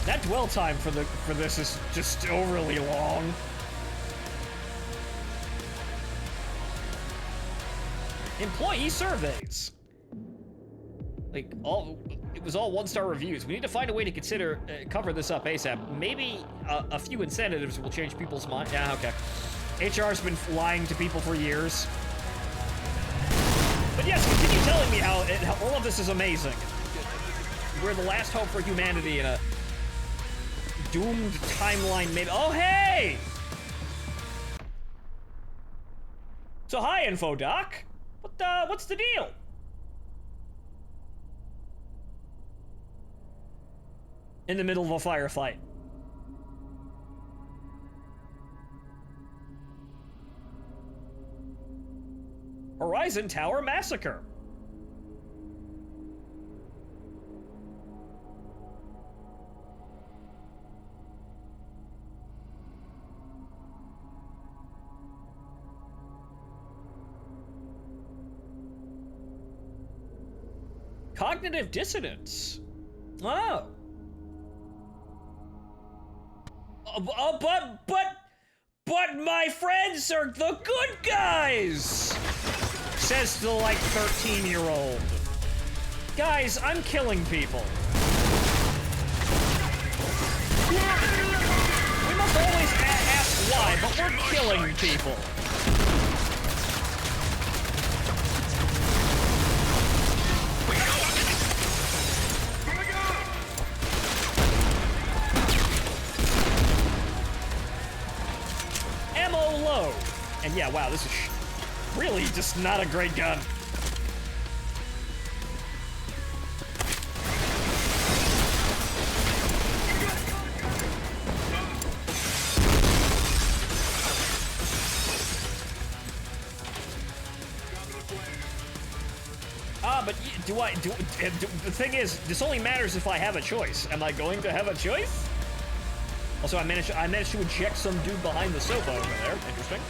That dwell time for this is just overly long. Employee surveys. Like it was all 1-star reviews. We need to find a way to cover this up ASAP. Maybe a few incentives will change people's mind. Yeah, okay. HR's been lying to people for years. But yes, continue telling me how all of this is amazing. We're the last hope for humanity in a doomed timeline made. Oh, hey! So hi, Info Doc. What's the deal? In the middle of a firefight. Horizon Tower Massacre. Cognitive dissonance. Oh. But my friends are the good guys! Says the, like, 13-year-old. Guys, I'm killing people. We must always ask why, but we're killing people. Ammo low. And yeah, wow, this is really just not a great gun. But the thing is, this only matters if I have a choice. Am I going to have a choice? Also, I managed to eject some dude behind the sofa over there. Interesting.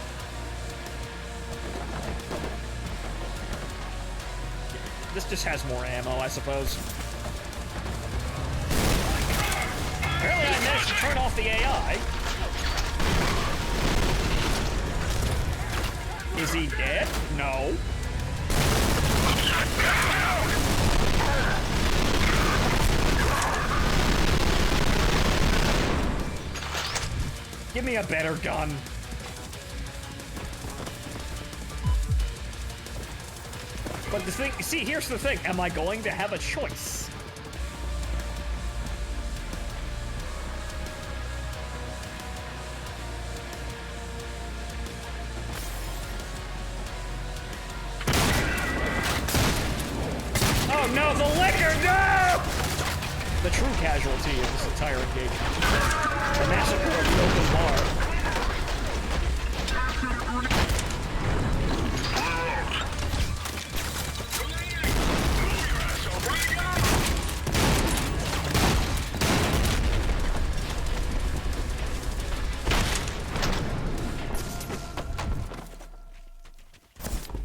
This just has more ammo, I suppose. Apparently I managed to turn off the AI. Is he dead? No. Give me a better gun. But the thing, see, here's the thing. Am I going to have a choice? Oh no, the liquor, no! The true casualty of this entire engagement. The massacre of the open bar.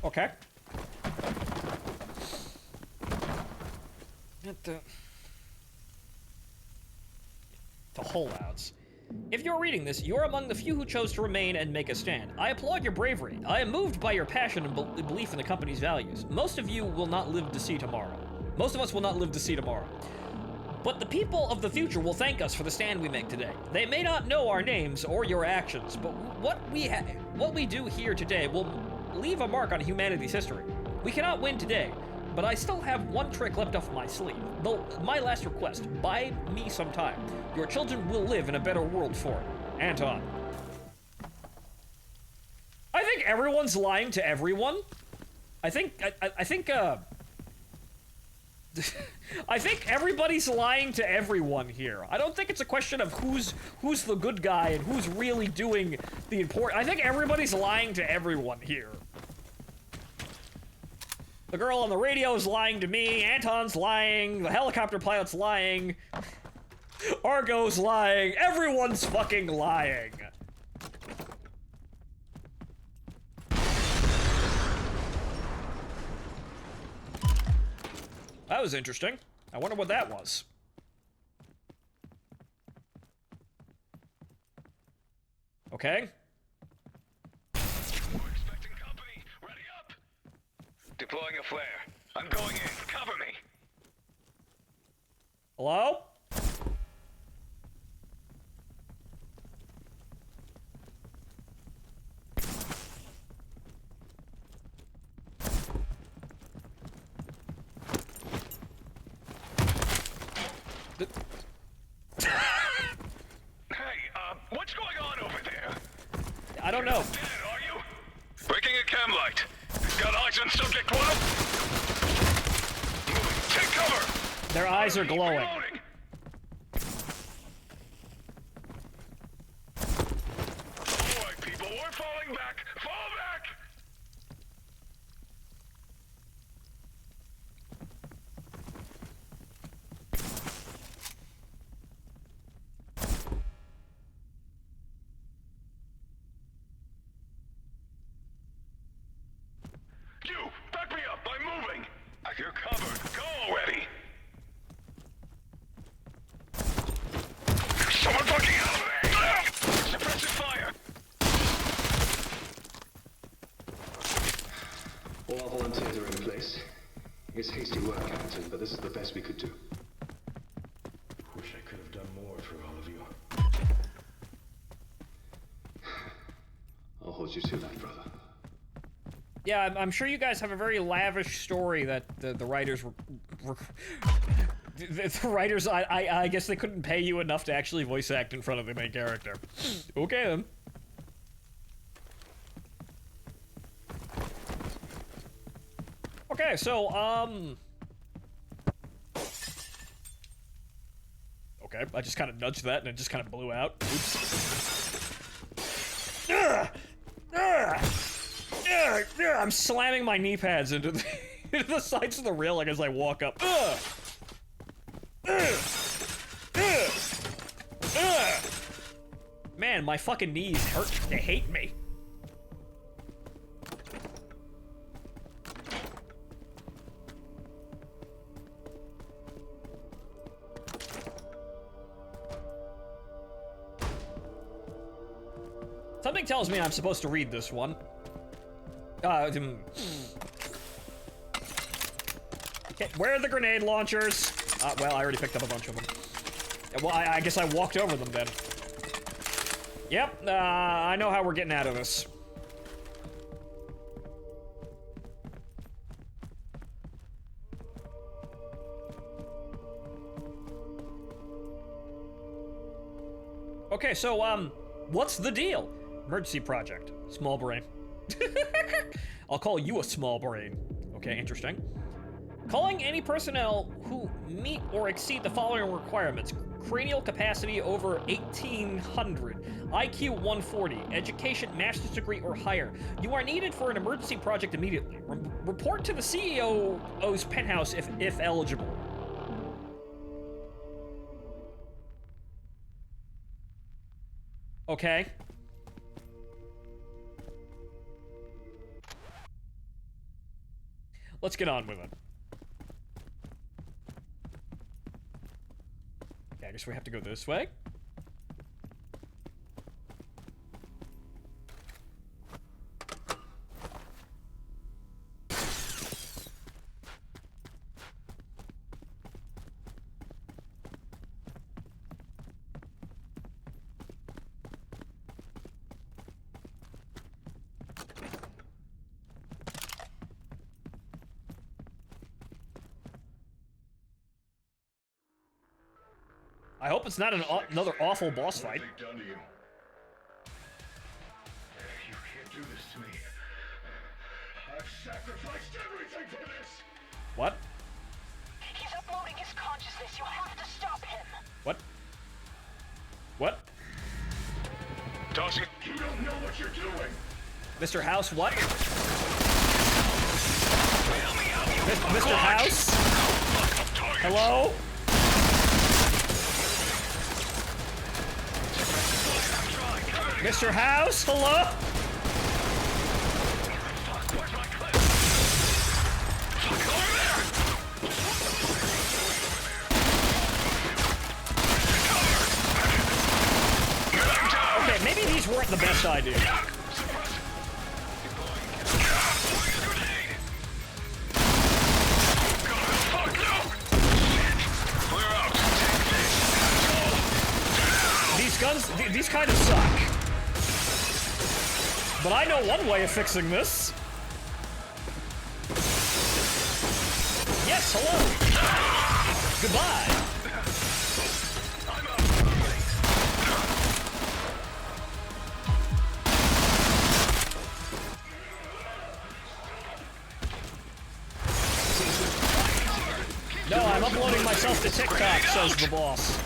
Okay. The holdouts. If you're reading this, you're among the few who chose to remain and make a stand. I applaud your bravery. I am moved by your passion and belief in the company's values. Most of you will not live to see tomorrow. Most of us will not live to see tomorrow. But the people of the future will thank us for the stand we make today. They may not know our names or your actions, but what we do here today will leave a mark on humanity's history. We cannot win today, but I still have one trick left up my sleeve. My last request, buy me some time. Your children will live in a better world for it. Anton. I think everyone's lying to everyone. I think I think everybody's lying to everyone here. I don't think it's a question of who's the good guy and who's really doing the important. I think everybody's lying to everyone here. The girl on the radio is lying to me, Anton's lying, the helicopter pilot's lying, Argo's lying, everyone's fucking lying. That was interesting. I wonder what that was. Okay. We're expecting company. Ready up. Deploying a flare. I'm going in. Cover me. Hello? What's going on over there? I don't know. Dead, are you? Breaking a cam light. Got eyes on subject one. Moving. Take cover. Their eyes are glowing. Reloading. All right, people, we're falling back. Fall back. You, back me up. I'm moving. You're covered. Go already. All our volunteers are in place. It's hasty work, Captain, but this is the best we could do. Wish I could have done more for all of you. I'll hold you to that, brother. Yeah, I'm sure you guys have a very lavish story that the writers were the writers, I guess they couldn't pay you enough to actually voice act in front of the main character. Okay, then. Okay, so, okay, I just kind of nudged that and it just kind of blew out. Oops. I'm slamming my knee pads into the, into the sides of the railing as I walk up. Man, my fucking knees hurt. They hate me. Something tells me I'm supposed to read this one. Okay, where are the grenade launchers? Well, I already picked up a bunch of them. Well, I guess I walked over them then. Yep, I know how we're getting out of this. Okay, so, what's the deal? Emergency project. Small brain. I'll call you a small brain. Okay, interesting. Calling any personnel who meet or exceed the following requirements. Cranial capacity over 1800. IQ 140. Education master's degree or higher. You are needed for an emergency project immediately. Report to the CEO's penthouse if eligible. Okay. Let's get on with it. Okay, I guess we have to go this way. I hope it's not another awful boss fight. What have they done to you? You can't do this to me. I've sacrificed everything for this. What? He's uploading his consciousness. You have to stop him. What? What? Tossing. You don't know what you're doing. Mr. House, what? Mr. House? Hello? Mr. House, hello? Okay, maybe these weren't the best idea. These guns, these kind of suck. But I know one way of fixing this. Yes, hello. Goodbye. No, I'm uploading myself to TikTok, says the boss.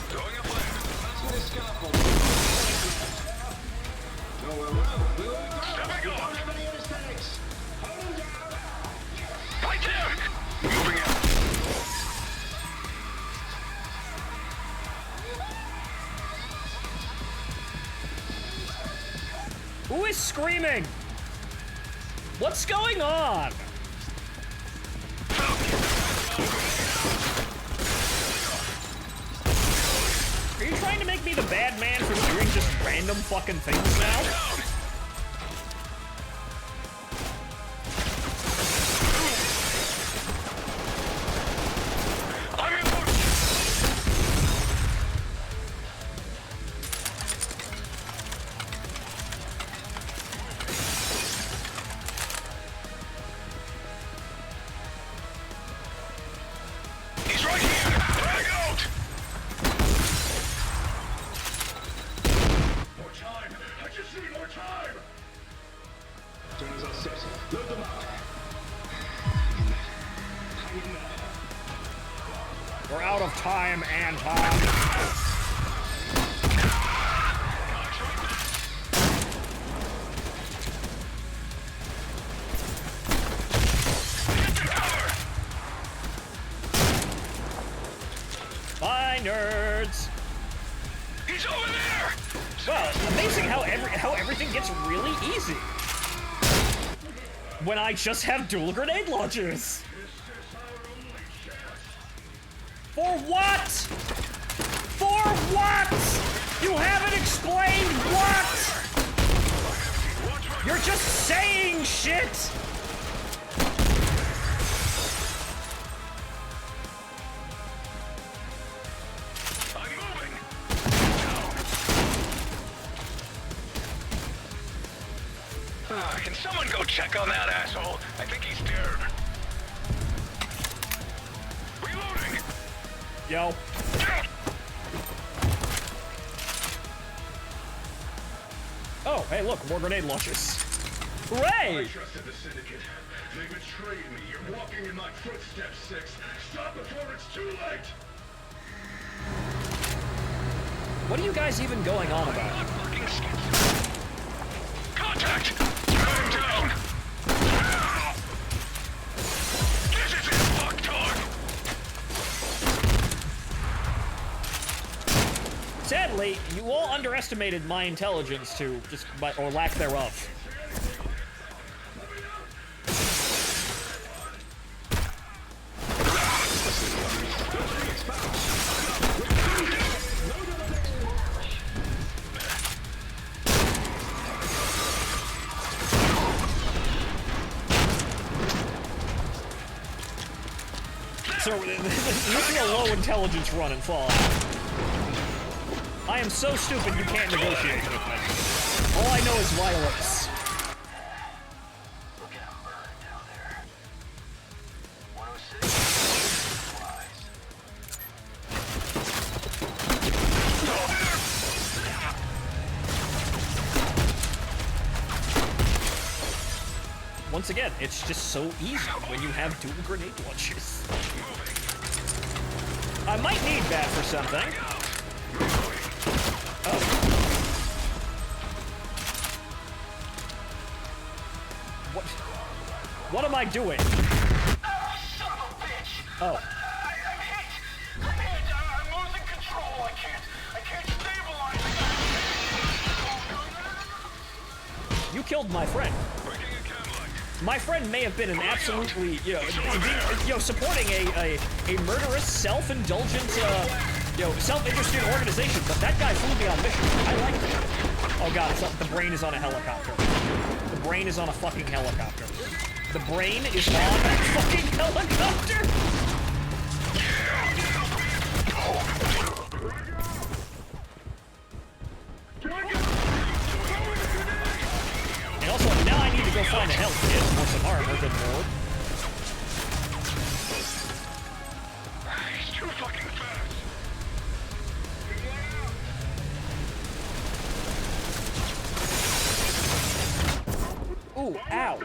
Who is screaming? What's going on? Are you trying to make me the bad man for doing just random fucking things now? soon as I sit, load them up. Hang in there. We're out of time, Anton. Bye, nerds. He's over there! Well, amazing how everything gets really easy when I just have dual grenade launchers. For what? For what? You haven't explained what? You're just saying shit. Can someone go check on that asshole? I think he's dead. Reloading! Yo. Oh, hey, look, more grenade launchers. Hooray! I trusted the Syndicate. They betrayed me. You're walking in my footsteps, Six. Stop before it's too late! What are you guys even going on about? Contact! Cut him down! This is it, fucktard! Sadly, you all underestimated my intelligence or lack thereof. So, this is a low intelligence run in Fallout. I am so stupid you can't negotiate with me. All I know is violence. Look at him burn down there. 106 supplies. Once again, it's just so easy when you have dual grenade launchers. I might need that for something. Oh. What am I doing? Oh, son of a bitch! Oh. I'm hit! I'm losing control! I can't stabilize! You killed my friend. My friend may have been an absolutely, supporting a murderous, self-indulgent, self-interested organization, but that guy flew me on mission. I like it. Oh god, the brain is on a helicopter. The brain is on a fucking helicopter. The brain is on a fucking helicopter! And also, now I need to go find a health kit or some armor, good lord. He's too fucking fast! Ooh, ow.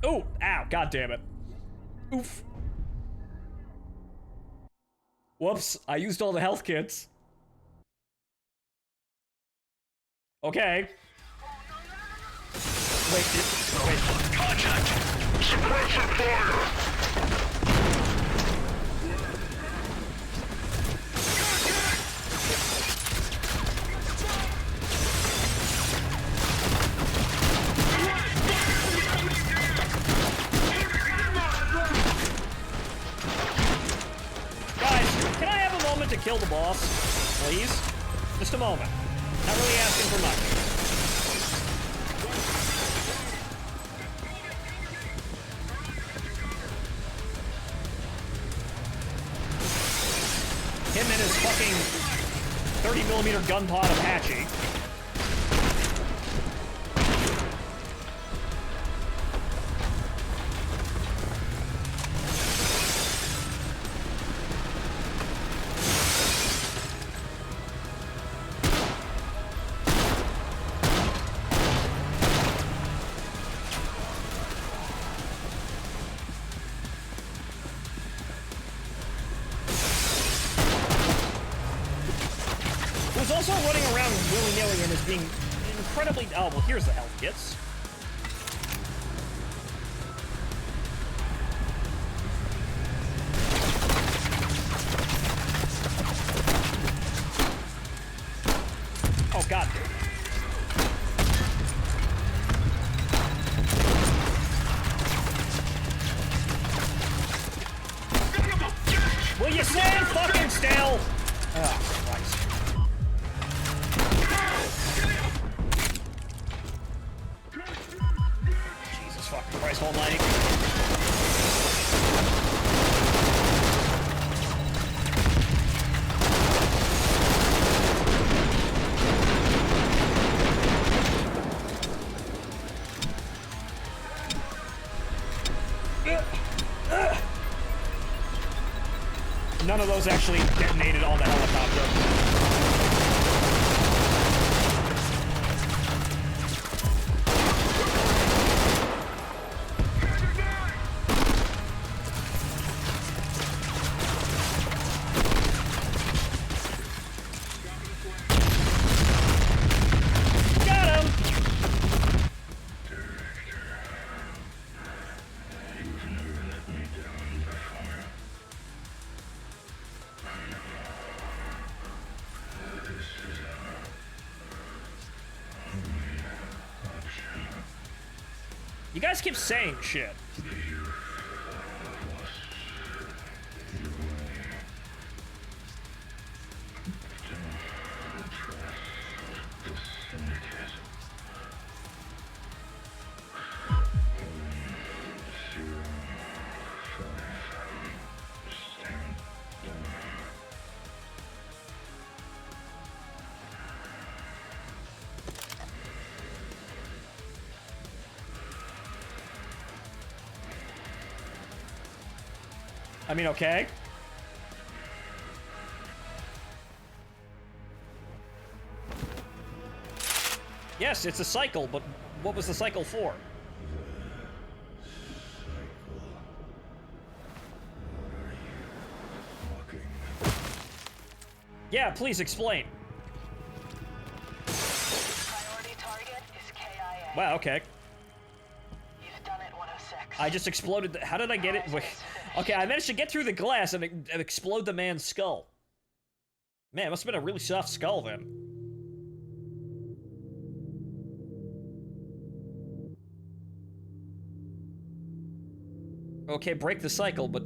Ooh, ow, god damn it. Oof. Whoops, I used all the health kits. Okay. Wait. Contact! Suppressor fire! Guys, can I have a moment to kill the boss? Please? Just a moment. Not really asking for much. Him and his fucking 30mm gun pod Apache. was also running around willy-nilly and is being incredibly... Oh, well, here's the health kits. Oh, God. Will you stand fucking still? Oh, Christ. Jesus fucking Christ almighty. None of those actually detonated on the helicopter. Got him! You guys keep saying shit. I mean, okay. Yes, it's a cycle, but what was the cycle for? Yeah, please explain. Priority target is KIA. Wow, okay. You've done it, 106. I just exploded. How did I get it? Wait. Okay, I managed to get through the glass and explode the man's skull. Man, it must have been a really soft skull then. Okay, break the cycle, but,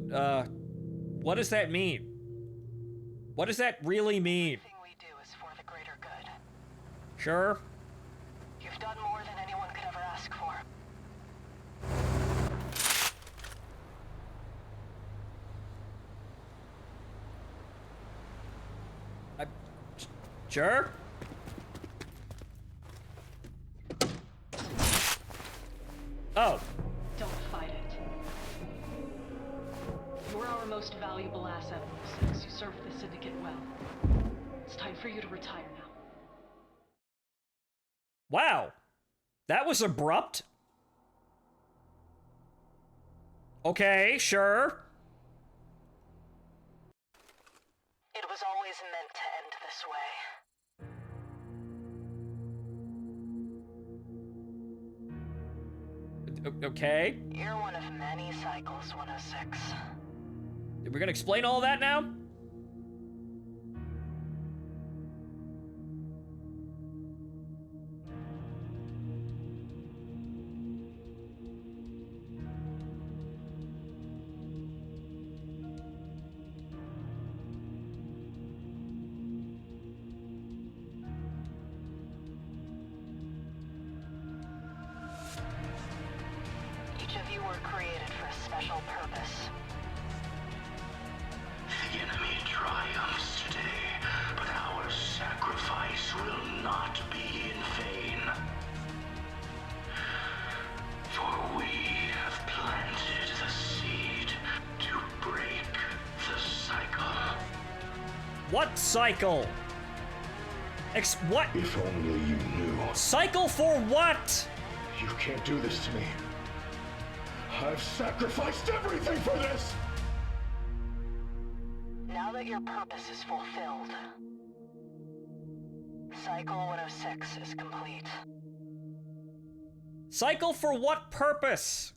what does that mean? What does that really mean? Everything we do is for the greater good. Sure. You've done more than anyone could ever ask for. Sure. Oh. Don't fight it. You're our most valuable asset, 106. You served the Syndicate well. It's time for you to retire now. Wow. That was abrupt. Okay, sure. It was always meant to end this way. Okay. You're one of many cycles, 106. We're gonna explain all that now? Each of you were created for a special purpose. The enemy triumphs today, but our sacrifice will not be in vain. For we have planted the seed to break the cycle. What cycle? What? If only you knew. Cycle for what? You can't do this to me. I've sacrificed everything for this! Now that your purpose is fulfilled, Cycle 106 is complete. Cycle for what purpose?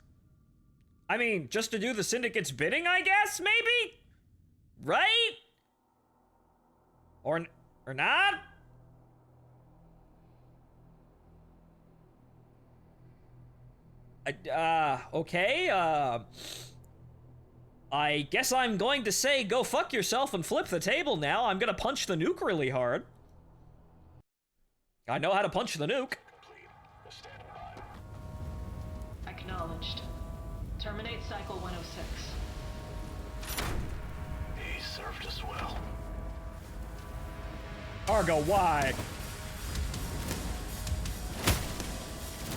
I mean, just to do the Syndicate's bidding, I guess, maybe? Right? Or not? Okay, I guess I'm going to say go fuck yourself and flip the table now. I'm gonna punch the nuke really hard. I know how to punch the nuke. Acknowledged. Terminate Cycle 106. He served us well. Argo, why?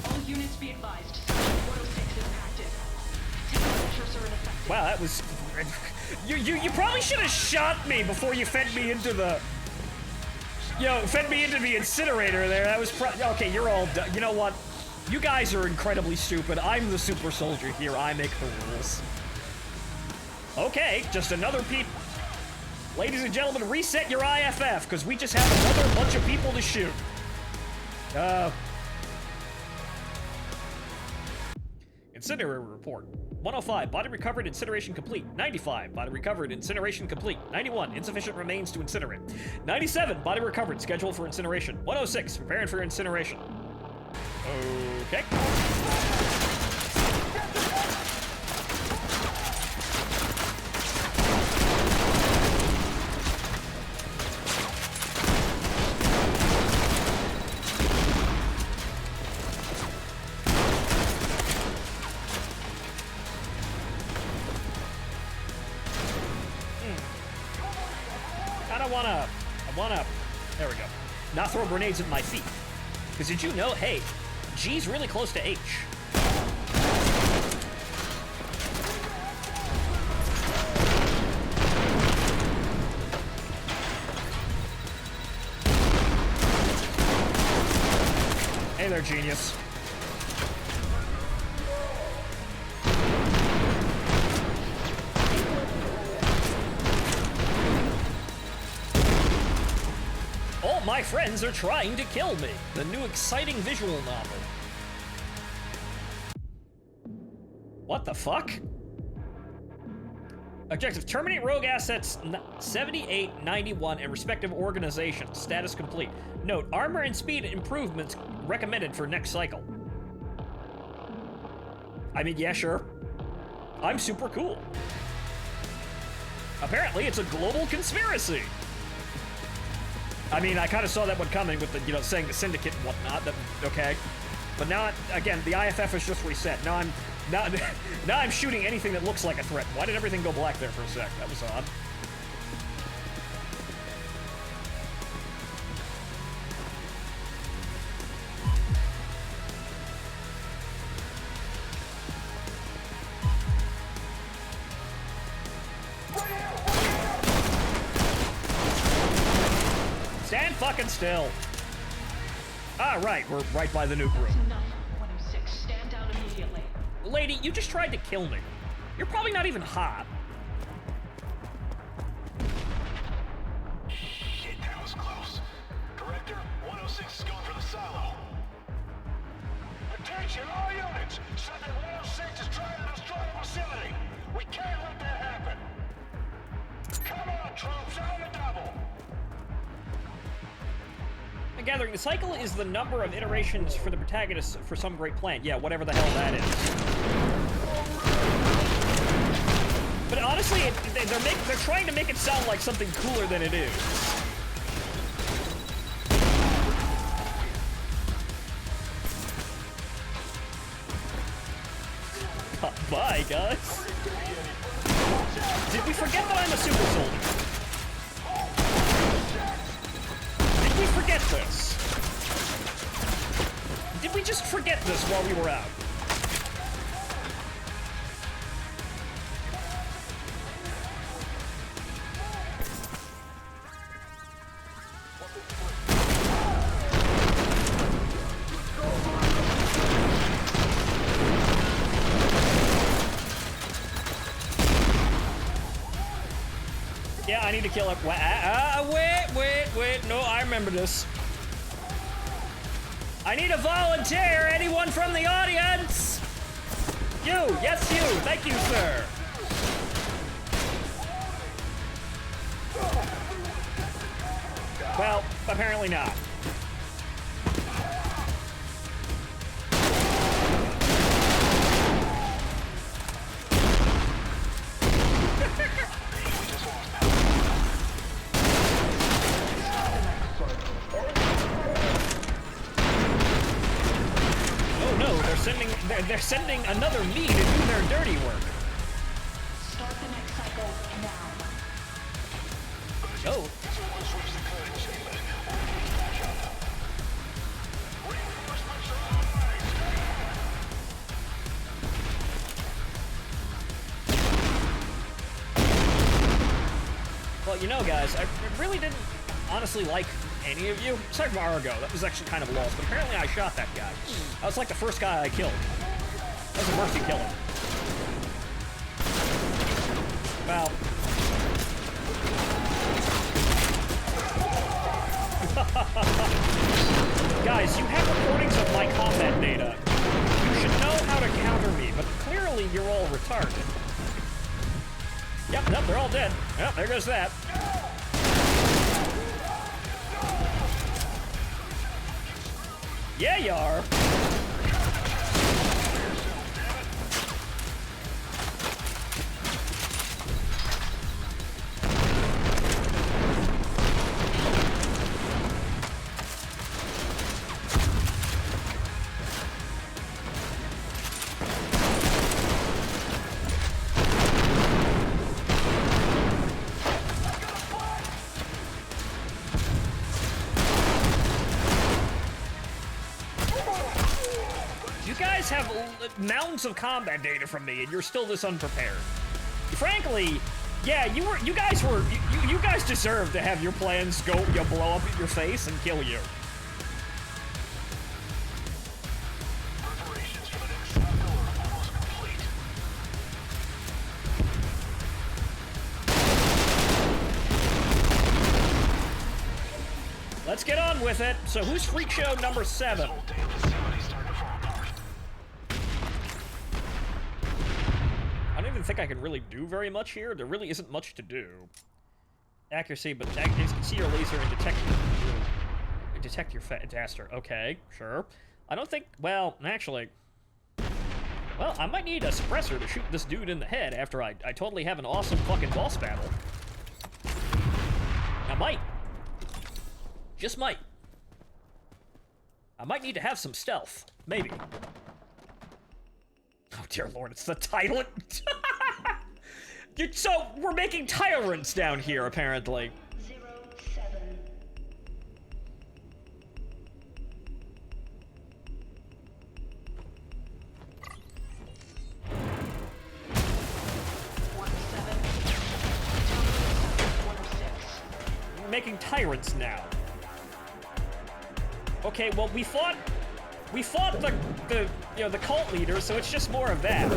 All units be advised. Cycle 106 is active. Containment measures are ineffective. Wow, that was... You probably should have shot me before you fed me into the... fed me into the incinerator there. That was okay, you're all done. You know what? You guys are incredibly stupid. I'm the super soldier here. I make the rules. Okay, just another peep. Ladies and gentlemen, reset your IFF, because we just have another bunch of people to shoot. Incinerator report. 105, body recovered, incineration complete. 95, body recovered, incineration complete. 91, insufficient remains to incinerate. 97, body recovered, scheduled for incineration. 106, preparing for incineration. Okay. I wanna, there we go. Not throw grenades at my feet. Because did you know, hey, G's really close to H. Hey there, genius. All my friends are trying to kill me. The new exciting visual novel. What the fuck? Objective, terminate rogue assets 78, 91, and respective organizations. Status complete. Note, armor and speed improvements recommended for next cycle. I mean, yeah, sure. I'm super cool. Apparently, it's a global conspiracy. I mean, I kind of saw that one coming with the, saying the Syndicate and whatnot. That, okay. But now, again, the IFF is just reset. Now I'm shooting anything that looks like a threat. Why did everything go black there for a sec? That was odd. Stand fucking still. Ah, right. We're right by the nuke room. Enough. 106, stand down immediately. Lady, you just tried to kill me. You're probably not even hot. Shit, that was close. Director, 106 is going for the silo. Attention, all units! Subject 106 is trying to destroy the facility. We can't let that happen. Come on, troops, on the double. Gathering, the cycle is the number of iterations for the protagonist for some great plan. Yeah, whatever the hell that is. But honestly, they're trying to make it sound like something cooler than it is. Bye, guys. Did we forget that I'm a super soldier? Did we forget this? Did we just forget this while we were out? Yeah, I need to kill her. Wait, no, I remember this. I need a volunteer! Anyone from the audience? You! Yes, you! Thank you, sir! Well, apparently not. Oh no, they're sending another me to do their dirty work. Start the next cycle now. Oh. Well, you know, guys, I really didn't honestly like any of you. Aside from Argo, that was actually kind of lost, but apparently I shot that guy. That was like the first guy I killed. That was a mercy killing. Well. Guys, you have recordings of my combat data. You should know how to counter me, but clearly you're all retarded. Yep, nope, they're all dead. Yep, there goes that. Yeah, you are. Have mounds of combat data from me, and you're still this unprepared. Frankly, yeah, you guys deserve to have your plans blow up in your face and kill you. Preparations for the next cycle are almost complete. Let's get on with it. So who's Freak Show number 7? Whole damn facility's starting to fall apart. I don't even think I can really do very much here. There really isn't much to do. Accuracy, but you can see your laser and detect your faster. Okay, sure. I don't think, well, actually, well, I might need a suppressor to shoot this dude in the head after I totally have an awesome fucking boss battle. I might. Just might. I might need to have some stealth. Maybe. Oh, dear Lord, it's the tyrant. So, we're making tyrants down here, apparently. 07. We're making tyrants now. Okay, well, we fought the cult leader, so it's just more of that.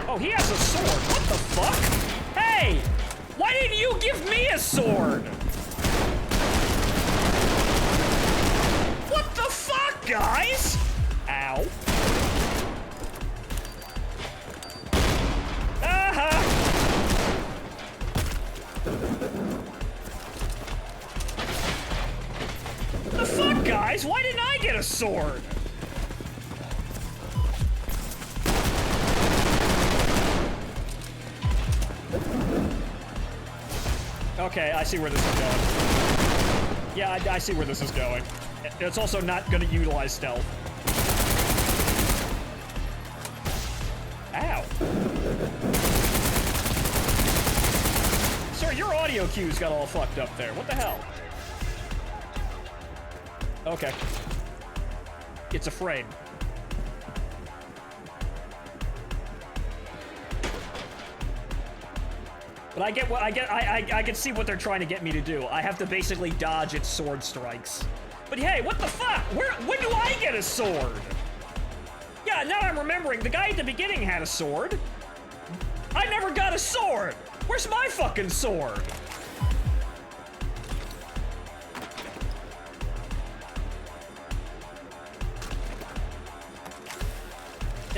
Oh, he has a sword. What the fuck? Hey! Why didn't you give me a sword? What the fuck, guys? Ow. The fuck, guys? Why didn't I get a sword? Okay, I see where this is going. Yeah, I see where this is going. It's also not going to utilize stealth. Ow. Sir, your audio cues got all fucked up there. What the hell? Okay. It's a frame. But I can see what they're trying to get me to do. I have to basically dodge its sword strikes. But hey, what the fuck? When do I get a sword? Yeah, now I'm remembering, the guy at the beginning had a sword. I never got a sword! Where's my fucking sword?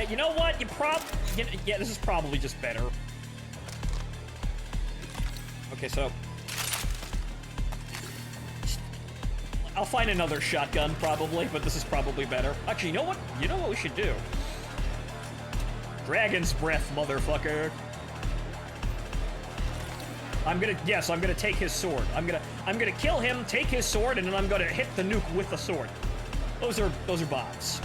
you know what? Yeah, this is probably just better. Okay, so I'll find another shotgun probably, but this is probably better. Actually, you know what? You know what we should do? Dragon's breath, motherfucker. I'm gonna take his sword. I'm gonna kill him, take his sword, and then I'm gonna hit the nuke with the sword. Those are bots.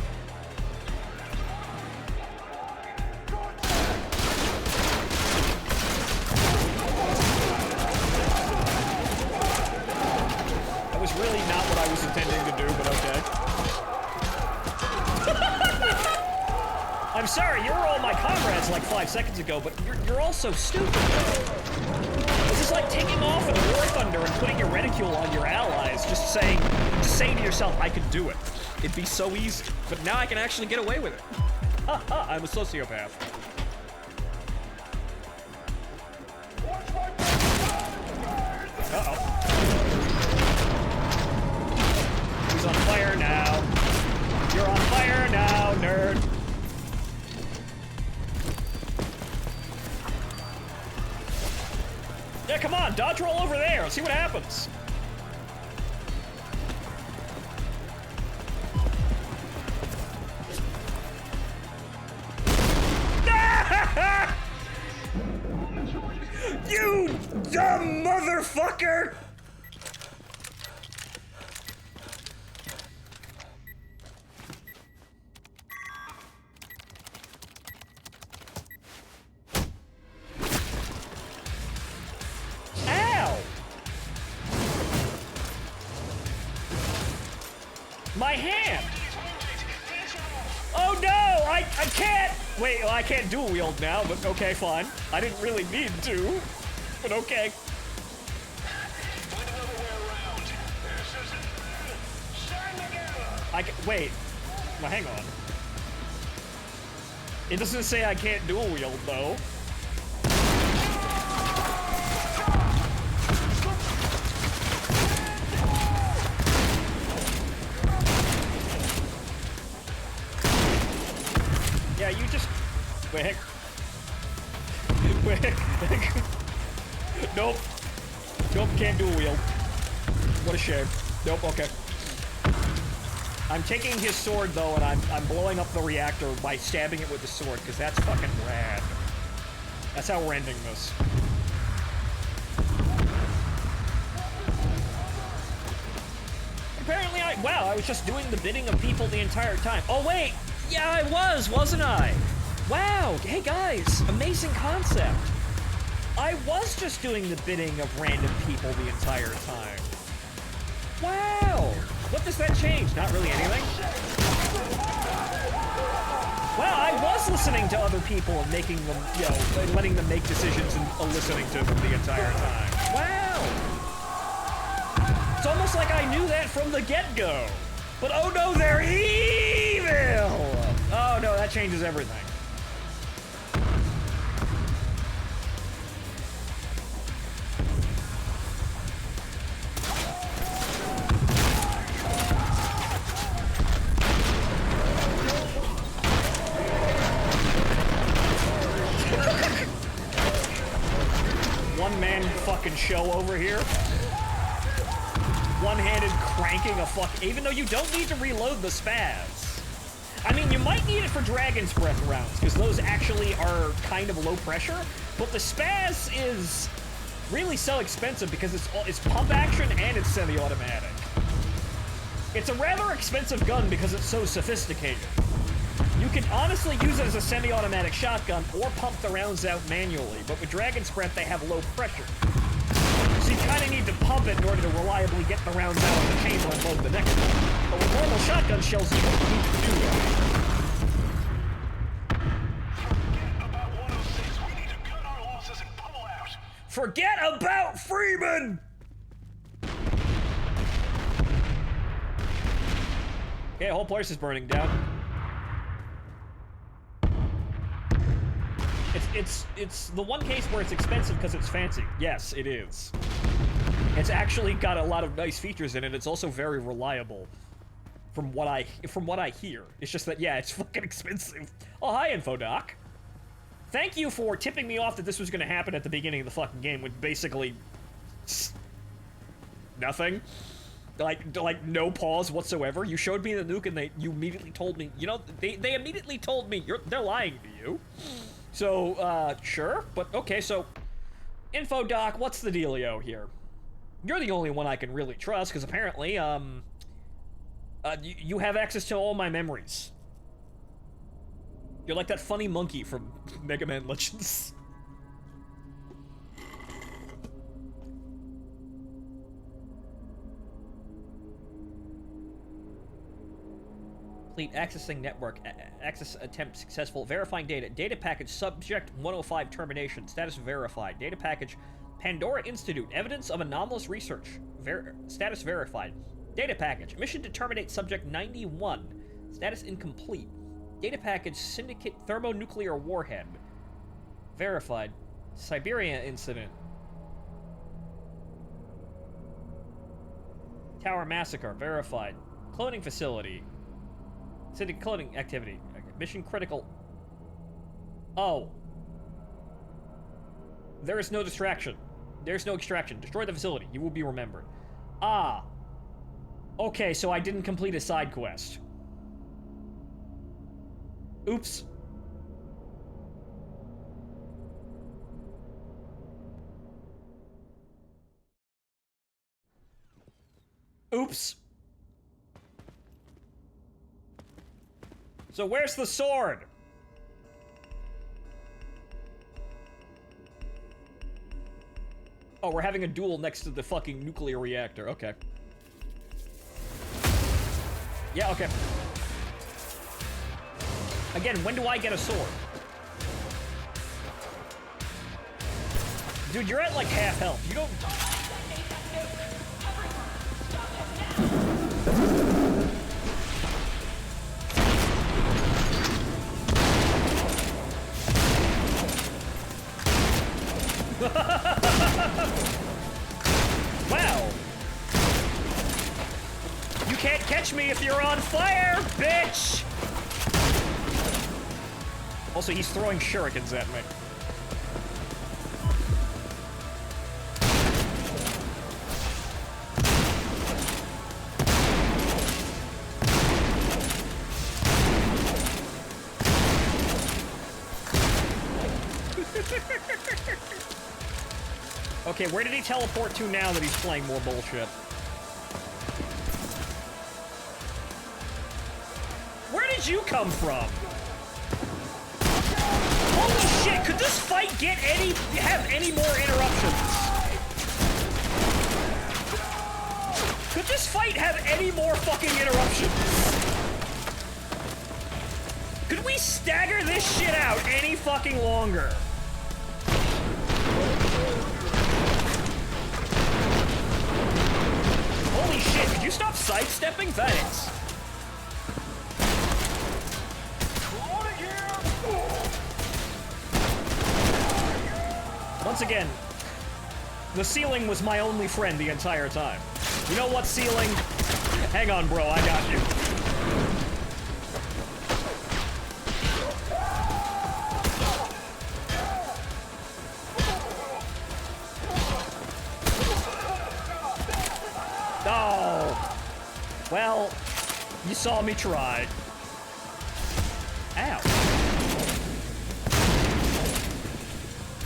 That was really not what I was intending to do, but okay. I'm sorry, you were all my comrades like 5 seconds ago, but you're all so stupid. This is like taking off in War Thunder and putting your reticule on your allies, just saying to yourself, I could do it. It'd be so easy, but now I can actually get away with it. Ha ha, I'm a sociopath. Uh-oh. He's on fire now. You're on fire now, nerd. Yeah, come on, dodge roll over there. Let's see what happens. You dumb motherfucker! Ow! My hand! Oh no! I can't! Wait, well, I can't dual wield now, but okay, fine. I didn't really need to, but okay. Wait. Well, hang on. It doesn't say I can't dual wield, though. Yeah, you just... Wait. Wait. Nope. Nope, can't dual wield. What a shame. Nope, okay. I'm taking his sword, though, and I'm blowing up the reactor by stabbing it with the sword, because that's fucking rad. That's how we're ending this. Apparently wow, I was just doing the bidding of people the entire time. Oh, wait! Yeah, I was, wasn't I? Wow, hey guys, amazing concept. I was just doing the bidding of random people the entire time. Wow! What does that change? Not really anything. Wow, I was listening to other people and making them, you know, letting them make decisions and listening to them the entire time. Wow! It's almost like I knew that from the get-go. But oh no, they're evil! Oh no, that changes everything. One-man fucking show over here. One-handed cranking a even though you don't need to reload the spaz. I mean, you might need it for Dragon's Breath rounds, because those actually are kind of low pressure, but the spaz is really so expensive because it's pump action and it's semi-automatic. It's a rather expensive gun because it's so sophisticated. You can honestly use it as a semi-automatic shotgun or pump the rounds out manually, but with Dragon's Breath they have low pressure. So you kind of need to pump it in order to reliably get the rounds out of the chamber and load the next one. But with normal shotgun shells, you don't need to do that. Forget about Freeman! Okay, the whole place is burning down. It's the one case where it's expensive because it's fancy. Yes, it is. It's actually got a lot of nice features in it. It's also very reliable. From what I hear. It's just that, yeah, it's fucking expensive. Oh, hi, InfoDoc. Thank you for tipping me off that this was going to happen at the beginning of the fucking game with basically nothing. Like no pause whatsoever. You showed me the nuke and you immediately told me, you know, they immediately told me they're lying to you. So, sure, but okay, so InfoDoc, what's the dealio here? You're the only one I can really trust, because apparently, you have access to all my memories. You're like that funny monkey from Mega Man Legends. Complete accessing network. Access attempt successful. Verifying data. Data package subject 105 termination. Status verified. Data package Pandora Institute. Evidence of anomalous research. Status verified. Data package. Mission to terminate subject 91. Status incomplete. Data package Syndicate thermonuclear warhead. Verified. Siberia incident. Tower massacre. Verified. Cloning facility. Syndicate cloning activity. Mission critical. Oh. There is no distraction. There's no extraction. Destroy the facility. You will be remembered. Ah. Okay, so I didn't complete a side quest. Oops. Oops. So where's the sword? Oh, we're having a duel next to the fucking nuclear reactor. Okay. Yeah, okay. Again, when do I get a sword? Dude, you're at like half health. You don't... Wow. You can't catch me if you're on fire, bitch! Also, he's throwing shurikens at me. Okay, where did he teleport to now that he's playing more bullshit? Where did you come from? Holy shit, could this fight have any more interruptions? Could this fight have any more fucking interruptions? Could we stagger this shit out any fucking longer? Holy shit, could you stop sidestepping? Thanks. Once again, the ceiling was my only friend the entire time. You know what, ceiling? Hang on, bro, I got you. Oh. Well, you saw me try. Ow.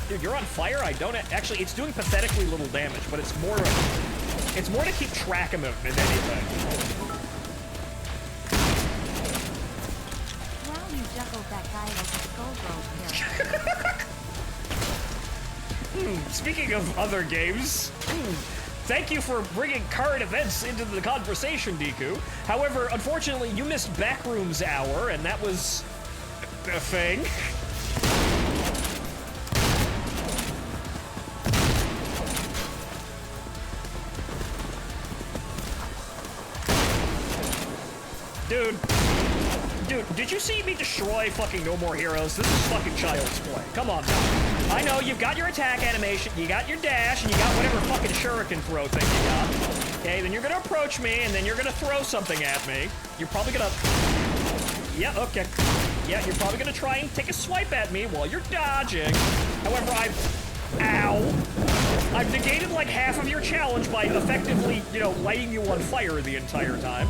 Dude, you're on fire? I don't... Actually, it's doing pathetically little damage, but it's more to keep track of him than anything. Now you juggled that guy like a skull here. Speaking of other games, thank you for bringing current events into the conversation, Deku. However, unfortunately, you missed Backrooms Hour, and that was a thing. Dude, did you see me destroy fucking No More Heroes? This is fucking child's play. Come on now. I know, you've got your attack animation, you got your dash, and you got whatever fucking shuriken throw thing you got. Okay, then you're gonna approach me, and then you're gonna throw something at me. You're probably gonna... Yeah, okay. Yeah, you're probably gonna try and take a swipe at me while you're dodging. However, I've negated like half of your challenge by effectively, you know, lighting you on fire the entire time.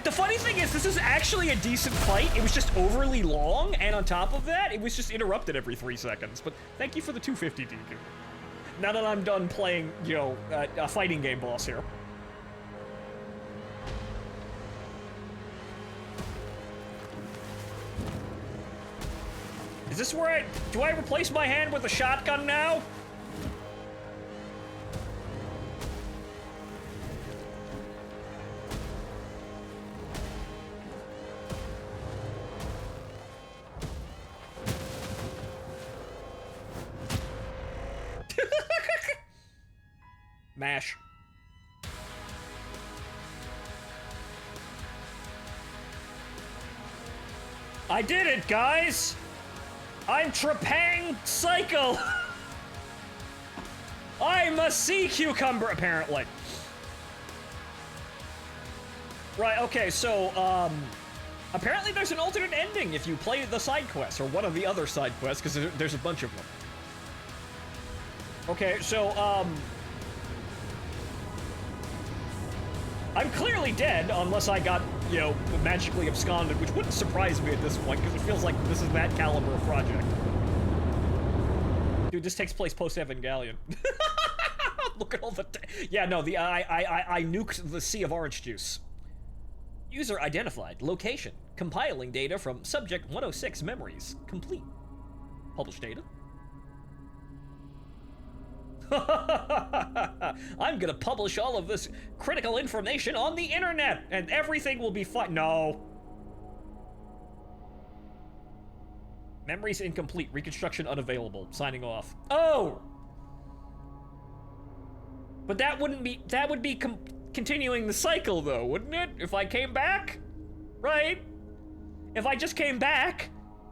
The funny thing is, this is actually a decent fight. It was just overly long, and on top of that, it was just interrupted every 3 seconds. But thank you for the 250, DQ. Now that I'm done playing, you know, a fighting game boss here. Is this where do I replace my hand with a shotgun now? Mash. I did it, guys! I'm Trepang2! I'm a sea cucumber, apparently. Right, okay, so, apparently there's an alternate ending if you play the side quests, or one of the other side quests, because there's a bunch of them. Okay, so, I'm clearly dead, unless I got, you know, magically absconded, which wouldn't surprise me at this point, because it feels like this is that caliber of project. Dude, this takes place post-Evangelion. Look at all the... Yeah, no, I nuked the sea of orange juice. User identified. Location. Compiling data from Subject 106 memories. Complete. Published data. I'm gonna publish all of this critical information on the internet, and everything will be fine. No. Memories incomplete. Reconstruction unavailable. Signing off. Oh! But that wouldn't be... That would be continuing the cycle, though, wouldn't it? If I came back? Right? If I just came back,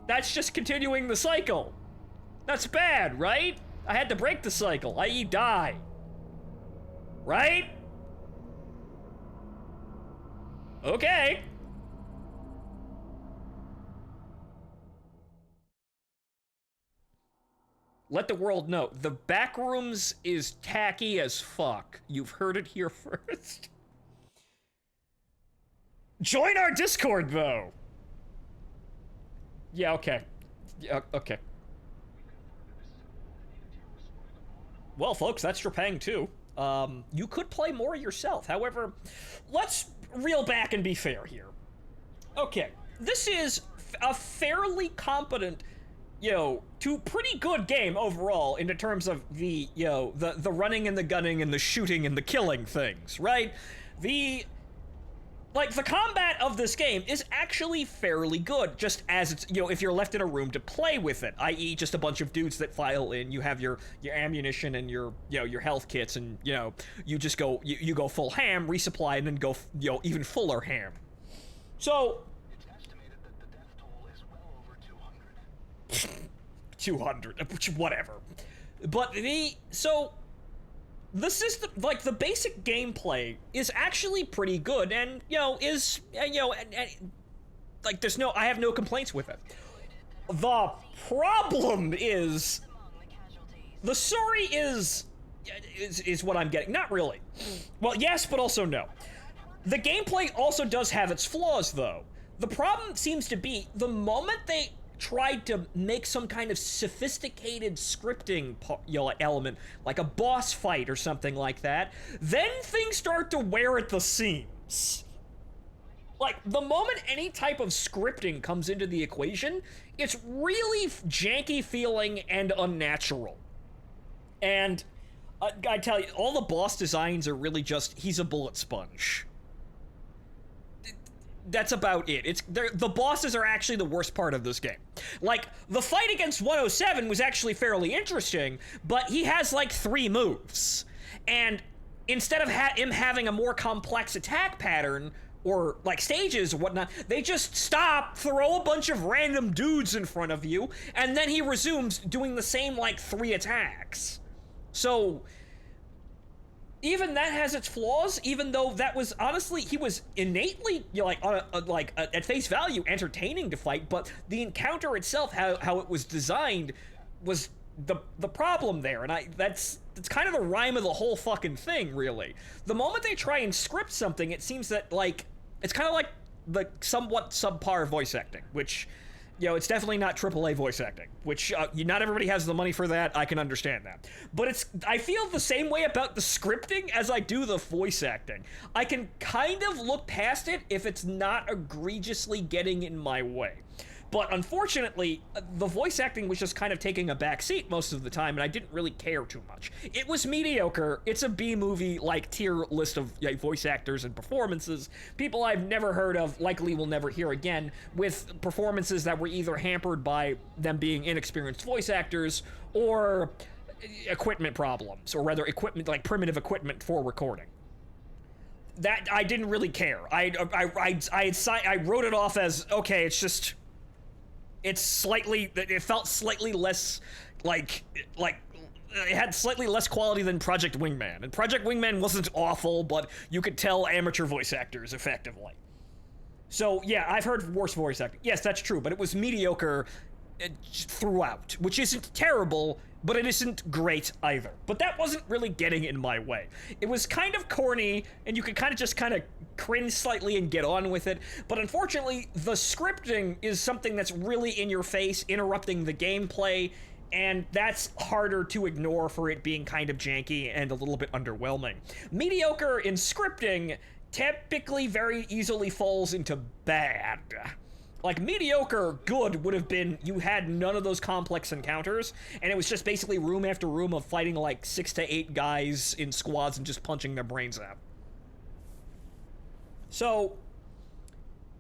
that's just continuing the cycle. That's bad, right? I had to break the cycle, i.e. die. Right? Okay. Let the world know. The Backrooms is tacky as fuck. You've heard it here first. Join our Discord, though. Yeah, okay. Yeah, okay. Well, folks, that's Trepang2. You could play more yourself. However, let's reel back and be fair here. Okay, this is a fairly competent, you know, to pretty good game overall in terms of the, you know, the running and the gunning and the shooting and the killing things, right? Like, the combat of this game is actually fairly good, just as it's, you know, if you're left in a room to play with it, i.e. just a bunch of dudes that file in, you have your ammunition and your, you know, your health kits, and, you know, you just go, you go full ham, resupply, and then go, you know, even fuller ham. So... It's estimated that the death toll is well over 200. 200, whatever. But so... The system, like, the basic gameplay is actually pretty good, and, you know, is, you know, like, I have no complaints with it. The problem is, the story is what I'm getting. Not really. Well, yes, but also no. The gameplay also does have its flaws, though. The problem seems to be, the moment they tried to make some kind of sophisticated scripting, you know, element, like a boss fight or something like that, then things start to wear at the seams. Like, the moment any type of scripting comes into the equation, it's really janky feeling and unnatural. And I tell you, all the boss designs are really just, he's a bullet sponge. That's about it. The bosses are actually the worst part of this game. Like, the fight against 107 was actually fairly interesting, but he has like 3 moves. And instead of him having a more complex attack pattern, or like stages or whatnot, they just stop, throw a bunch of random dudes in front of you, and then he resumes doing the same like 3 attacks. So even that has its flaws, even though that was honestly, he was innately, you know, like at face value entertaining to fight, but the encounter itself, how it was designed, was the problem there. And that's kind of the rhyme of the whole fucking thing, really. The moment they try and script something, it seems that like it's kind of like the somewhat subpar voice acting, which, you know, it's definitely not AAA voice acting, which not everybody has the money for that. I can understand that. But I feel the same way about the scripting as I do the voice acting. I can kind of look past it if it's not egregiously getting in my way. But unfortunately, the voice acting was just kind of taking a back seat most of the time, and I didn't really care too much. It was mediocre. It's a B-movie, like, tier list of voice actors and performances. People I've never heard of, likely will never hear again, with performances that were either hampered by them being inexperienced voice actors, or equipment problems, or rather equipment, like primitive equipment for recording. That, I didn't really care. I wrote it off as, okay, it's just... it felt slightly less like it had slightly less quality than Project Wingman. And Project Wingman wasn't awful, but you could tell amateur voice actors effectively. So yeah, I've heard worse voice acting. Yes, that's true, but it was mediocre throughout, which isn't terrible, but it isn't great either. But that wasn't really getting in my way. It was kind of corny, and you could kind of cringe slightly and get on with it, but unfortunately, the scripting is something that's really in your face, interrupting the gameplay, and that's harder to ignore for it being kind of janky and a little bit underwhelming. Mediocre in scripting typically very easily falls into bad. Like, mediocre good would have been you had none of those complex encounters, and it was just basically room after room of fighting like 6 to 8 guys in squads and just punching their brains out. So,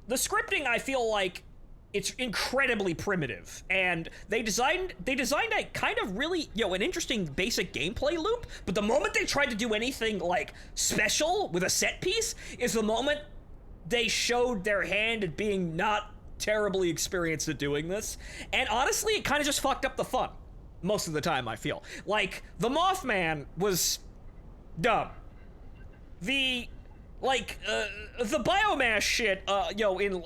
the scripting, I feel like, it's incredibly primitive, and they designed a kind of really, you know, an interesting basic gameplay loop, but the moment they tried to do anything, like, special with a set piece is the moment they showed their hand at being not terribly experienced at doing this, and honestly, it kind of just fucked up the fun most of the time, I feel. Like, the Mothman was dumb. The biomass shit, you know, in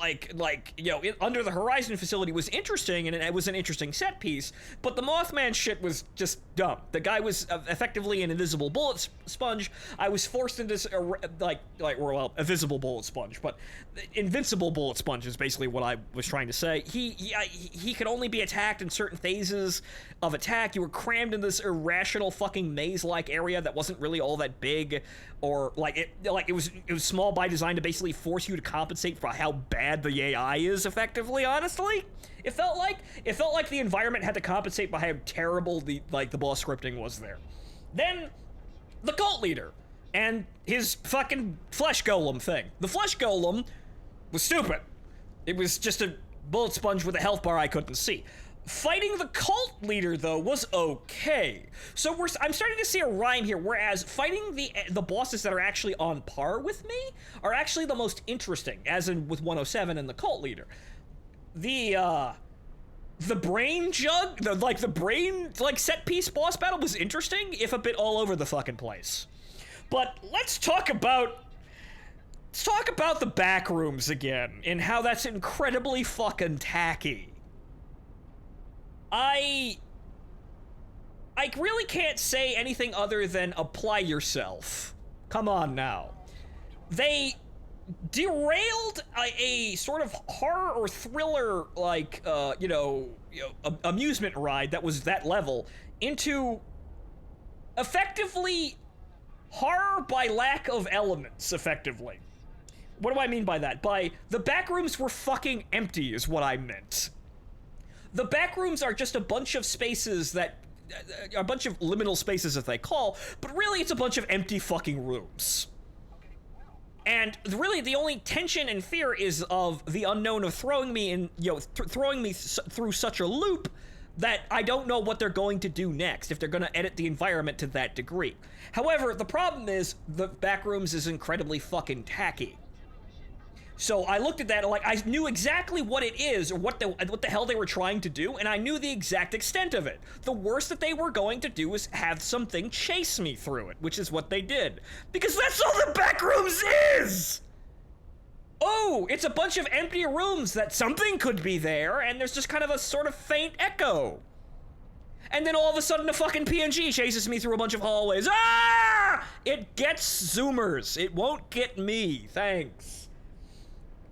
Under the Horizon facility was interesting, and it was an interesting set piece, but the Mothman shit was just dumb. The guy was effectively an invisible bullet sponge. I was forced into, a visible bullet sponge, but invincible bullet sponge is basically what I was trying to say. He could only be attacked in certain phases of attack. You were crammed in this irrational fucking maze-like area that wasn't really all that big, or it was small by design to basically force you to compensate for how bad the AI is, effectively, honestly. It felt like the environment had to compensate by how terrible the boss scripting was there. Then, the cult leader and his fucking flesh golem thing. The flesh golem was stupid. It was just a bullet sponge with a health bar I couldn't see. Fighting the cult leader, though, was okay. So I'm starting to see a rhyme here, whereas fighting the bosses that are actually on par with me are actually the most interesting, as in with 107 and the cult leader. The brain jug, the brain set piece boss battle was interesting, if a bit all over the fucking place. But let's talk about the back rooms again, and how that's incredibly fucking tacky. I really can't say anything other than apply yourself. Come on now. They derailed a sort of horror or thriller, amusement ride that was that level into effectively horror by lack of elements, effectively. What do I mean by that? By the back rooms were fucking empty is what I meant. The back rooms are just a bunch of spaces a bunch of liminal spaces that they call, but really it's a bunch of empty fucking rooms. And really the only tension and fear is of the unknown of throwing me through such a loop that I don't know what they're going to do next, if they're going to edit the environment to that degree. However, the problem is the back rooms is incredibly fucking tacky. So I looked at that and like I knew exactly what it is or what the hell they were trying to do, and I knew the exact extent of it. The worst that they were going to do is have something chase me through it, which is what they did. Because that's all the backrooms is! Oh, it's a bunch of empty rooms that something could be there, and there's just kind of a sort of faint echo. And then all of a sudden a fucking PNG chases me through a bunch of hallways. Ah! It gets Zoomers. It won't get me. Thanks.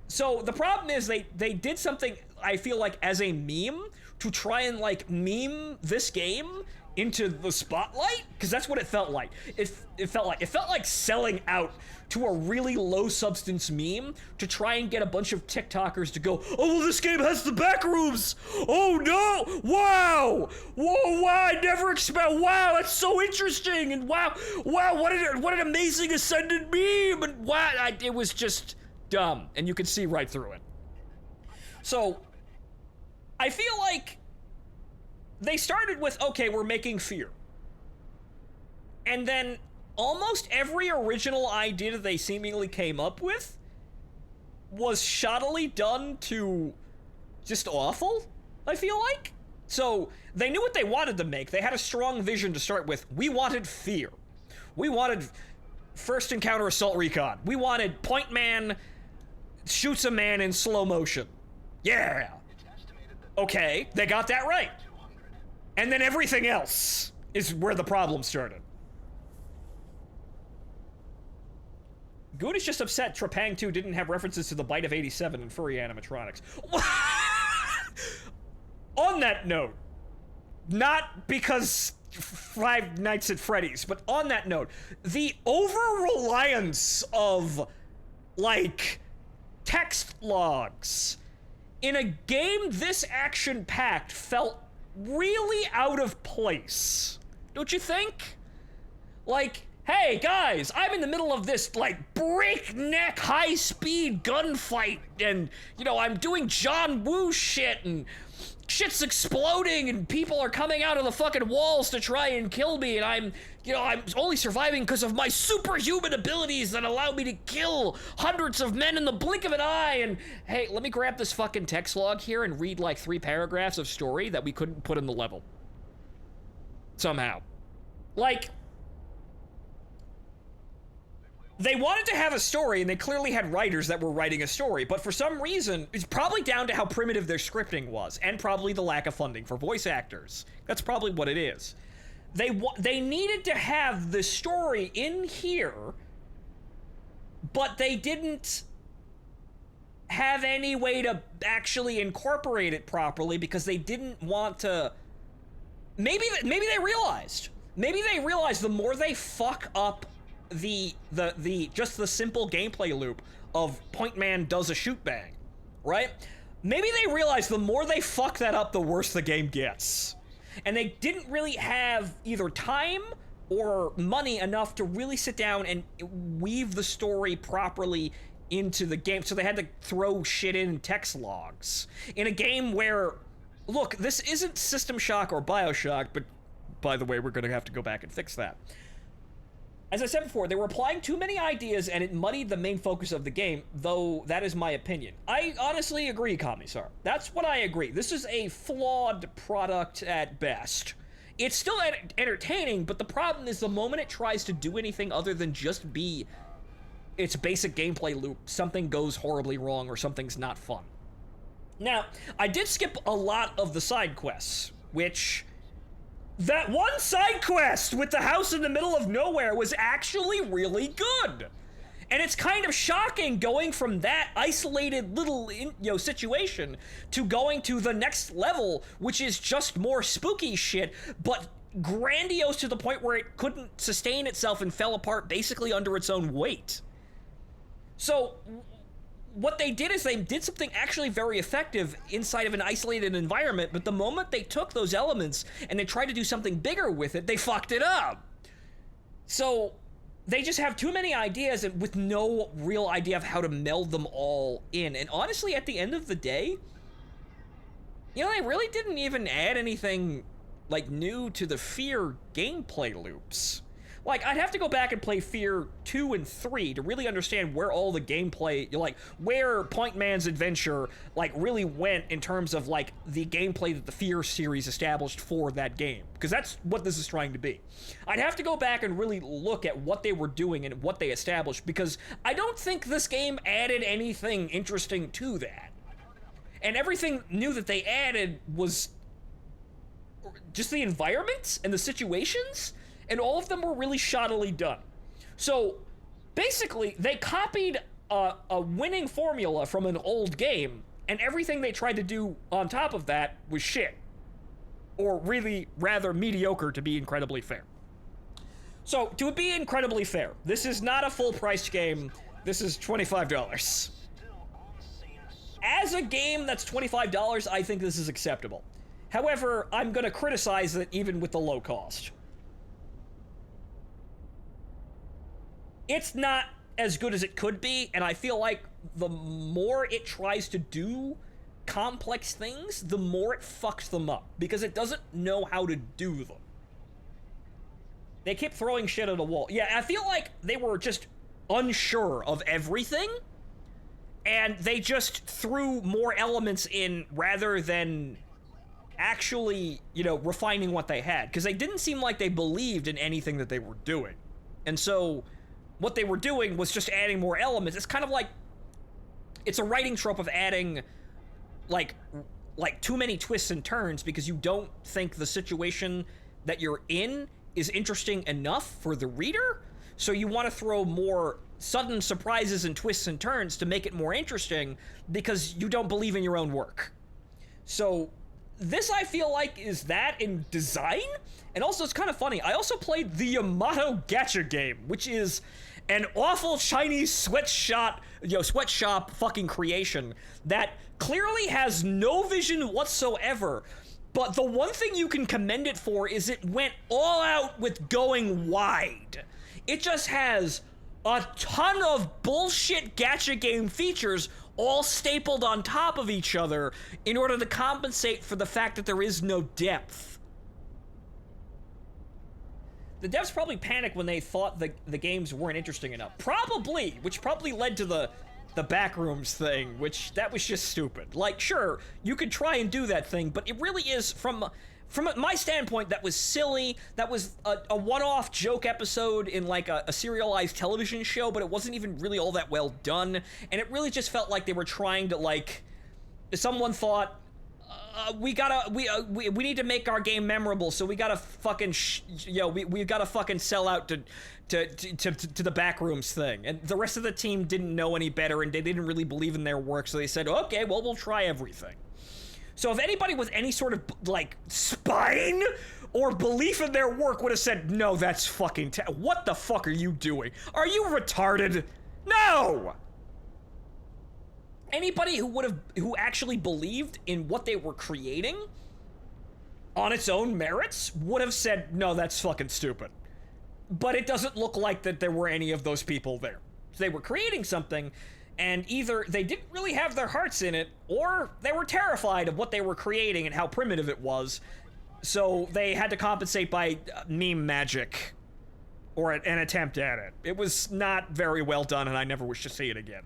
So the problem is they did something, I feel like, as a meme to try and like meme this game into the spotlight, because that's what it felt like. It felt like selling out to a really low substance meme to try and get a bunch of TikTokers to go, oh well, this game has the back rooms. Oh no! Wow! Whoa! Wow! I never expect. Wow! That's so interesting. And wow! What an amazing ascended meme. And wow! It was just dumb, and you could see right through it. So I feel like they started with, okay, we're making fear. And then almost every original idea that they seemingly came up with was shoddily done to just awful, I feel like. So they knew what they wanted to make. They had a strong vision to start with. We wanted fear. We wanted first encounter assault recon. We wanted Point Man shoots a man in slow motion. Yeah. Okay, they got that right. And then everything else is where the problem started. Good is just upset Trepang2 didn't have references to the Bite of 87 and furry animatronics. On that note, not because Five Nights at Freddy's, but on that note, the over-reliance of, like, text logs in a game this action-packed felt really out of place. Don't you think? Like, hey guys, I'm in the middle of this like breakneck high-speed gunfight and, you know, I'm doing John Woo shit and shit's exploding and people are coming out of the fucking walls to try and kill me, and I'm only surviving because of my superhuman abilities that allow me to kill hundreds of men in the blink of an eye. And hey, let me grab this fucking text log here and read like 3 paragraphs of story that we couldn't put in the level somehow. Like, they wanted to have a story, and they clearly had writers that were writing a story, but for some reason, it's probably down to how primitive their scripting was, and probably the lack of funding for voice actors. That's probably what it is. They needed to have the story in here, but they didn't have any way to actually incorporate it properly because they didn't want to. Maybe they realized. Maybe they realized the more they fuck up just the simple gameplay loop of Point Man does a shoot bang, right? Maybe they realized the more they fuck that up, the worse the game gets. And they didn't really have either time or money enough to really sit down and weave the story properly into the game, so they had to throw shit in text logs. In a game where, look, this isn't System Shock or Bioshock, but by the way, we're gonna have to go back and fix that. As I said before, they were applying too many ideas and it muddied the main focus of the game, though that is my opinion. I honestly agree, Commissar. That's what I agree. This is a flawed product at best. It's still entertaining, but the problem is the moment it tries to do anything other than just be its basic gameplay loop, something goes horribly wrong or something's not fun. Now, I did skip a lot of the side quests, which... that one side quest with the house in the middle of nowhere was actually really good. And it's kind of shocking going from that isolated little, situation to going to the next level, which is just more spooky shit, but grandiose to the point where it couldn't sustain itself and fell apart basically under its own weight. So what they did is they did something actually very effective inside of an isolated environment, but the moment they took those elements and they tried to do something bigger with it, they fucked it up. So they just have too many ideas and with no real idea of how to meld them all in. And honestly, at the end of the day, they really didn't even add anything like new to the fear gameplay loops. Like, I'd have to go back and play Fear 2 and 3 to really understand where all the gameplay, like, where Point Man's adventure, like, really went in terms of, like, the gameplay that the Fear series established for that game. Because that's what this is trying to be. I'd have to go back and really look at what they were doing and what they established, because I don't think this game added anything interesting to that. And everything new that they added was just the environments and the situations, and all of them were really shoddily done. So basically, they copied a winning formula from an old game, and everything they tried to do on top of that was shit. Or really rather mediocre, to be incredibly fair. So, to be incredibly fair, this is not a full-priced game. This is $25. As a game that's $25, I think this is acceptable. However, I'm gonna criticize it even with the low cost. It's not as good as it could be, and I feel like the more it tries to do complex things, the more it fucks them up, because it doesn't know how to do them. They keep throwing shit at a wall. Yeah, I feel like they were just unsure of everything, and they just threw more elements in rather than actually, you know, refining what they had, because they didn't seem like they believed in anything that they were doing. And so what they were doing was just adding more elements. It's kind of like, it's a writing trope of adding like too many twists and turns because you don't think the situation that you're in is interesting enough for the reader, so you want to throw more sudden surprises and twists and turns to make it more interesting because you don't believe in your own work. So this, I feel like, is that in design, and also it's kind of funny. I also played the Yamato Gacha game, which is an awful Chinese sweatshop fucking creation that clearly has no vision whatsoever. But the one thing you can commend it for is it went all out with going wide. It just has a ton of bullshit gacha game features all stapled on top of each other in order to compensate for the fact that there is no depth. The devs probably panicked when they thought the games weren't interesting enough. Probably, which probably led to the backrooms thing, which that was just stupid. Like, sure, you could try and do that thing, but it really is, from my standpoint, that was silly. That was a one-off joke episode in like a serialized television show, but it wasn't even really all that well done, and it really just felt like they were trying to, like, someone thought, we need to make our game memorable, so we gotta fucking we gotta fucking sell out to the backrooms thing, and the rest of the team didn't know any better, and they didn't really believe in their work, so they said, okay, well, we'll try everything. So if anybody with any sort of, like, spine or belief in their work would have said, no, that's fucking what the fuck are you doing? Are you retarded? No! Anybody who actually believed in what they were creating on its own merits would have said, no, that's fucking stupid. But it doesn't look like that there were any of those people there. So they were creating something, and either they didn't really have their hearts in it, or they were terrified of what they were creating and how primitive it was, so they had to compensate by meme magic, or an attempt at it. It was not very well done, and I never wish to see it again.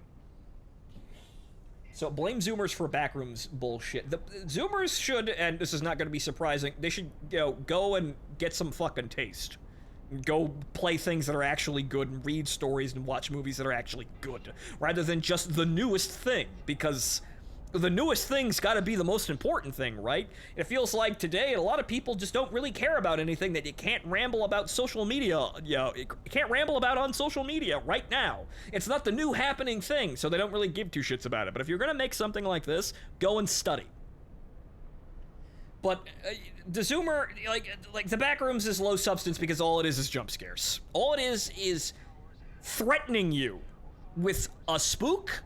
So blame Zoomers for backrooms bullshit. The Zoomers should, and this is not going to be surprising, they should, you know, go and get some fucking taste. Go play things that are actually good and read stories and watch movies that are actually good, rather than just the newest thing, because the newest thing's gotta be the most important thing, right? It feels like today a lot of people just don't really care about anything that you can't ramble about social media, you know, you can't ramble about on social media right now. It's not the new happening thing, so they don't really give two shits about it. But if you're gonna make something like this, go and study. But the Zoomer, like the Backrooms is low substance because all it is jump scares. All it is threatening you with a spook,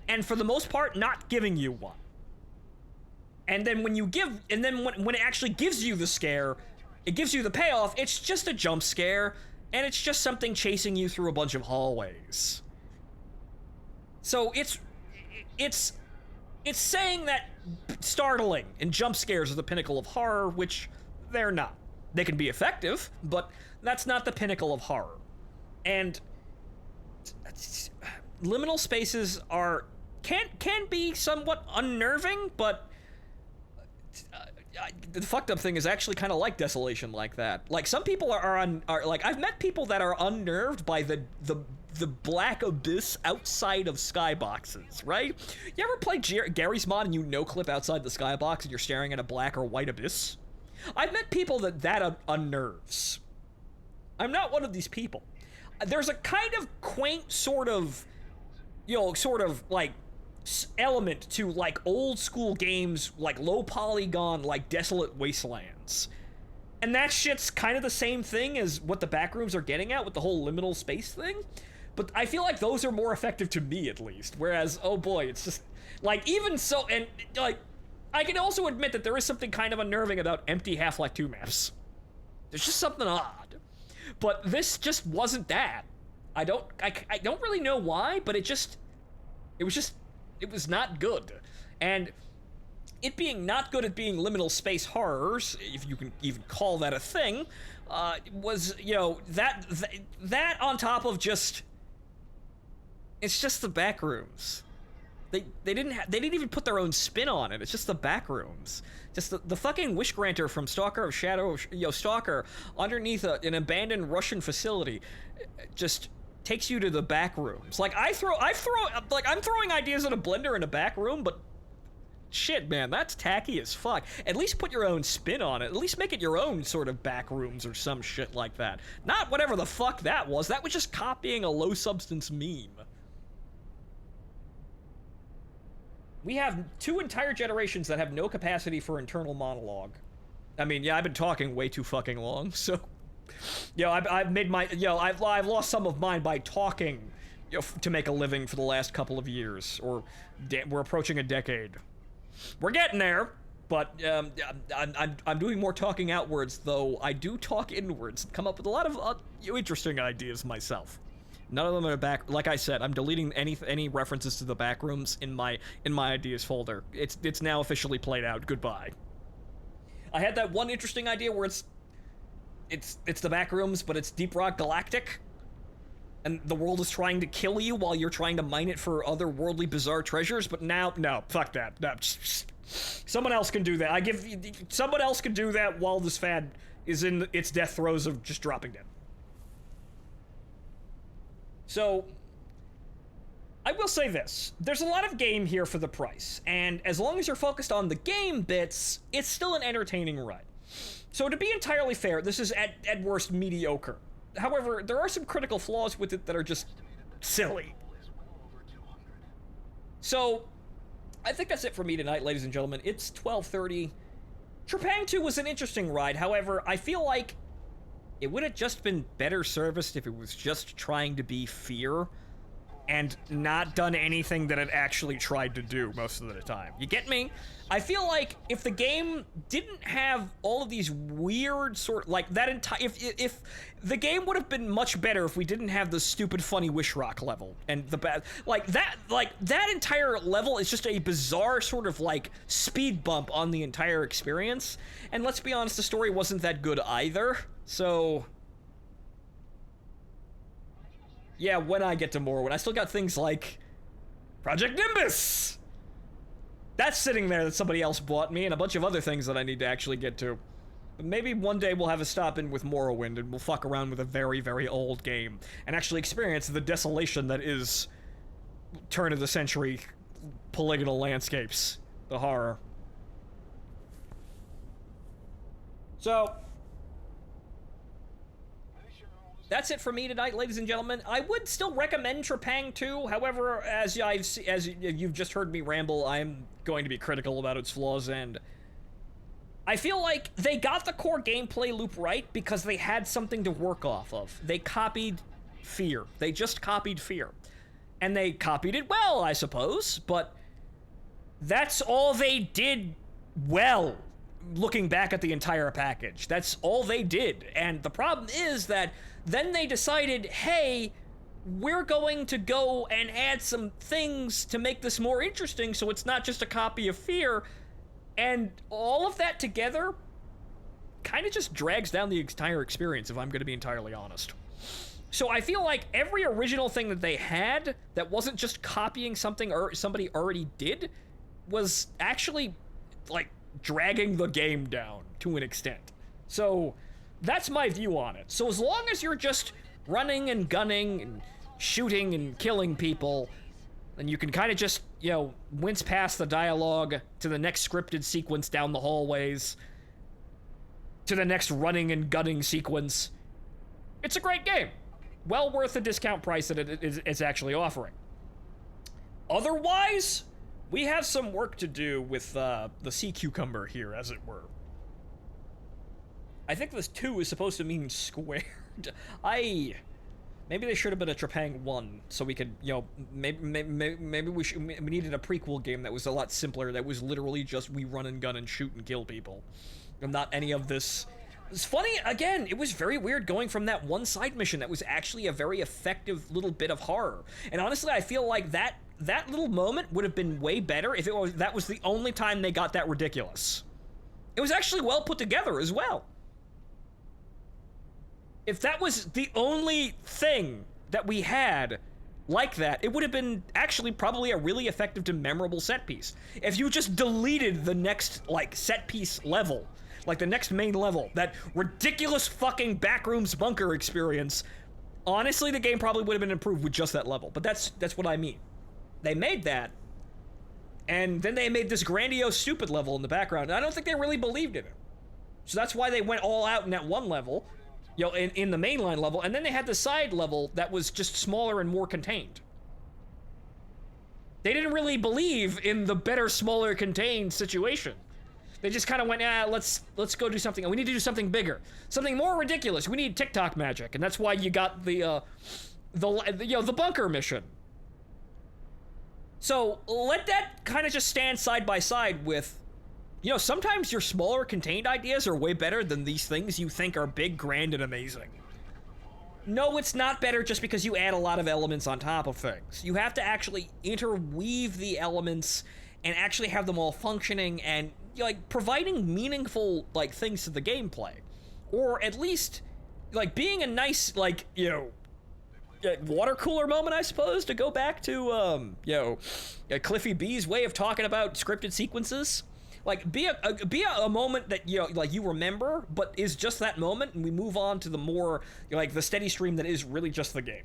and for the most part, not giving you one. And then when when it actually gives you the scare, it gives you the payoff, it's just a jump scare, and it's just something chasing you through a bunch of hallways. So it's saying that startling and jump scares are the pinnacle of horror, which they're not. They can be effective, but that's not the pinnacle of horror. And liminal spaces can be somewhat unnerving, but the fucked up thing is actually kind of like desolation like that. Like, some people are like, I've met people that are unnerved by the black abyss outside of skyboxes, right? You ever play Gary's Mod and you no-clip outside the skybox and you're staring at a black or white abyss? I've met people that unnerves. I'm not one of these people. There's a kind of quaint sort of, like, element to, like, old school games, like low polygon, like Desolate Wastelands. And that shit's kind of the same thing as what the Backrooms are getting at with the whole liminal space thing. But I feel like those are more effective to me, at least. Whereas, oh boy, it's just, like, even so, and, like, I can also admit that there is something kind of unnerving about empty Half-Life 2 maps. There's just something odd. But this just wasn't that. I don't really know why, but it was not good. And it being not good at being liminal space horrors, if you can even call that a thing, was, that on top of just, it's just the Backrooms. They didn't even put their own spin on it. It's just the Backrooms. Just the fucking wish granter from Stalker of Shadow, Stalker, underneath an abandoned Russian facility, just takes you to the Backrooms. Like, I'm throwing ideas in a blender in a back room, but shit, man, that's tacky as fuck. At least put your own spin on it. At least make it your own sort of Backrooms or some shit like that. Not whatever the fuck that was. That was just copying a low substance meme. We have 2 entire generations that have no capacity for internal monologue. I mean, yeah, I've been talking way too fucking long, so... I've made my... I've lost some of mine by talking, to make a living for the last couple of years. Or, we're approaching a decade. We're getting there, but, I'm doing more talking outwards, though I do talk inwards. Come up with a lot of interesting ideas myself. None of them are back. Like I said, I'm deleting any references to the Backrooms in my ideas folder. It's now officially played out. Goodbye. I had that one interesting idea where it's the Backrooms, but it's Deep Rock Galactic, and the world is trying to kill you while you're trying to mine it for otherworldly bizarre treasures. But now, no, fuck that. No, someone else can do that. Someone else can do that while this fad is in its death throes of just dropping dead. So, I will say this. There's a lot of game here for the price, and as long as you're focused on the game bits, it's still an entertaining ride. So to be entirely fair, this is at worst mediocre. However, there are some critical flaws with it that are just silly. So, I think that's it for me tonight, ladies and gentlemen. It's 12:30. Trepang2 was an interesting ride. However, I feel like it would have just been better serviced if it was just trying to be Fear and not done anything that it actually tried to do most of the time. You get me? I feel like if the game didn't have all of these weird if the game would have been much better if we didn't have the stupid funny Wish Rock level and that entire level is just a bizarre sort of like speed bump on the entire experience. And let's be honest, the story wasn't that good either. So yeah, when I get to Morrowind, I still got things like Project Nimbus. That's sitting there that somebody else bought me, and a bunch of other things that I need to actually get to. But maybe one day we'll have a stop-in with Morrowind, and we'll fuck around with a very, very old game, and actually experience the desolation that is turn-of-the-century polygonal landscapes. The horror. So, that's it for me tonight, ladies and gentlemen. I would still recommend Trepang2. However, as you've just heard me ramble, I'm going to be critical about its flaws, and I feel like they got the core gameplay loop right because they had something to work off of. They copied Fear. They just copied Fear. And they copied it well, I suppose, but that's all they did well, looking back at the entire package. That's all they did. And the problem is that then they decided, hey, we're going to go and add some things to make this more interesting so it's not just a copy of Fear. And all of that together kind of just drags down the entire experience, if I'm going to be entirely honest. So I feel like every original thing that they had that wasn't just copying something or somebody already did was actually, like, dragging the game down to an extent. So that's my view on it. So as long as you're just running and gunning and shooting and killing people, then you can kind of just, you know, wince past the dialogue to the next scripted sequence down the hallways, to the next running and gunning sequence. It's a great game. Well worth the discount price that it's actually offering. Otherwise, we have some work to do with the sea cucumber here, as it were. I think this 2 is supposed to mean squared. Maybe they should have been a Trepang2, so we could, you know, maybe we needed a prequel game that was a lot simpler, that was literally just we run and gun and shoot and kill people. And not any of this. It's funny, again, it was very weird going from that one side mission that was actually a very effective little bit of horror. And honestly, I feel like that little moment would have been way better if that was the only time they got that ridiculous. It was actually well put together as well. If that was the only thing that we had like that, it would have been actually probably a really effective and memorable set piece. If you just deleted the next, like, set piece level, like the next main level, that ridiculous fucking backrooms bunker experience, honestly, the game probably would have been improved with just that level. But that's what I mean. They made that, and then they made this grandiose, stupid level in the background, and I don't think they really believed in it. So that's why they went all out in that one level, you know, in the mainline level, and then they had the side level that was just smaller and more contained. They didn't really believe in the better, smaller, contained situation. They just kind of went, let's go do something. We need to do something bigger, something more ridiculous. We need TikTok magic, and that's why you got the bunker mission. So let that kind of just stand side by side with, you know, sometimes your smaller, contained ideas are way better than these things you think are big, grand, and amazing. No, it's not better just because you add a lot of elements on top of things. You have to actually interweave the elements and actually have them all functioning and, like, providing meaningful, like, things to the gameplay. Or at least, like, being a nice, like, you know, water cooler moment, I suppose, to go back to, you know, Cliffy B's way of talking about scripted sequences. Like, be a moment that, you know, like, you remember, but is just that moment, and we move on to the more, you know, like, the steady stream that is really just the game.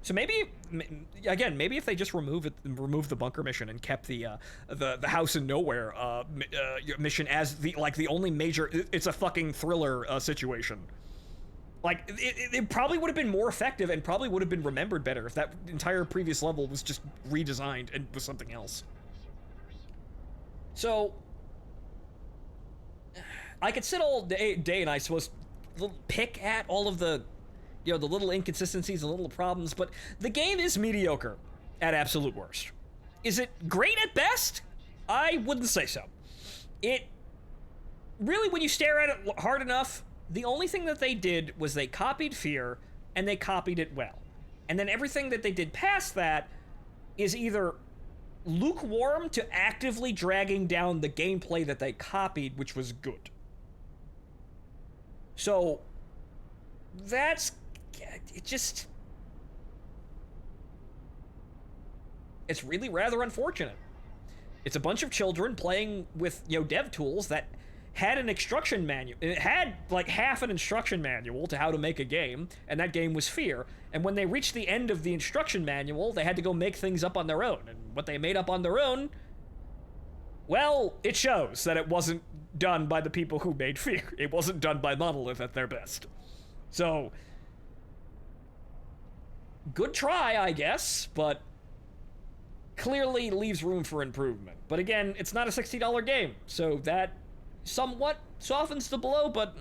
So maybe if they just removed the bunker mission and kept the house in nowhere mission as the only major, it's a fucking thriller situation. Like, it probably would have been more effective and probably would have been remembered better if that entire previous level was just redesigned and was something else. So I could sit all day and I suppose pick at all of the, you know, the little inconsistencies and little problems, but the game is mediocre at absolute worst. Is it great at best? I wouldn't say so. It really, when you stare at it hard enough, the only thing that they did was they copied Fear, and they copied it well. And then everything that they did past that is either lukewarm to actively dragging down the gameplay that they copied, which was good. So that's, it's really rather unfortunate. It's a bunch of children playing with, you know, dev tools that had an instruction manual. It had like half an instruction manual to how to make a game, and that game was Fear. And when they reached the end of the instruction manual, they had to go make things up on their own. And what they made up on their own, well, it shows that it wasn't done by the people who made Fear. It wasn't done by Monolith at their best. So, good try, I guess, but clearly leaves room for improvement. But again, it's not a $60 game, so that somewhat softens the blow, but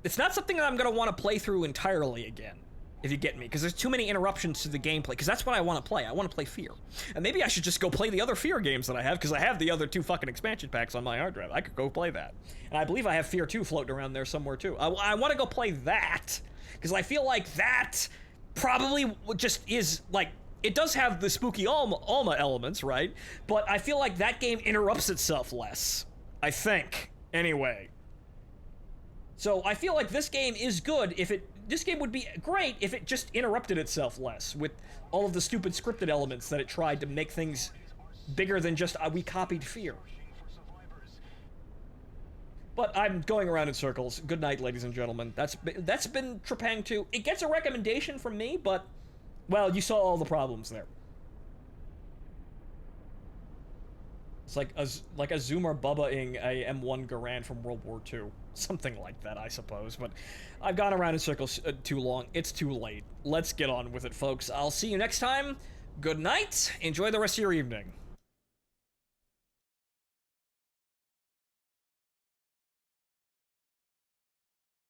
it's not something that I'm going to want to play through entirely again, if you get me, because there's too many interruptions to the gameplay, because that's what I want to play. I want to play Fear. And maybe I should just go play the other Fear games that I have, because I have the other 2 fucking expansion packs on my hard drive. I could go play that. And I believe I have Fear 2 floating around there somewhere, too. I want to go play that, because I feel like that probably just is, like, it does have the spooky Alma elements, right? But I feel like that game interrupts itself less. I think. Anyway. So I feel like this game is good if it... This game would be great if it just interrupted itself less with all of the stupid scripted elements that it tried to make things bigger than just we copied Fear. But I'm going around in circles. Good night, ladies and gentlemen. That's been Trepang2. It gets a recommendation from me, but, well, you saw all the problems there. It's like a Zoomer Bubba-ing a M1 Garand from World War II. Something like that, I suppose. But I've gone around in circles too long. It's too late. Let's get on with it, folks. I'll see you next time. Good night. Enjoy the rest of your evening.